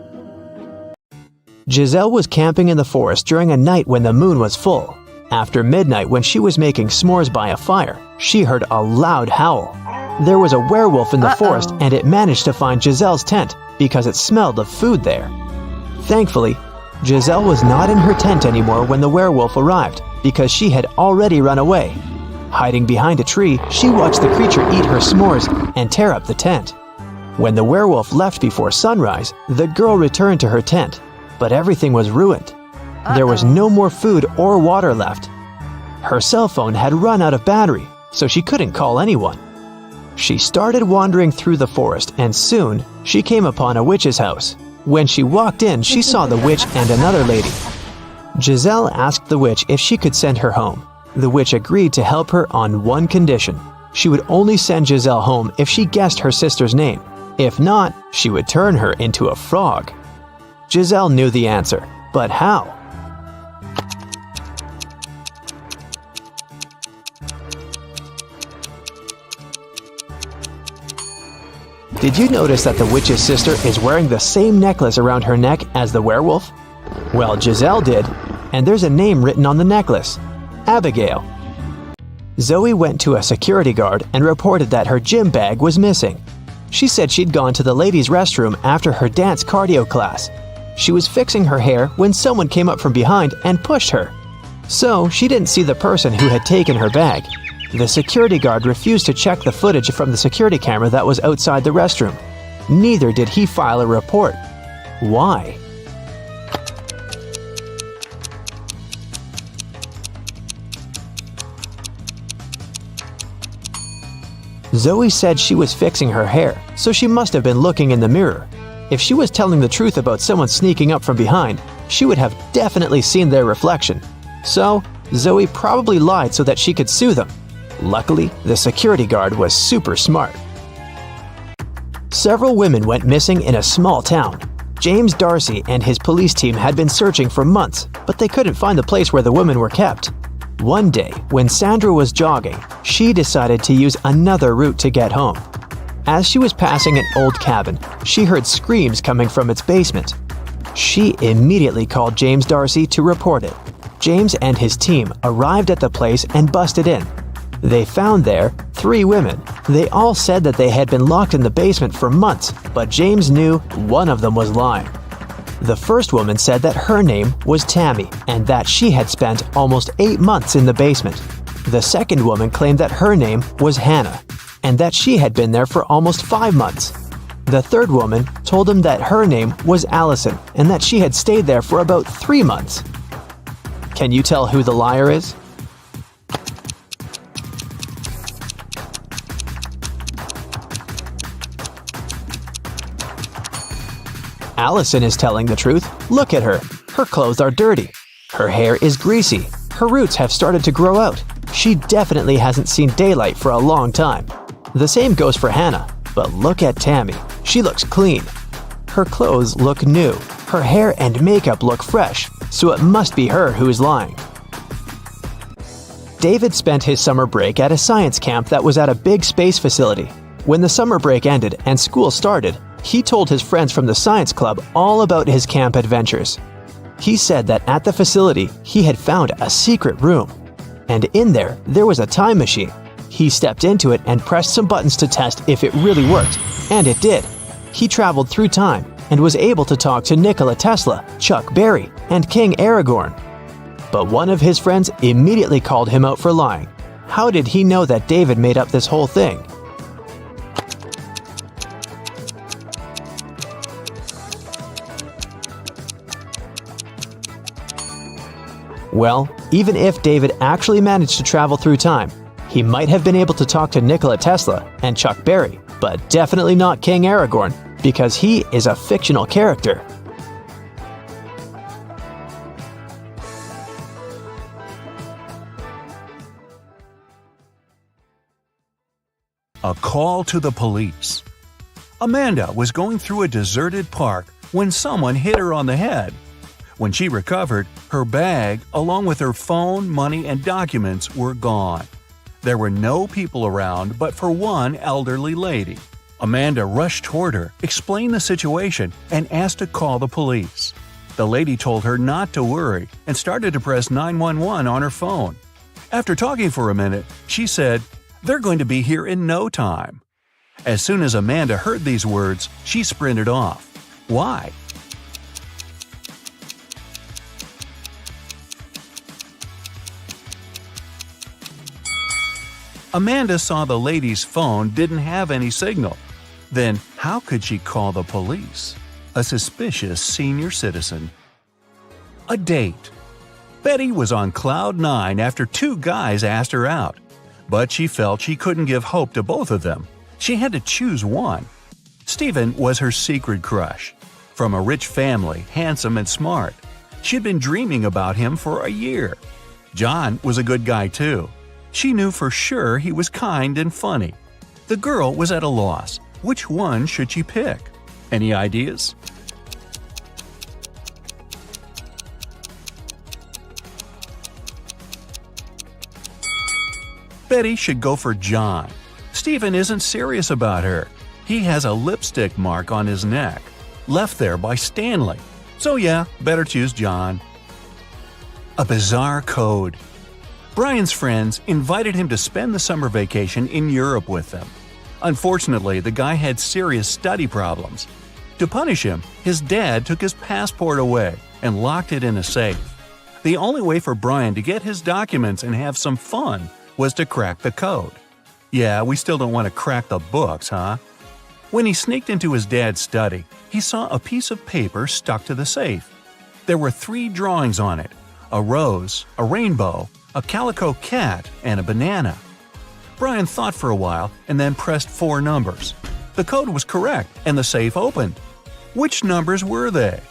Giselle was camping in the forest during a night when the moon was full. After midnight, when she was making s'mores by a fire, she heard a loud howl. There was a werewolf in the forest, and it managed to find Giselle's tent because it smelled of food there. Thankfully, Giselle was not in her tent anymore when the werewolf arrived because she had already run away. Hiding behind a tree, she watched the creature eat her s'mores and tear up the tent. When the werewolf left before sunrise, the girl returned to her tent, but everything was ruined. There was no more food or water left. Her cell phone had run out of battery, so she couldn't call anyone. She started wandering through the forest, and soon she came upon a witch's house. When she walked in, she saw the witch and another lady. Giselle asked the witch if she could send her home. The witch agreed to help her on one condition. She would only send Giselle home if she guessed her sister's name. If not, she would turn her into a frog. Giselle knew the answer, but how? Did you notice that the witch's sister is wearing the same necklace around her neck as the werewolf? Well, Giselle did, and there's a name written on the necklace: Abigail. Zoe went to a security guard and reported that her gym bag was missing. She said she'd gone to the ladies' restroom after her dance cardio class. She was fixing her hair when someone came up from behind and pushed her. So she didn't see the person who had taken her bag. The security guard refused to check the footage from the security camera that was outside the restroom. Neither did he file a report. Why? Zoe said she was fixing her hair, so she must have been looking in the mirror. If she was telling the truth about someone sneaking up from behind, she would have definitely seen their reflection. So, Zoe probably lied so that she could sue them. Luckily, the security guard was super smart. Several women went missing in a small town. James Darcy and his police team had been searching for months, but they couldn't find the place where the women were kept. One day, when Sandra was jogging, she decided to use another route to get home. As she was passing an old cabin, she heard screams coming from its basement. She immediately called James Darcy to report it. James and his team arrived at the place and busted in. They found there 3 women. They all said that they had been locked in the basement for months, but James knew one of them was lying. The first woman said that her name was Tammy and that she had spent almost 8 months in the basement. The second woman claimed that her name was Hannah and that she had been there for almost 5 months. The third woman told him that her name was Allison and that she had stayed there for about 3 months. Can you tell who the liar is? Allison is telling the truth. Look at her. Her clothes are dirty. Her hair is greasy. Her roots have started to grow out. She definitely hasn't seen daylight for a long time. The same goes for Hannah. But look at Tammy. She looks clean. Her clothes look new. Her hair and makeup look fresh, so it must be her who is lying. David spent his summer break at a science camp that was at a big space facility. When the summer break ended and school started, he told his friends from the science club all about his camp adventures. He said that at the facility, he had found a secret room. And in there was a time machine. He stepped into it and pressed some buttons to test if it really worked. And it did. He traveled through time and was able to talk to Nikola Tesla, Chuck Berry, and King Aragorn. But one of his friends immediately called him out for lying. How did he know that David made up this whole thing? Well, even if David actually managed to travel through time, he might have been able to talk to Nikola Tesla and Chuck Berry, but definitely not King Aragorn, because he is a fictional character. A call to the police. Amanda was going through a deserted park when someone hit her on the head. When she recovered, her bag, along with her phone, money, and documents, were gone. There were no people around but for one elderly lady. Amanda rushed toward her, explained the situation, and asked to call the police. The lady told her not to worry and started to press 911 on her phone. After talking for a minute, she said, "They're going to be here in no time." As soon as Amanda heard these words, she sprinted off. Why? Amanda saw the lady's phone didn't have any signal. Then how could she call the police? A suspicious senior citizen. A date. Betty was on cloud 9 after 2 guys asked her out. But she felt she couldn't give hope to both of them. She had to choose one. Stephen was her secret crush. From a rich family, handsome and smart. She'd been dreaming about him for a year. John was a good guy too. She knew for sure he was kind and funny. The girl was at a loss. Which one should she pick? Any ideas? Betty should go for John. Stephen isn't serious about her. He has a lipstick mark on his neck, left there by Stanley. So yeah, better choose John. A bizarre code. Brian's friends invited him to spend the summer vacation in Europe with them. Unfortunately, the guy had serious study problems. To punish him, his dad took his passport away and locked it in a safe. The only way for Brian to get his documents and have some fun was to crack the code. Yeah, we still don't want to crack the books, huh? When he sneaked into his dad's study, he saw a piece of paper stuck to the safe. There were 3 drawings on it: a rose, a rainbow, a calico cat, and a banana. Brian thought for a while and then pressed 4 numbers. The code was correct and the safe opened. Which numbers were they?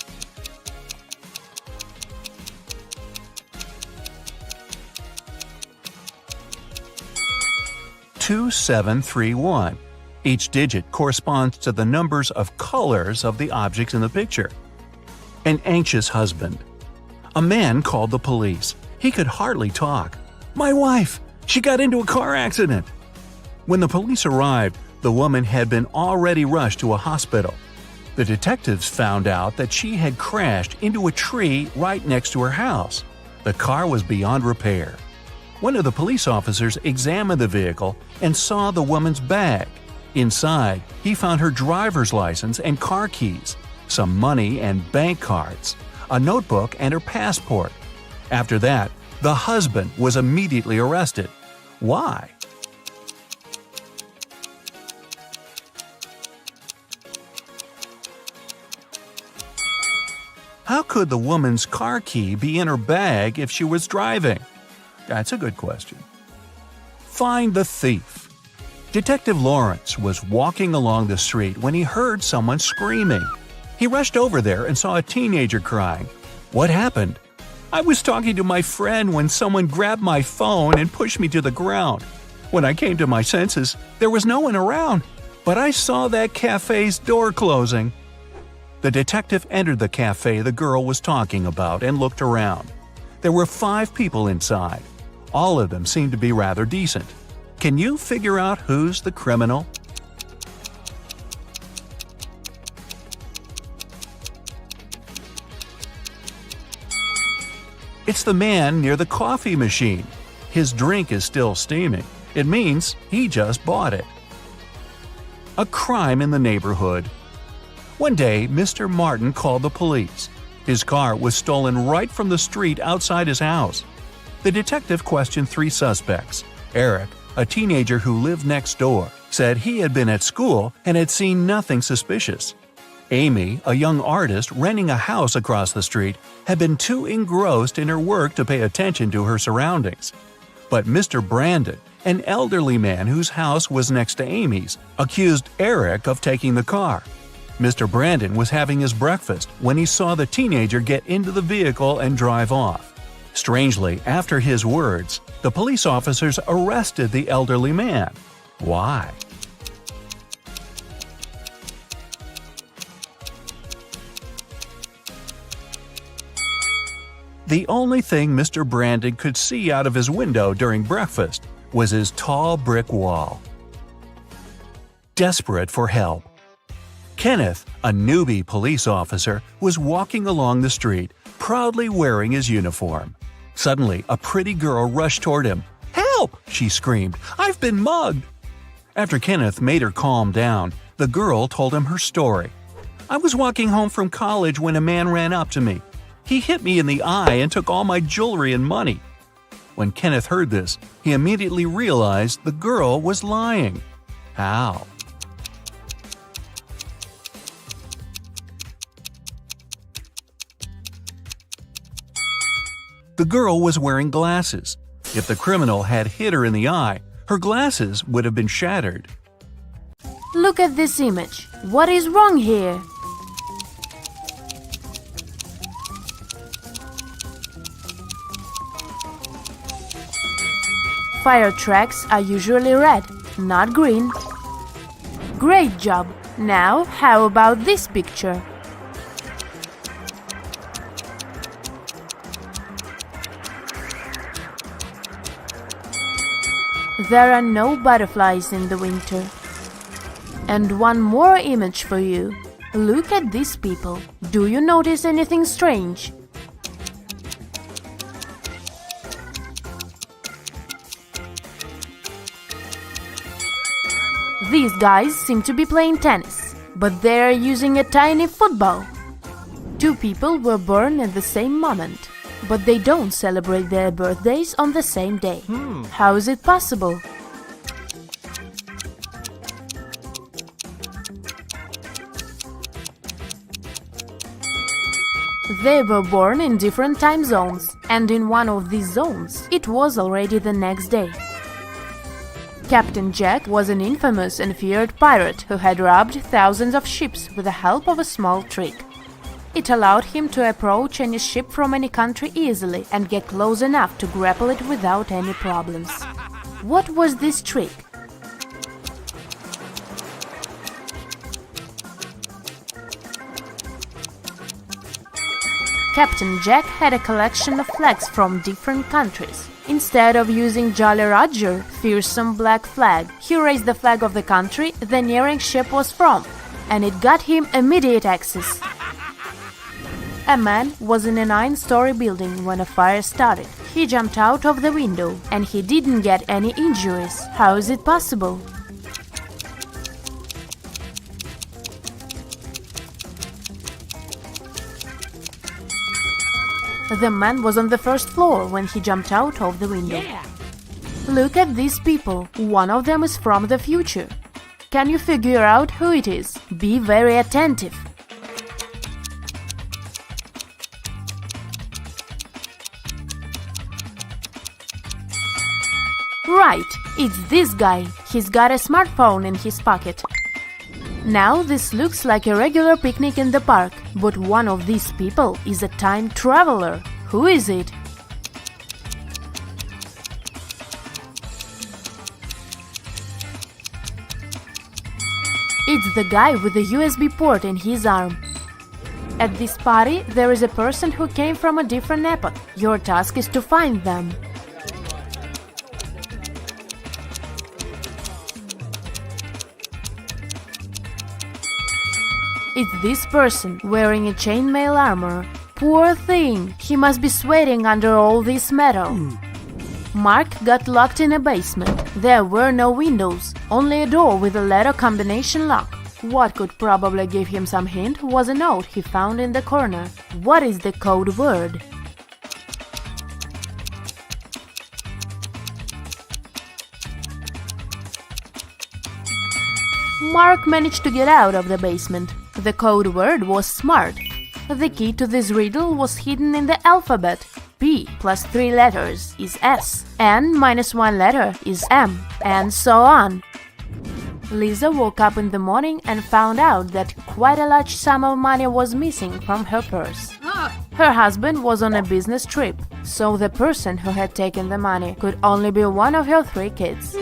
(2731). Each digit corresponds to the numbers of colors of the objects in the picture. An anxious husband. A man called the police. He could hardly talk. "My wife! She got into a car accident!" When the police arrived, the woman had been already rushed to a hospital. The detectives found out that she had crashed into a tree right next to her house. The car was beyond repair. One of the police officers examined the vehicle and saw the woman's bag. Inside, he found her driver's license and car keys, some money and bank cards, a notebook and her passport. After that, the husband was immediately arrested. Why? How could the woman's car key be in her bag if she was driving? That's a good question. Find the thief. Detective Lawrence was walking along the street when he heard someone screaming. He rushed over there and saw a teenager crying. What happened? "I was talking to my friend when someone grabbed my phone and pushed me to the ground. When I came to my senses, there was no one around, but I saw that cafe's door closing." The detective entered the cafe the girl was talking about and looked around. There were 5 people inside. All of them seemed to be rather decent. Can you figure out who's the criminal? It's the man near the coffee machine. His drink is still steaming. It means he just bought it. A crime in the neighborhood. One day, Mr. Martin called the police. His car was stolen right from the street outside his house. The detective questioned 3 suspects. Eric, a teenager who lived next door, said he had been at school and had seen nothing suspicious. Amy, a young artist renting a house across the street, had been too engrossed in her work to pay attention to her surroundings. But Mr. Brandon, an elderly man whose house was next to Amy's, accused Eric of taking the car. Mr. Brandon was having his breakfast when he saw the teenager get into the vehicle and drive off. Strangely, after his words, the police officers arrested the elderly man. Why? The only thing Mr. Brandon could see out of his window during breakfast was his tall brick wall. Desperate for help. Kenneth, a newbie police officer, was walking along the street, proudly wearing his uniform. Suddenly, a pretty girl rushed toward him. "Help!" she screamed. "I've been mugged!" After Kenneth made her calm down, the girl told him her story. "I was walking home from college when a man ran up to me. He hit me in the eye and took all my jewelry and money." When Kenneth heard this, he immediately realized the girl was lying. How? The girl was wearing glasses. If the criminal had hit her in the eye, her glasses would have been shattered. Look at this image. What is wrong here? Fire tracks are usually red, not green. Great job! Now, how about this picture? There are no butterflies in the winter. And one more image for you. Look at these people. Do you notice anything strange? These guys seem to be playing tennis, but they are using a tiny football. Two people were born at the same moment, but they don't celebrate their birthdays on the same day. How is it possible? They were born in different time zones, and in one of these zones, it was already the next day. Captain Jack was an infamous and feared pirate who had robbed thousands of ships with the help of a small trick. It allowed him to approach any ship from any country easily and get close enough to grapple it without any problems. What was this trick? Captain Jack had a collection of flags from different countries. Instead of using Jolly Roger, fearsome black flag, he raised the flag of the country the nearing ship was from, and it got him immediate access. A man was in a 9-story building when a fire started. He jumped out of the window, and he didn't get any injuries. How is it possible? The man was on the first floor when he jumped out of the window. Look at these people. One of them is from the future. Can you figure out who it is? Be very attentive. Right, it's this guy. He's got a smartphone in his pocket. Now this looks like a regular picnic in the park, but one of these people is a time traveler. Who is it? It's the guy with the USB port in his arm. At this party, there is a person who came from a different epoch. Your task is to find them. It's this person wearing a chainmail armor. Poor thing, he must be sweating under all this metal. Mark got locked in a basement. There were no windows, only a door with a letter combination lock. What could probably give him some hint was a note he found in the corner. What is the code word? Mark managed to get out of the basement. The code word was SMART. The key to this riddle was hidden in the alphabet. P plus 3 letters is S, N minus 1 letter is M, and so on. Lisa woke up in the morning and found out that quite a large sum of money was missing from her purse. Her husband was on a business trip, so the person who had taken the money could only be one of her 3 kids.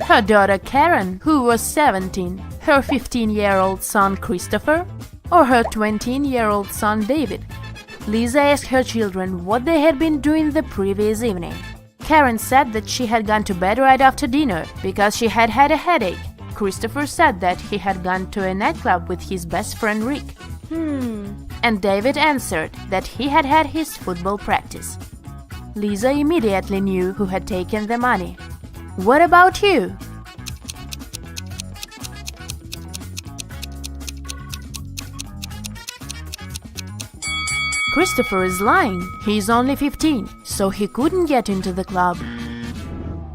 Her daughter Karen, who was 17, her 15-year-old son Christopher, or her 20-year-old son David. Lisa asked her children what they had been doing the previous evening. Karen said that she had gone to bed right after dinner because she had had a headache. Christopher said that he had gone to a nightclub with his best friend Rick. And David answered that he had had his football practice. Lisa immediately knew who had taken the money. What about you? Christopher is lying. He's only 15, so he couldn't get into the club.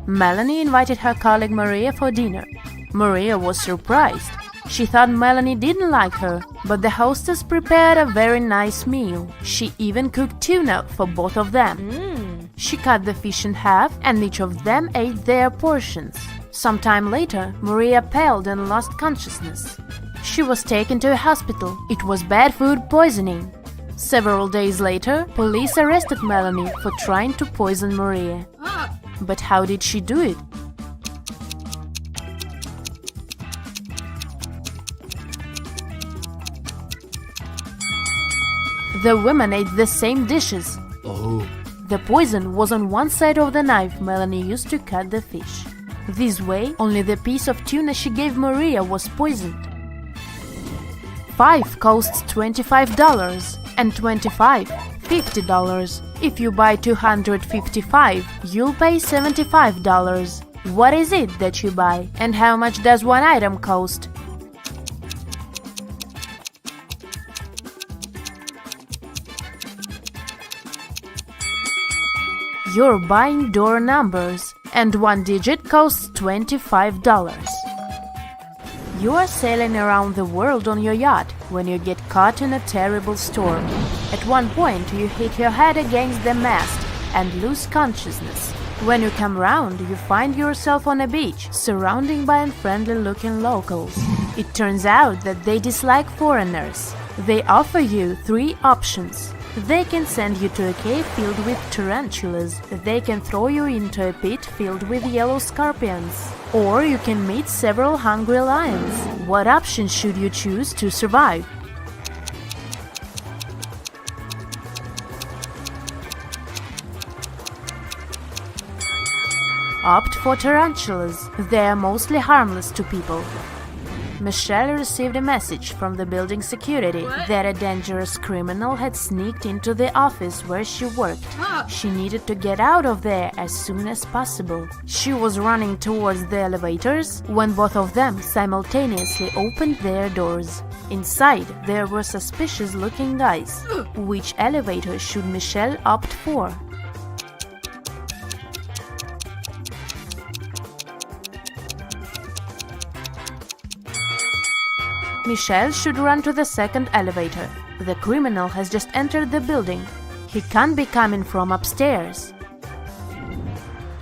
Melanie invited her colleague Maria for dinner. Maria was surprised. She thought Melanie didn't like her, but the hostess prepared a very nice meal. She even cooked tuna for both of them. She cut the fish in half, and each of them ate their portions. Sometime later, Maria paled and lost consciousness. She was taken to a hospital. It was bad food poisoning. Several days later, police arrested Melanie for trying to poison Maria. But how did she do it? The women ate the same dishes. The poison was on one side of the knife Melanie used to cut the fish. This way, only the piece of tuna she gave Maria was poisoned. 5 costs $25 and 25 $50. If you buy 255, you'll pay $75. What is it that you buy, and how much does one item cost? You're buying door numbers, and one digit costs $25. You are sailing around the world on your yacht when you get caught in a terrible storm. At one point, you hit your head against the mast and lose consciousness. When you come round, you find yourself on a beach, surrounded by unfriendly-looking locals. It turns out that they dislike foreigners. They offer you 3 options. They can send you to a cave filled with tarantulas. They can throw you into a pit filled with yellow scorpions. Or you can meet several hungry lions. What option should you choose to survive? Opt for tarantulas. They are mostly harmless to people. Michelle received a message from the building security that a dangerous criminal had sneaked into the office where she worked. She needed to get out of there as soon as possible. She was running towards the elevators when both of them simultaneously opened their doors. Inside, there were suspicious-looking guys. Which elevator should Michelle opt for? Michelle should run to the second elevator. The criminal has just entered the building. He can't be coming from upstairs.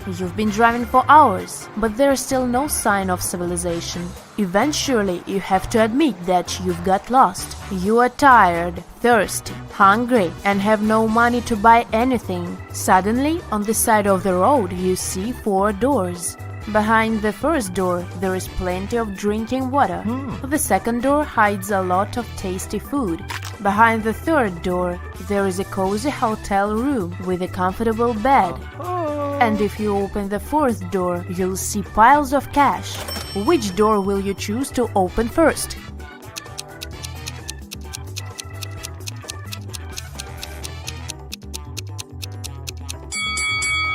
You've been driving for hours, but there's still no sign of civilization. Eventually, you have to admit that you've got lost. You are tired, thirsty, hungry, and have no money to buy anything. Suddenly, on the side of the road, you see 4 doors. Behind the first door, there is plenty of drinking water. The second door hides a lot of tasty food. Behind the third door, there is a cozy hotel room with a comfortable bed. And if you open the fourth door, you'll see piles of cash. Which door will you choose to open first?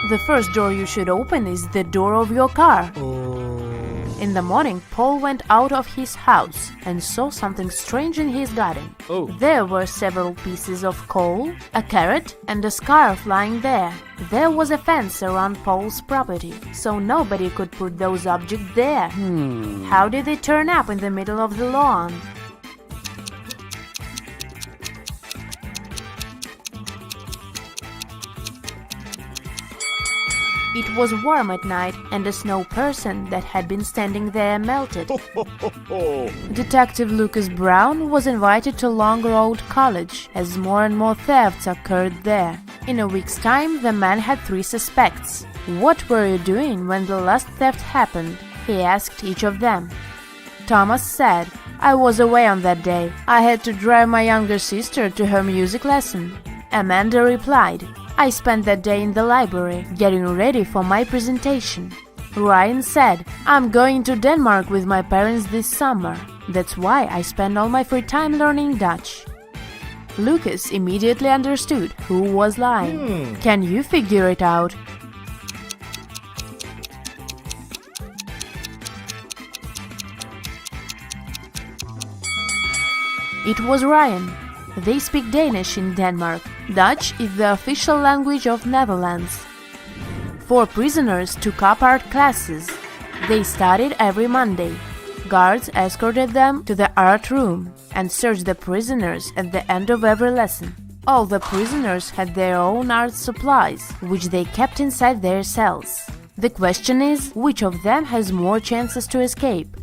The first door you should open is the door of your car. In the morning, Paul went out of his house and saw something strange in his garden. There were several pieces of coal, a carrot, and a scarf lying there. There was a fence around Paul's property, so nobody could put those objects there. How did they turn up in the middle of the lawn? It was warm at night, and a snow person that had been standing there melted. Detective Lucas Brown was invited to Long Road College, as more and more thefts occurred there. In a week's time, the man had 3 suspects. "What were you doing when the last theft happened?" he asked each of them. Thomas said, "I was away on that day. I had to drive my younger sister to her music lesson." Amanda replied, "I spent that day in the library, getting ready for my presentation." Ryan said, "I'm going to Denmark with my parents this summer. That's why I spend all my free time learning Dutch." Lucas immediately understood who was lying. Can you figure it out? It was Ryan. They speak Danish in Denmark. Dutch is the official language of Netherlands. 4 prisoners took up art classes. They studied every Monday. Guards escorted them to the art room and searched the prisoners at the end of every lesson. All the prisoners had their own art supplies, which they kept inside their cells. The question is, which of them has more chances to escape?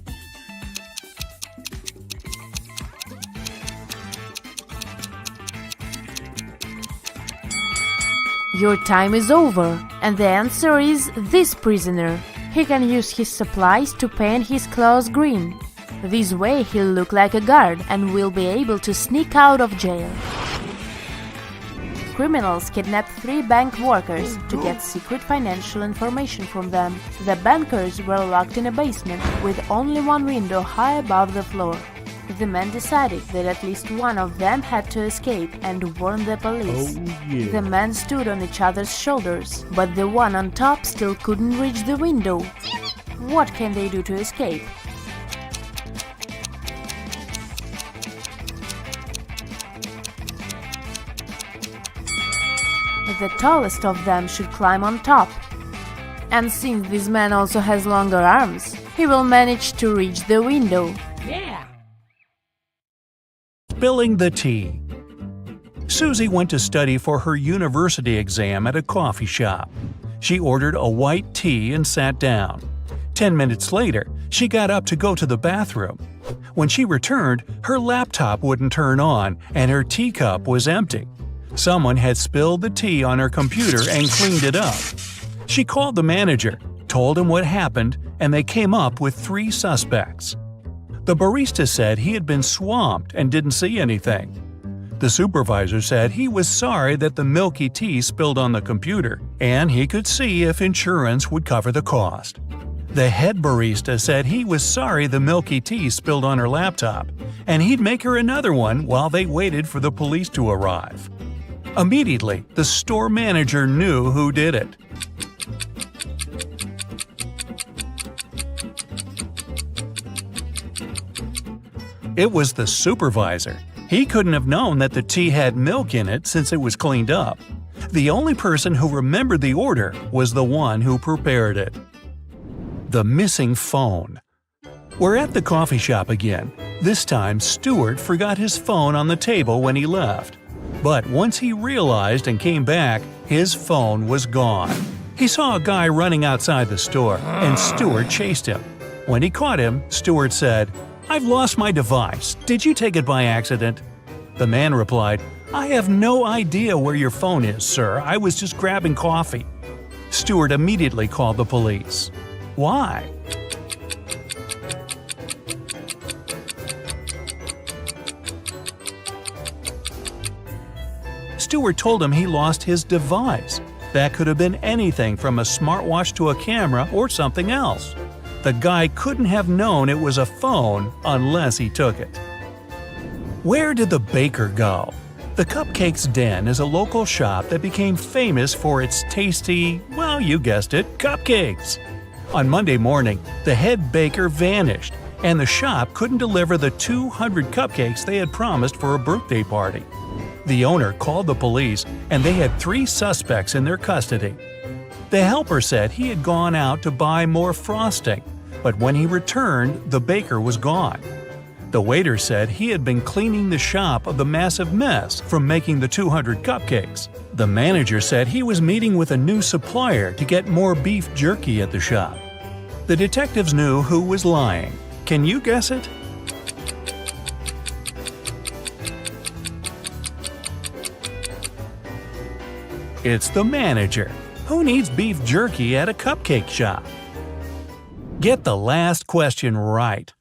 Your time is over, and the answer is this prisoner. He can use his supplies to paint his clothes green. This way he'll look like a guard and will be able to sneak out of jail. Criminals kidnapped 3 bank workers to get secret financial information from them. The bankers were locked in a basement with only one window high above the floor. The men decided that at least one of them had to escape and warn the police. The men stood on each other's shoulders, but the one on top still couldn't reach the window. What can they do to escape? The tallest of them should climb on top. And since this man also has longer arms, he will manage to reach the window. Spilling the tea. Susie went to study for her university exam at a coffee shop. She ordered a white tea and sat down. 10 minutes later, she got up to go to the bathroom. When she returned, her laptop wouldn't turn on and her teacup was empty. Someone had spilled the tea on her computer and cleaned it up. She called the manager, told him what happened, and they came up with 3 suspects. The barista said he had been swamped and didn't see anything. The supervisor said he was sorry that the milky tea spilled on the computer, and he could see if insurance would cover the cost. The head barista said he was sorry the milky tea spilled on her laptop, and he'd make her another one while they waited for the police to arrive. Immediately, the store manager knew who did it. It was the supervisor. He couldn't have known that the tea had milk in it since it was cleaned up. The only person who remembered the order was the one who prepared it. The missing phone. We're at the coffee shop again. This time, Stuart forgot his phone on the table when he left. But once he realized and came back, his phone was gone. He saw a guy running outside the store, and Stuart chased him. When he caught him, Stuart said, "I've lost my device. Did you take it by accident?" The man replied, "I have no idea where your phone is, sir. I was just grabbing coffee." Stuart immediately called the police. Why? Stuart told him he lost his device. That could have been anything from a smartwatch to a camera or something else. The guy couldn't have known it was a phone unless he took it. Where did the baker go? The Cupcakes Den is a local shop that became famous for its tasty, well, you guessed it, cupcakes. On Monday morning, the head baker vanished, and the shop couldn't deliver the 200 cupcakes they had promised for a birthday party. The owner called the police, and they had 3 suspects in their custody. The helper said he had gone out to buy more frosting, but when he returned, the baker was gone. The waiter said he had been cleaning the shop of the massive mess from making the 200 cupcakes. The manager said he was meeting with a new supplier to get more beef jerky at the shop. The detectives knew who was lying. Can you guess it? It's the manager. Who needs beef jerky at a cupcake shop? Get the last question right.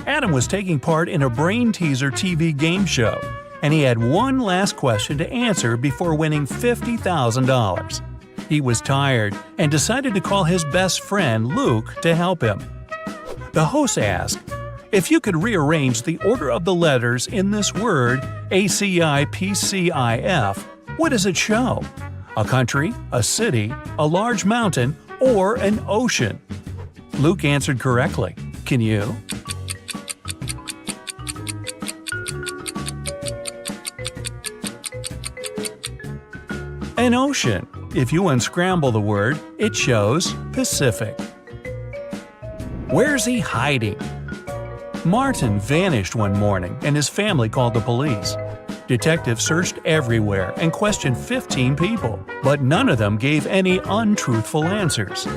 Adam was taking part in a brain teaser TV game show, and he had one last question to answer before winning $50,000. He was tired and decided to call his best friend Luke to help him. The host asked, "If you could rearrange the order of the letters in this word ACIPCIF, what does it show? A country, a city, a large mountain, or an ocean?" Luke answered correctly. Can you? An ocean. If you unscramble the word, it shows Pacific. Where's he hiding? Martin vanished one morning and his family called the police. Detectives searched everywhere and questioned 15 people, but none of them gave any untruthful answers.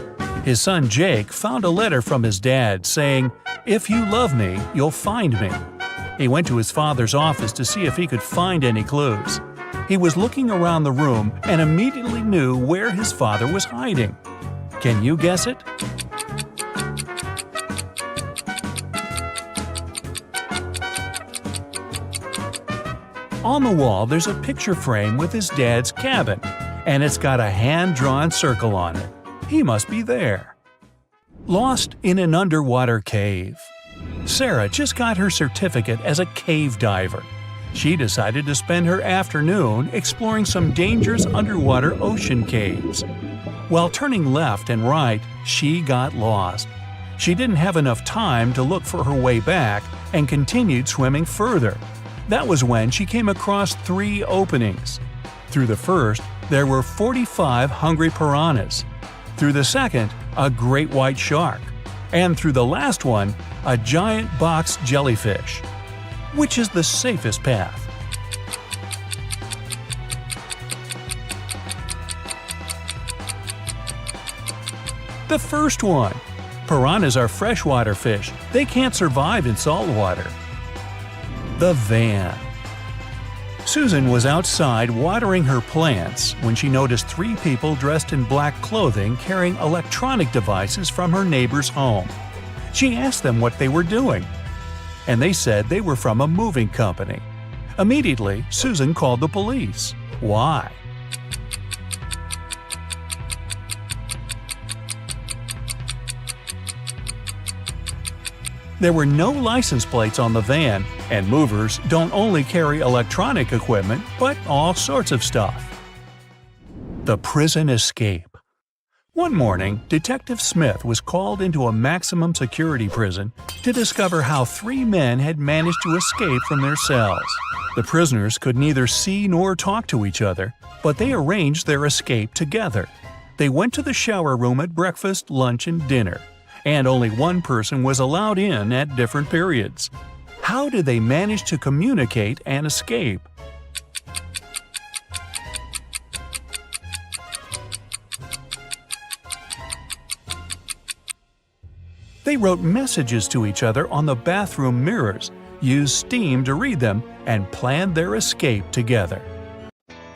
His son Jake found a letter from his dad saying, "If you love me, you'll find me." He went to his father's office to see if he could find any clues. He was looking around the room and immediately knew where his father was hiding. Can you guess it? On the wall, there's a picture frame with his dad's cabin, and it's got a hand-drawn circle on it. He must be there. Lost in an underwater cave. Sarah just got her certificate as a cave diver. She decided to spend her afternoon exploring some dangerous underwater ocean caves. While turning left and right, she got lost. She didn't have enough time to look for her way back and continued swimming further. That was when she came across 3 openings. Through the first, there were 45 hungry piranhas. Through the second, a great white shark. And through the last one, a giant box jellyfish. Which is the safest path? The first one. Piranhas are freshwater fish. They can't survive in salt water. The van. Susan was outside watering her plants when she noticed 3 people dressed in black clothing carrying electronic devices from her neighbor's home. She asked them what they were doing, and they said they were from a moving company. Immediately, Susan called the police. Why? There were no license plates on the van, and movers don't only carry electronic equipment, but all sorts of stuff. The prison escape. One morning, Detective Smith was called into a maximum security prison to discover how 3 men had managed to escape from their cells. The prisoners could neither see nor talk to each other, but they arranged their escape together. They went to the shower room at breakfast, lunch, and dinner, and only one person was allowed in at different periods. How did they manage to communicate and escape? They wrote messages to each other on the bathroom mirrors, used steam to read them, and planned their escape together.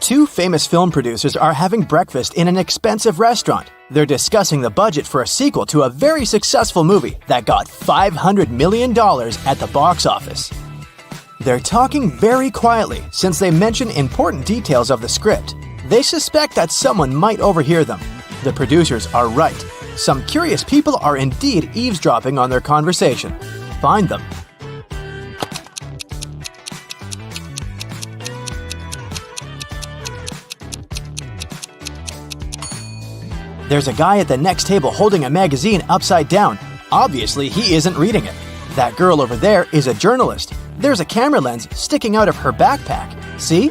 2 famous film producers are having breakfast in an expensive restaurant. They're discussing the budget for a sequel to a very successful movie that got $500 million at the box office. They're talking very quietly since they mention important details of the script. They suspect that someone might overhear them. The producers are right. Some curious people are indeed eavesdropping on their conversation. Find them. There's a guy at the next table holding a magazine upside down. Obviously, he isn't reading it. That girl over there is a journalist. There's a camera lens sticking out of her backpack. See?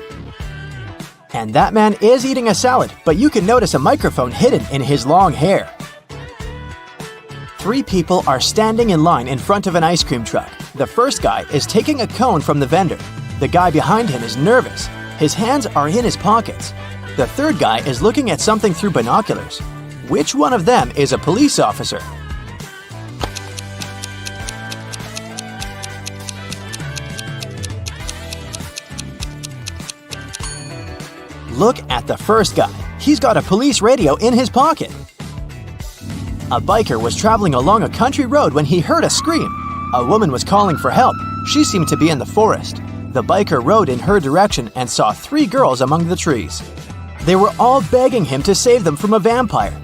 And that man is eating a salad, but you can notice a microphone hidden in his long hair. 3 people are standing in line in front of an ice cream truck. The first guy is taking a cone from the vendor. The guy behind him is nervous. His hands are in his pockets. The third guy is looking at something through binoculars. Which one of them is a police officer? Look at the first guy. He's got a police radio in his pocket. A biker was traveling along a country road when he heard a scream. A woman was calling for help. She seemed to be in the forest. The biker rode in her direction and saw 3 girls among the trees. They were all begging him to save them from a vampire.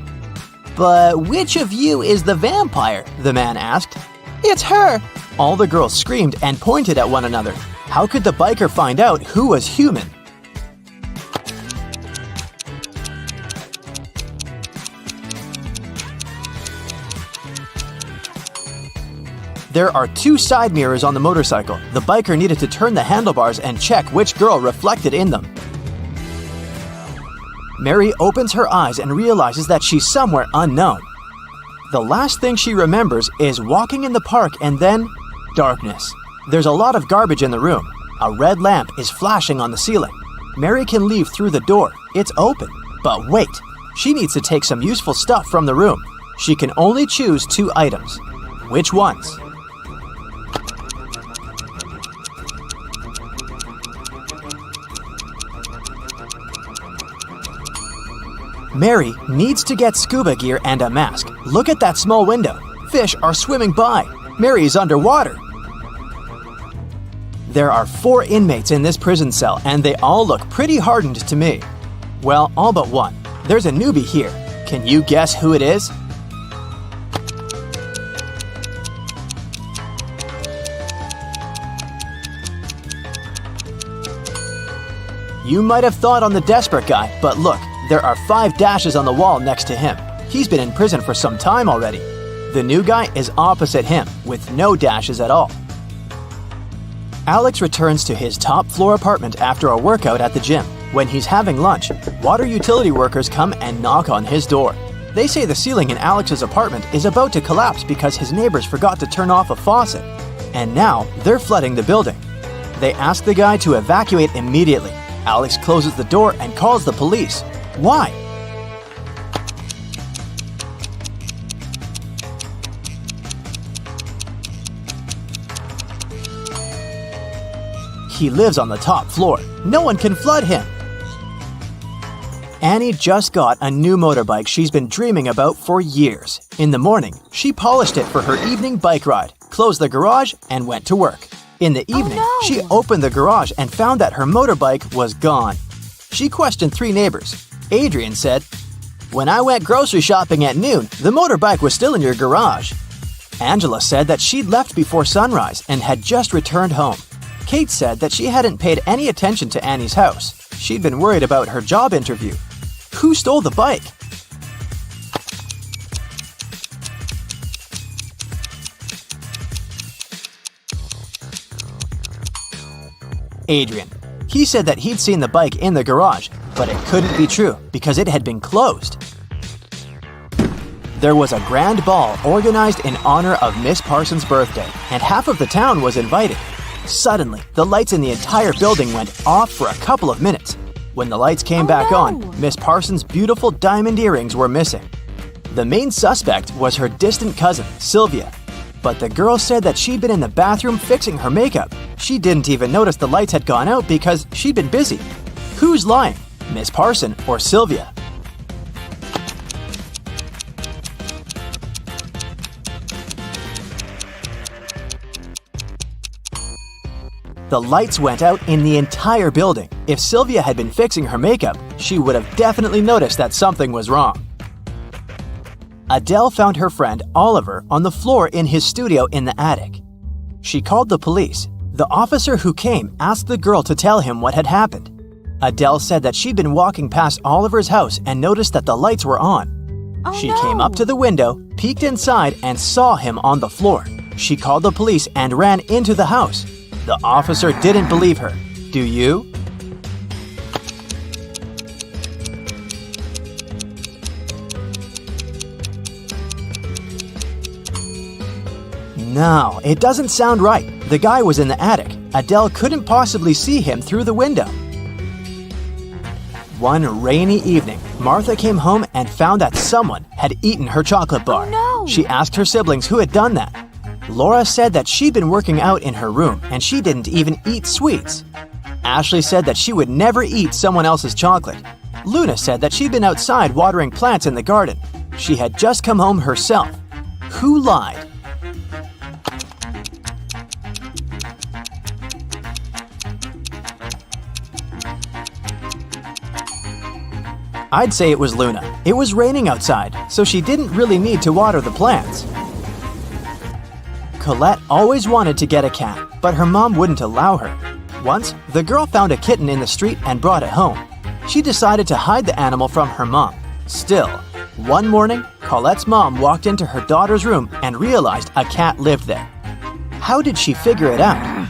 "But which of you is the vampire?" the man asked. "It's her!" All the girls screamed and pointed at one another. How could the biker find out who was human? There are 2 side mirrors on the motorcycle. The biker needed to turn the handlebars and check which girl reflected in them. Mary opens her eyes and realizes that she's somewhere unknown. The last thing she remembers is walking in the park and then darkness. There's a lot of garbage in the room. A red lamp is flashing on the ceiling. Mary can leave through the door. It's open. But wait, she needs to take some useful stuff from the room. She can only choose 2 items. Which ones? Mary needs to get scuba gear and a mask. Look at that small window. Fish are swimming by. Mary is underwater. There are 4 inmates in this prison cell, and they all look pretty hardened to me. Well, all but one. There's a newbie here. Can you guess who it is? You might have thought on the desperate guy, but look, there are 5 dashes on the wall next to him. He's been in prison for some time already. The new guy is opposite him, with no dashes at all. Alex returns to his top floor apartment after a workout at the gym. When he's having lunch, water utility workers come and knock on his door. They say the ceiling in Alex's apartment is about to collapse because his neighbors forgot to turn off a faucet. And now they're flooding the building. They ask the guy to evacuate immediately. Alex closes the door and calls the police. Why? He lives on the top floor. No one can flood him. Annie just got a new motorbike she's been dreaming about for years. In the morning, she polished it for her evening bike ride, closed the garage, and went to work. In the evening, she opened the garage and found that her motorbike was gone. She questioned 3 neighbors. Adrian said, "When I went grocery shopping at noon, the motorbike was still in your garage." Angela said that she'd left before sunrise and had just returned home. Kate said that she hadn't paid any attention to Annie's house. She'd been worried about her job interview. Who stole the bike? Adrian. He said that he'd seen the bike in the garage, but it couldn't be true because it had been closed. There was a grand ball organized in honor of Miss Parsons' birthday, and half of the town was invited. Suddenly, the lights in the entire building went off for a couple of minutes. When the lights came back on, Miss Parsons' beautiful diamond earrings were missing. The main suspect was her distant cousin, Sylvia. But the girl said that she'd been in the bathroom fixing her makeup. She didn't even notice the lights had gone out because she'd been busy. Who's lying, Miss Parson or Sylvia? The lights went out in the entire building. If Sylvia had been fixing her makeup, she would have definitely noticed that something was wrong. Adele found her friend Oliver on the floor in his studio in the attic. She called the police. The officer who came asked the girl to tell him what had happened. Adele said that she'd been walking past Oliver's house and noticed that the lights were on. She came up to the window, peeked inside, and saw him on the floor. She called the police and ran into the house. The officer didn't believe her. Do you? No, it doesn't sound right. The guy was in the attic. Adele couldn't possibly see him through the window. One rainy evening, Martha came home and found that someone had eaten her chocolate bar. She asked her siblings who had done that. Laura said that she'd been working out in her room and she didn't even eat sweets. Ashley said that she would never eat someone else's chocolate. Luna said that she'd been outside watering plants in the garden. She had just come home herself. Who lied? I'd say it was Luna. It was raining outside, so she didn't really need to water the plants. Colette always wanted to get a cat, but her mom wouldn't allow her. Once, the girl found a kitten in the street and brought it home. She decided to hide the animal from her mom. Still, one morning, Colette's mom walked into her daughter's room and realized a cat lived there. How did she figure it out?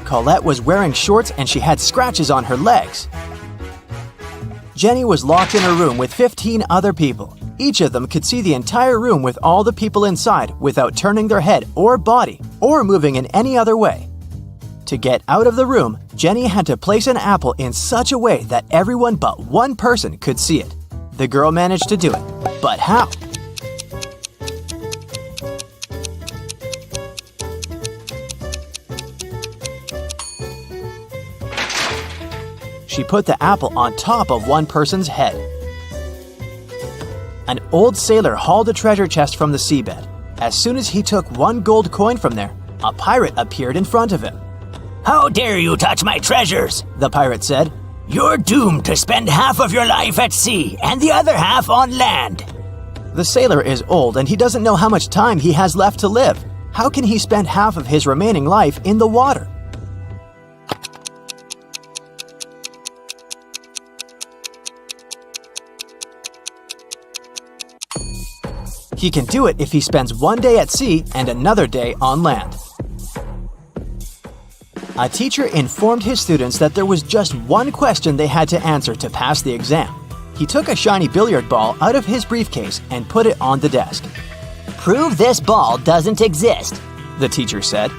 Colette was wearing shorts and she had scratches on her legs. Jenny was locked in her room with 15 other people. Each of them could see the entire room with all the people inside without turning their head or body or moving in any other way. To get out of the room, Jenny had to place an apple in such a way that everyone but one person could see it. The girl managed to do it, but how? She put the apple on top of one person's head. An old sailor hauled a treasure chest from the seabed. As soon as he took one gold coin from there, a pirate appeared in front of him. How dare you touch my treasures? The pirate said. You're doomed to spend half of your life at sea and the other half on land. The sailor is old and he doesn't know how much time he has left to live. How can he spend half of his remaining life in the water? He can do it if he spends one day at sea and another day on land. A teacher informed his students that there was just one question they had to answer to pass the exam. He took a shiny billiard ball out of his briefcase and put it on the desk. Prove this ball doesn't exist, the teacher said.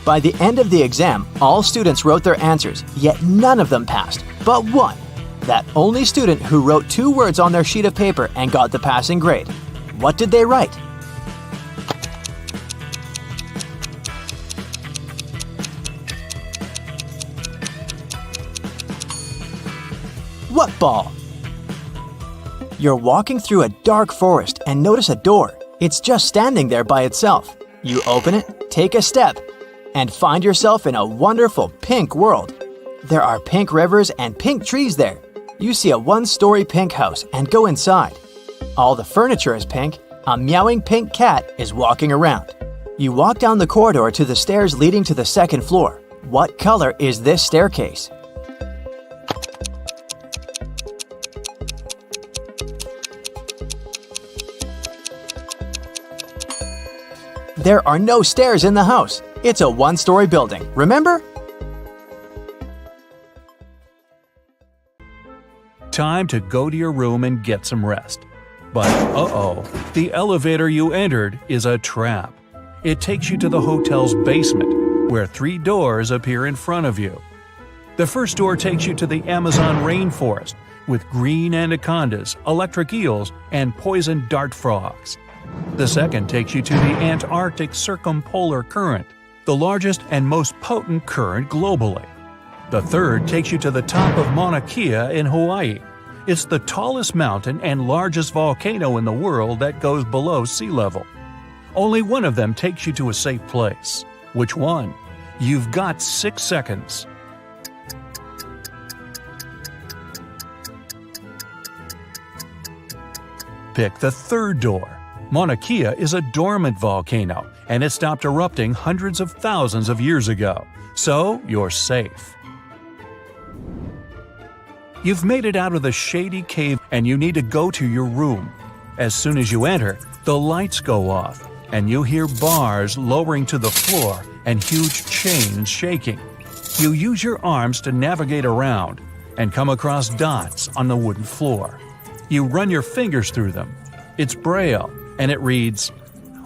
By the end of the exam, all students wrote their answers, yet none of them passed, but one. That only student who wrote 2 words on their sheet of paper and got the passing grade. What did they write? What ball? You're walking through a dark forest and notice a door. It's just standing there by itself. You open it, take a step, and find yourself in a wonderful pink world. There are pink rivers and pink trees there. You see a 1-story pink house and go inside. All the furniture is pink. A meowing pink cat is walking around. You walk down the corridor to the stairs leading to the 2nd floor. What color is this staircase? There are no stairs in the house. It's a 1-story building, remember? Time to go to your room and get some rest. But the elevator you entered is a trap. It takes you to the hotel's basement, where 3 doors appear in front of you. The first door takes you to the Amazon rainforest, with green anacondas, electric eels, and poison dart frogs. The second takes you to the Antarctic circumpolar current, the largest and most potent current globally. The third takes you to the top of Mauna Kea in Hawaii. It's the tallest mountain and largest volcano in the world that goes below sea level. Only one of them takes you to a safe place. Which one? You've got 6 seconds. Pick the third door. Mauna Kea is a dormant volcano, and it stopped erupting hundreds of thousands of years ago, so you're safe. You've made it out of the shady cave and you need to go to your room. As soon as you enter, the lights go off, and you hear bars lowering to the floor and huge chains shaking. You use your arms to navigate around and come across dots on the wooden floor. You run your fingers through them. It's Braille, and it reads,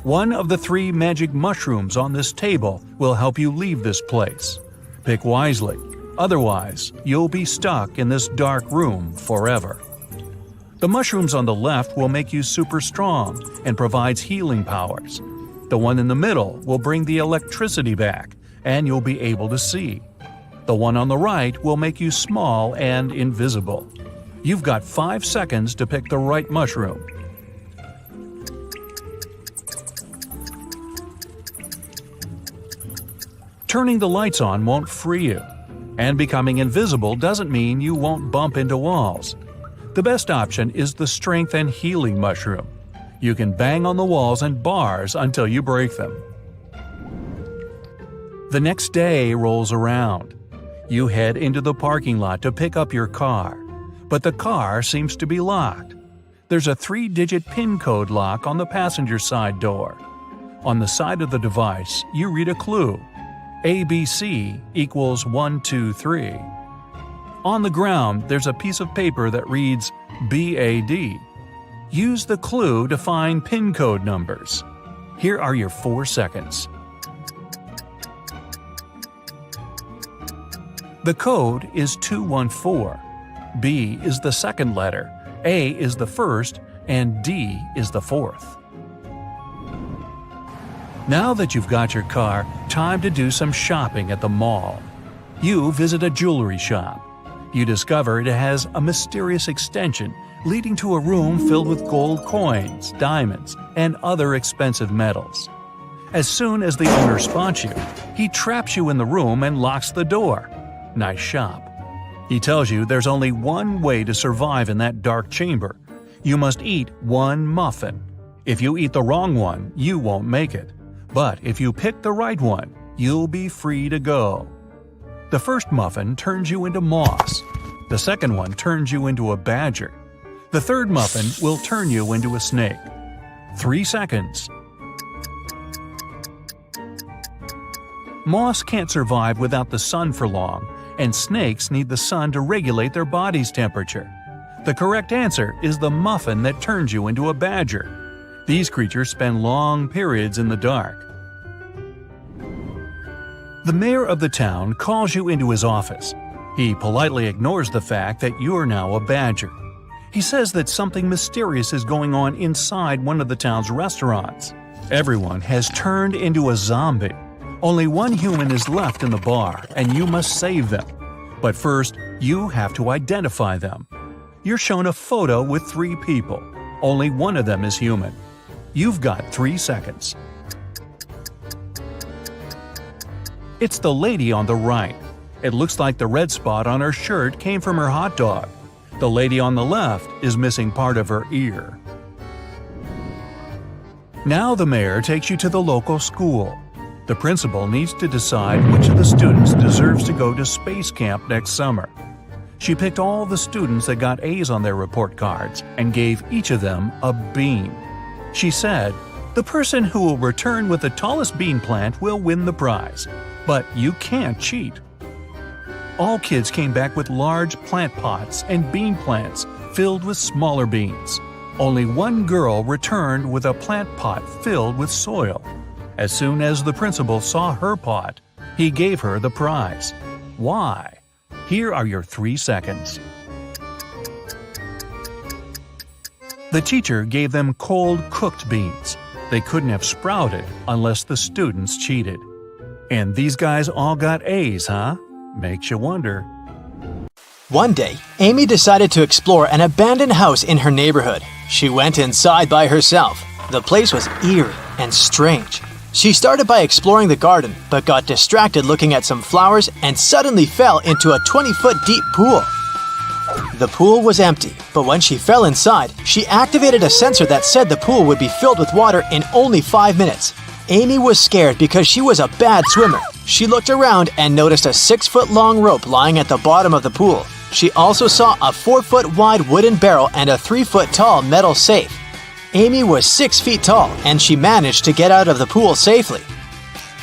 "One of the 3 magic mushrooms on this table will help you leave this place. Pick wisely, otherwise you'll be stuck in this dark room forever." The mushrooms on the left will make you super strong and provides healing powers. The one in the middle will bring the electricity back, and you'll be able to see. The one on the right will make you small and invisible. You've got 5 seconds to pick the right mushroom. Turning the lights on won't free you, and becoming invisible doesn't mean you won't bump into walls. The best option is the strength and healing mushroom. You can bang on the walls and bars until you break them. The next day rolls around. You head into the parking lot to pick up your car, but the car seems to be locked. There's a 3-digit PIN code lock on the passenger side door. On the side of the device, you read a clue. ABC equals 123. On the ground, there's a piece of paper that reads BAD. Use the clue to find PIN code numbers. Here are your 4 seconds. The code is 214. B is the second letter, A is the first, and D is the fourth. Now that you've got your car, time to do some shopping at the mall. You visit a jewelry shop. You discover it has a mysterious extension leading to a room filled with gold coins, diamonds, and other expensive metals. As soon as the owner spots you, he traps you in the room and locks the door. Nice shop. He tells you there's only one way to survive in that dark chamber. You must eat one muffin. If you eat the wrong one, you won't make it. But if you pick the right one, you'll be free to go. The first muffin turns you into moss. The second one turns you into a badger. The third muffin will turn you into a snake. 3 seconds. Moss can't survive without the sun for long, and snakes need the sun to regulate their body's temperature. The correct answer is the muffin that turns you into a badger. These creatures spend long periods in the dark. The mayor of the town calls you into his office. He politely ignores the fact that you're now a badger. He says that something mysterious is going on inside one of the town's restaurants. Everyone has turned into a zombie. Only one human is left in the bar, and you must save them. But first, you have to identify them. You're shown a photo with 3 people. Only one of them is human. You've got 3 seconds. It's the lady on the right. It looks like the red spot on her shirt came from her hot dog. The lady on the left is missing part of her ear. Now the mayor takes you to the local school. The principal needs to decide which of the students deserves to go to space camp next summer. She picked all the students that got A's on their report cards and gave each of them a bean. She said, "The person who will return with the tallest bean plant will win the prize, but you can't cheat." All kids came back with large plant pots and bean plants filled with smaller beans. Only one girl returned with a plant pot filled with soil. As soon as the principal saw her pot, he gave her the prize. Why? Here are your 3 seconds. The teacher gave them cold cooked beans. They couldn't have sprouted unless the students cheated. And these guys all got A's, huh? Makes you wonder. One day, Amy decided to explore an abandoned house in her neighborhood. She went inside by herself. The place was eerie and strange. She started by exploring the garden, but got distracted looking at some flowers and suddenly fell into a 20-foot deep pool. The pool was empty, but when she fell inside, she activated a sensor that said the pool would be filled with water in only 5 minutes. Amy was scared because she was a bad swimmer. She looked around and noticed a 6-foot-long rope lying at the bottom of the pool. She also saw a 4-foot-wide wooden barrel and a 3-foot-tall metal safe. Amy was 6 feet tall, and she managed to get out of the pool safely.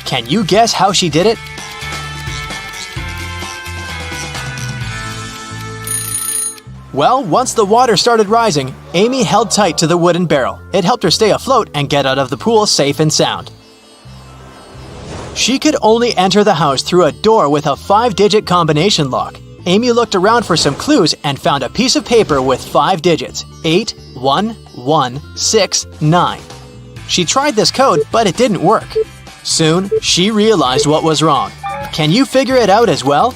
Can you guess how she did it? Well, once the water started rising, Amy held tight to the wooden barrel. It helped her stay afloat and get out of the pool safe and sound. She could only enter the house through a door with a 5-digit combination lock. Amy looked around for some clues and found a piece of paper with 5 digits, 8, 1, 1, 6, 9. She tried this code, but it didn't work. Soon, she realized what was wrong. Can you figure it out as well?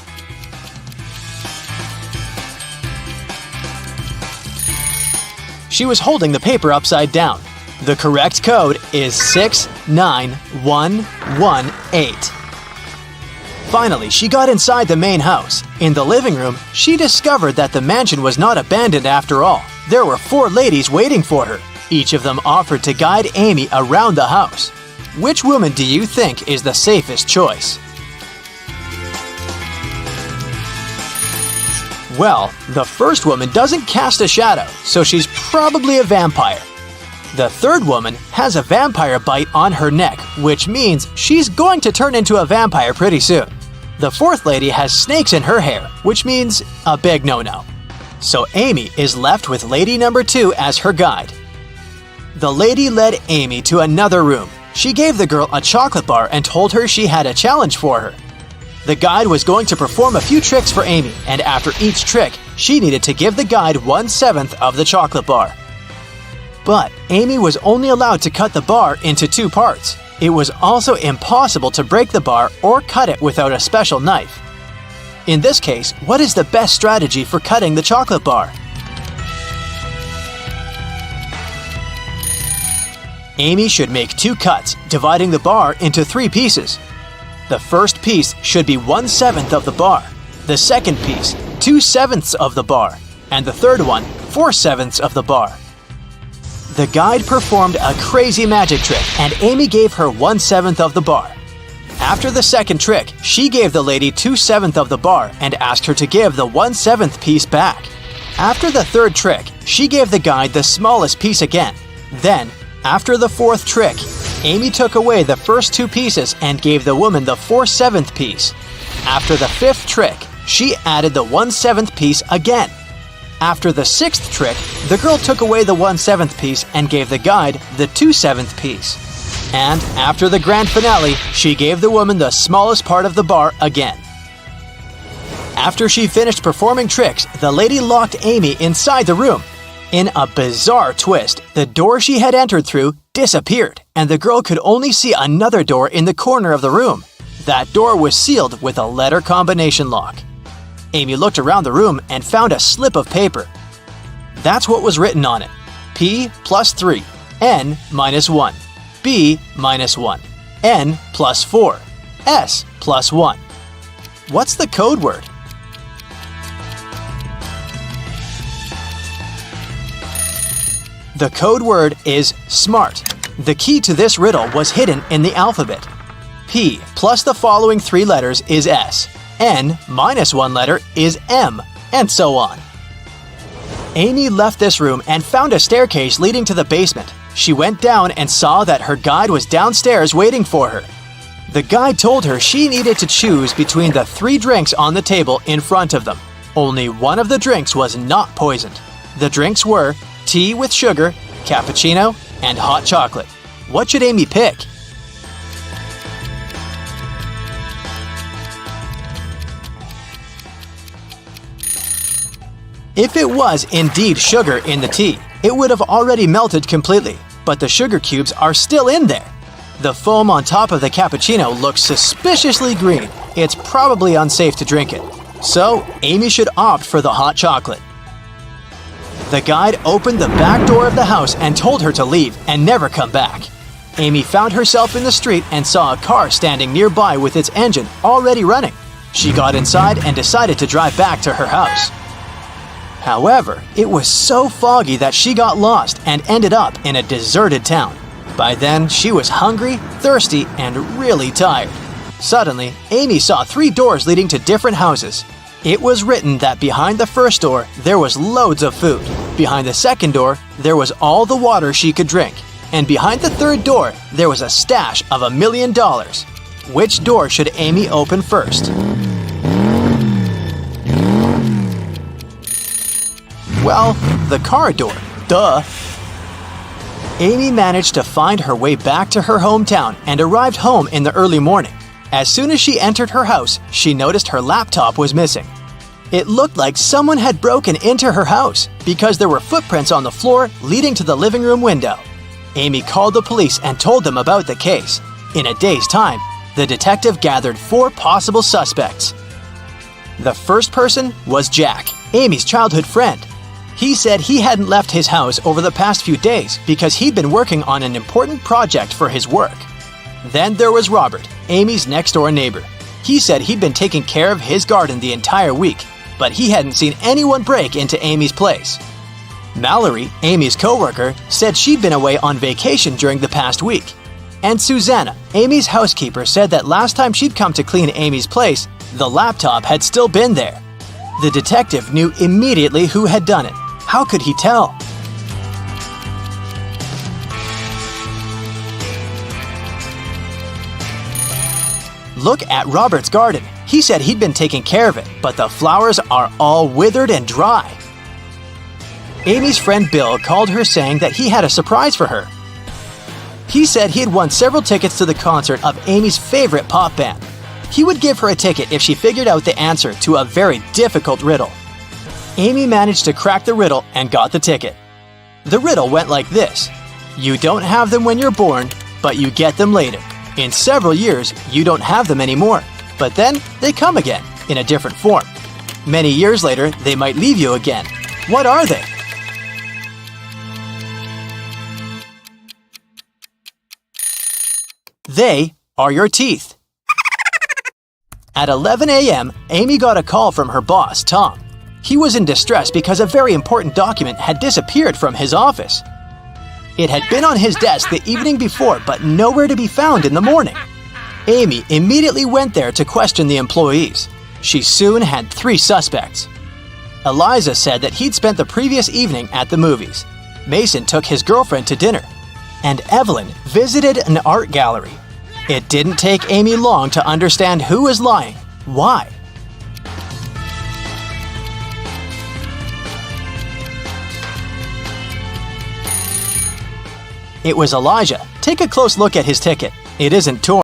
She was holding the paper upside down. The correct code is 69118. Finally, she got inside the main house. In the living room, she discovered that the mansion was not abandoned after all. There were 4 ladies waiting for her. Each of them offered to guide Amy around the house. Which woman do you think is the safest choice? Well, the first woman doesn't cast a shadow, so she's probably a vampire. The third woman has a vampire bite on her neck, which means she's going to turn into a vampire pretty soon. The fourth lady has snakes in her hair, which means a big no-no. So Amy is left with lady number 2 as her guide. The lady led Amy to another room. She gave the girl a chocolate bar and told her she had a challenge for her. The guide was going to perform a few tricks for Amy, and after each trick, she needed to give the guide 1/7 of the chocolate bar. But Amy was only allowed to cut the bar into 2 parts. It was also impossible to break the bar or cut it without a special knife. In this case, what is the best strategy for cutting the chocolate bar? Amy should make 2 cuts, dividing the bar into 3 pieces. The first piece should be 1/7 of the bar, the second piece 2/7 of the bar, and the third one 4/7 of the bar. The guide performed a crazy magic trick and Amy gave her 1/7 of the bar. After the second trick, she gave the lady 2/7 of the bar and asked her to give the 1/7 piece back. After the third trick, she gave the guide the smallest piece again. Then, after the fourth trick, Amy took away the first 2 pieces and gave the woman the 4/7 piece. After the fifth trick, she added the 1/7 piece again. After the sixth trick, the girl took away the 1/7 piece and gave the guide the 2/7 piece. And after the grand finale, she gave the woman the smallest part of the bar again. After she finished performing tricks, the lady locked Amy inside the room. In a bizarre twist, the door she had entered through disappeared, and the girl could only see another door in the corner of the room. That door was sealed with a letter combination lock. Amy looked around the room and found a slip of paper. That's what was written on it. P plus 3, N minus 1, B minus 1, N plus 4, S plus 1. What's the code word? The code word is SMART. The key to this riddle was hidden in the alphabet. P plus the following 3 letters is S. N minus 1 letter is M, and so on. Amy left this room and found a staircase leading to the basement. She went down and saw that her guide was downstairs waiting for her. The guide told her she needed to choose between the 3 drinks on the table in front of them. Only one of the drinks was not poisoned. The drinks were tea with sugar, cappuccino, and hot chocolate. What should Amy pick? If it was indeed sugar in the tea, it would have already melted completely, but the sugar cubes are still in there. The foam on top of the cappuccino looks suspiciously green. It's probably unsafe to drink it. So, Amy should opt for the hot chocolate. The guide opened the back door of the house and told her to leave and never come back. Amy found herself in the street and saw a car standing nearby with its engine already running. She got inside and decided to drive back to her house. However, it was so foggy that she got lost and ended up in a deserted town. By then, she was hungry, thirsty, and really tired. Suddenly, Amy saw 3 doors leading to different houses. It was written that behind the first door, there was loads of food. Behind the second door, there was all the water she could drink. And behind the third door, there was a stash of $1 million. Which door should Amy open first? Well, the car door. Duh. Amy managed to find her way back to her hometown and arrived home in the early morning. As soon as she entered her house, she noticed her laptop was missing. It looked like someone had broken into her house because there were footprints on the floor leading to the living room window. Amy called the police and told them about the case. In a day's time, the detective gathered 4 possible suspects. The first person was Jack, Amy's childhood friend. He said he hadn't left his house over the past few days because he'd been working on an important project for his work. Then there was Robert, Amy's next-door neighbor. He said he'd been taking care of his garden the entire week, but he hadn't seen anyone break into Amy's place. Mallory, Amy's coworker, said she'd been away on vacation during the past week. And Susanna, Amy's housekeeper, said that last time she'd come to clean Amy's place, the laptop had still been there. The detective knew immediately who had done it. How could he tell? Look at Robert's garden. He said he'd been taking care of it, but the flowers are all withered and dry. Amy's friend Bill called her saying that he had a surprise for her. He said he had won several tickets to the concert of Amy's favorite pop band. He would give her a ticket if she figured out the answer to a very difficult riddle. Amy managed to crack the riddle and got the ticket. The riddle went like this. You don't have them when you're born, but you get them later. In several years, you don't have them anymore, but then they come again. in a different form. Many years later, they might leave you again. What are they? They are your teeth. At 11 a.m., Amy got a call from her boss, Tom. He was in distress because a very important document had disappeared from his office. It had been on his desk the evening before, but nowhere to be found in the morning. Amy immediately went there to question the employees. She soon had 3 suspects. Eliza said that he'd spent the previous evening at the movies. Mason took his girlfriend to dinner. And Evelyn visited an art gallery. It didn't take Amy long to understand who was lying. Why? It was Elijah. Take a close look at his ticket. It isn't torn.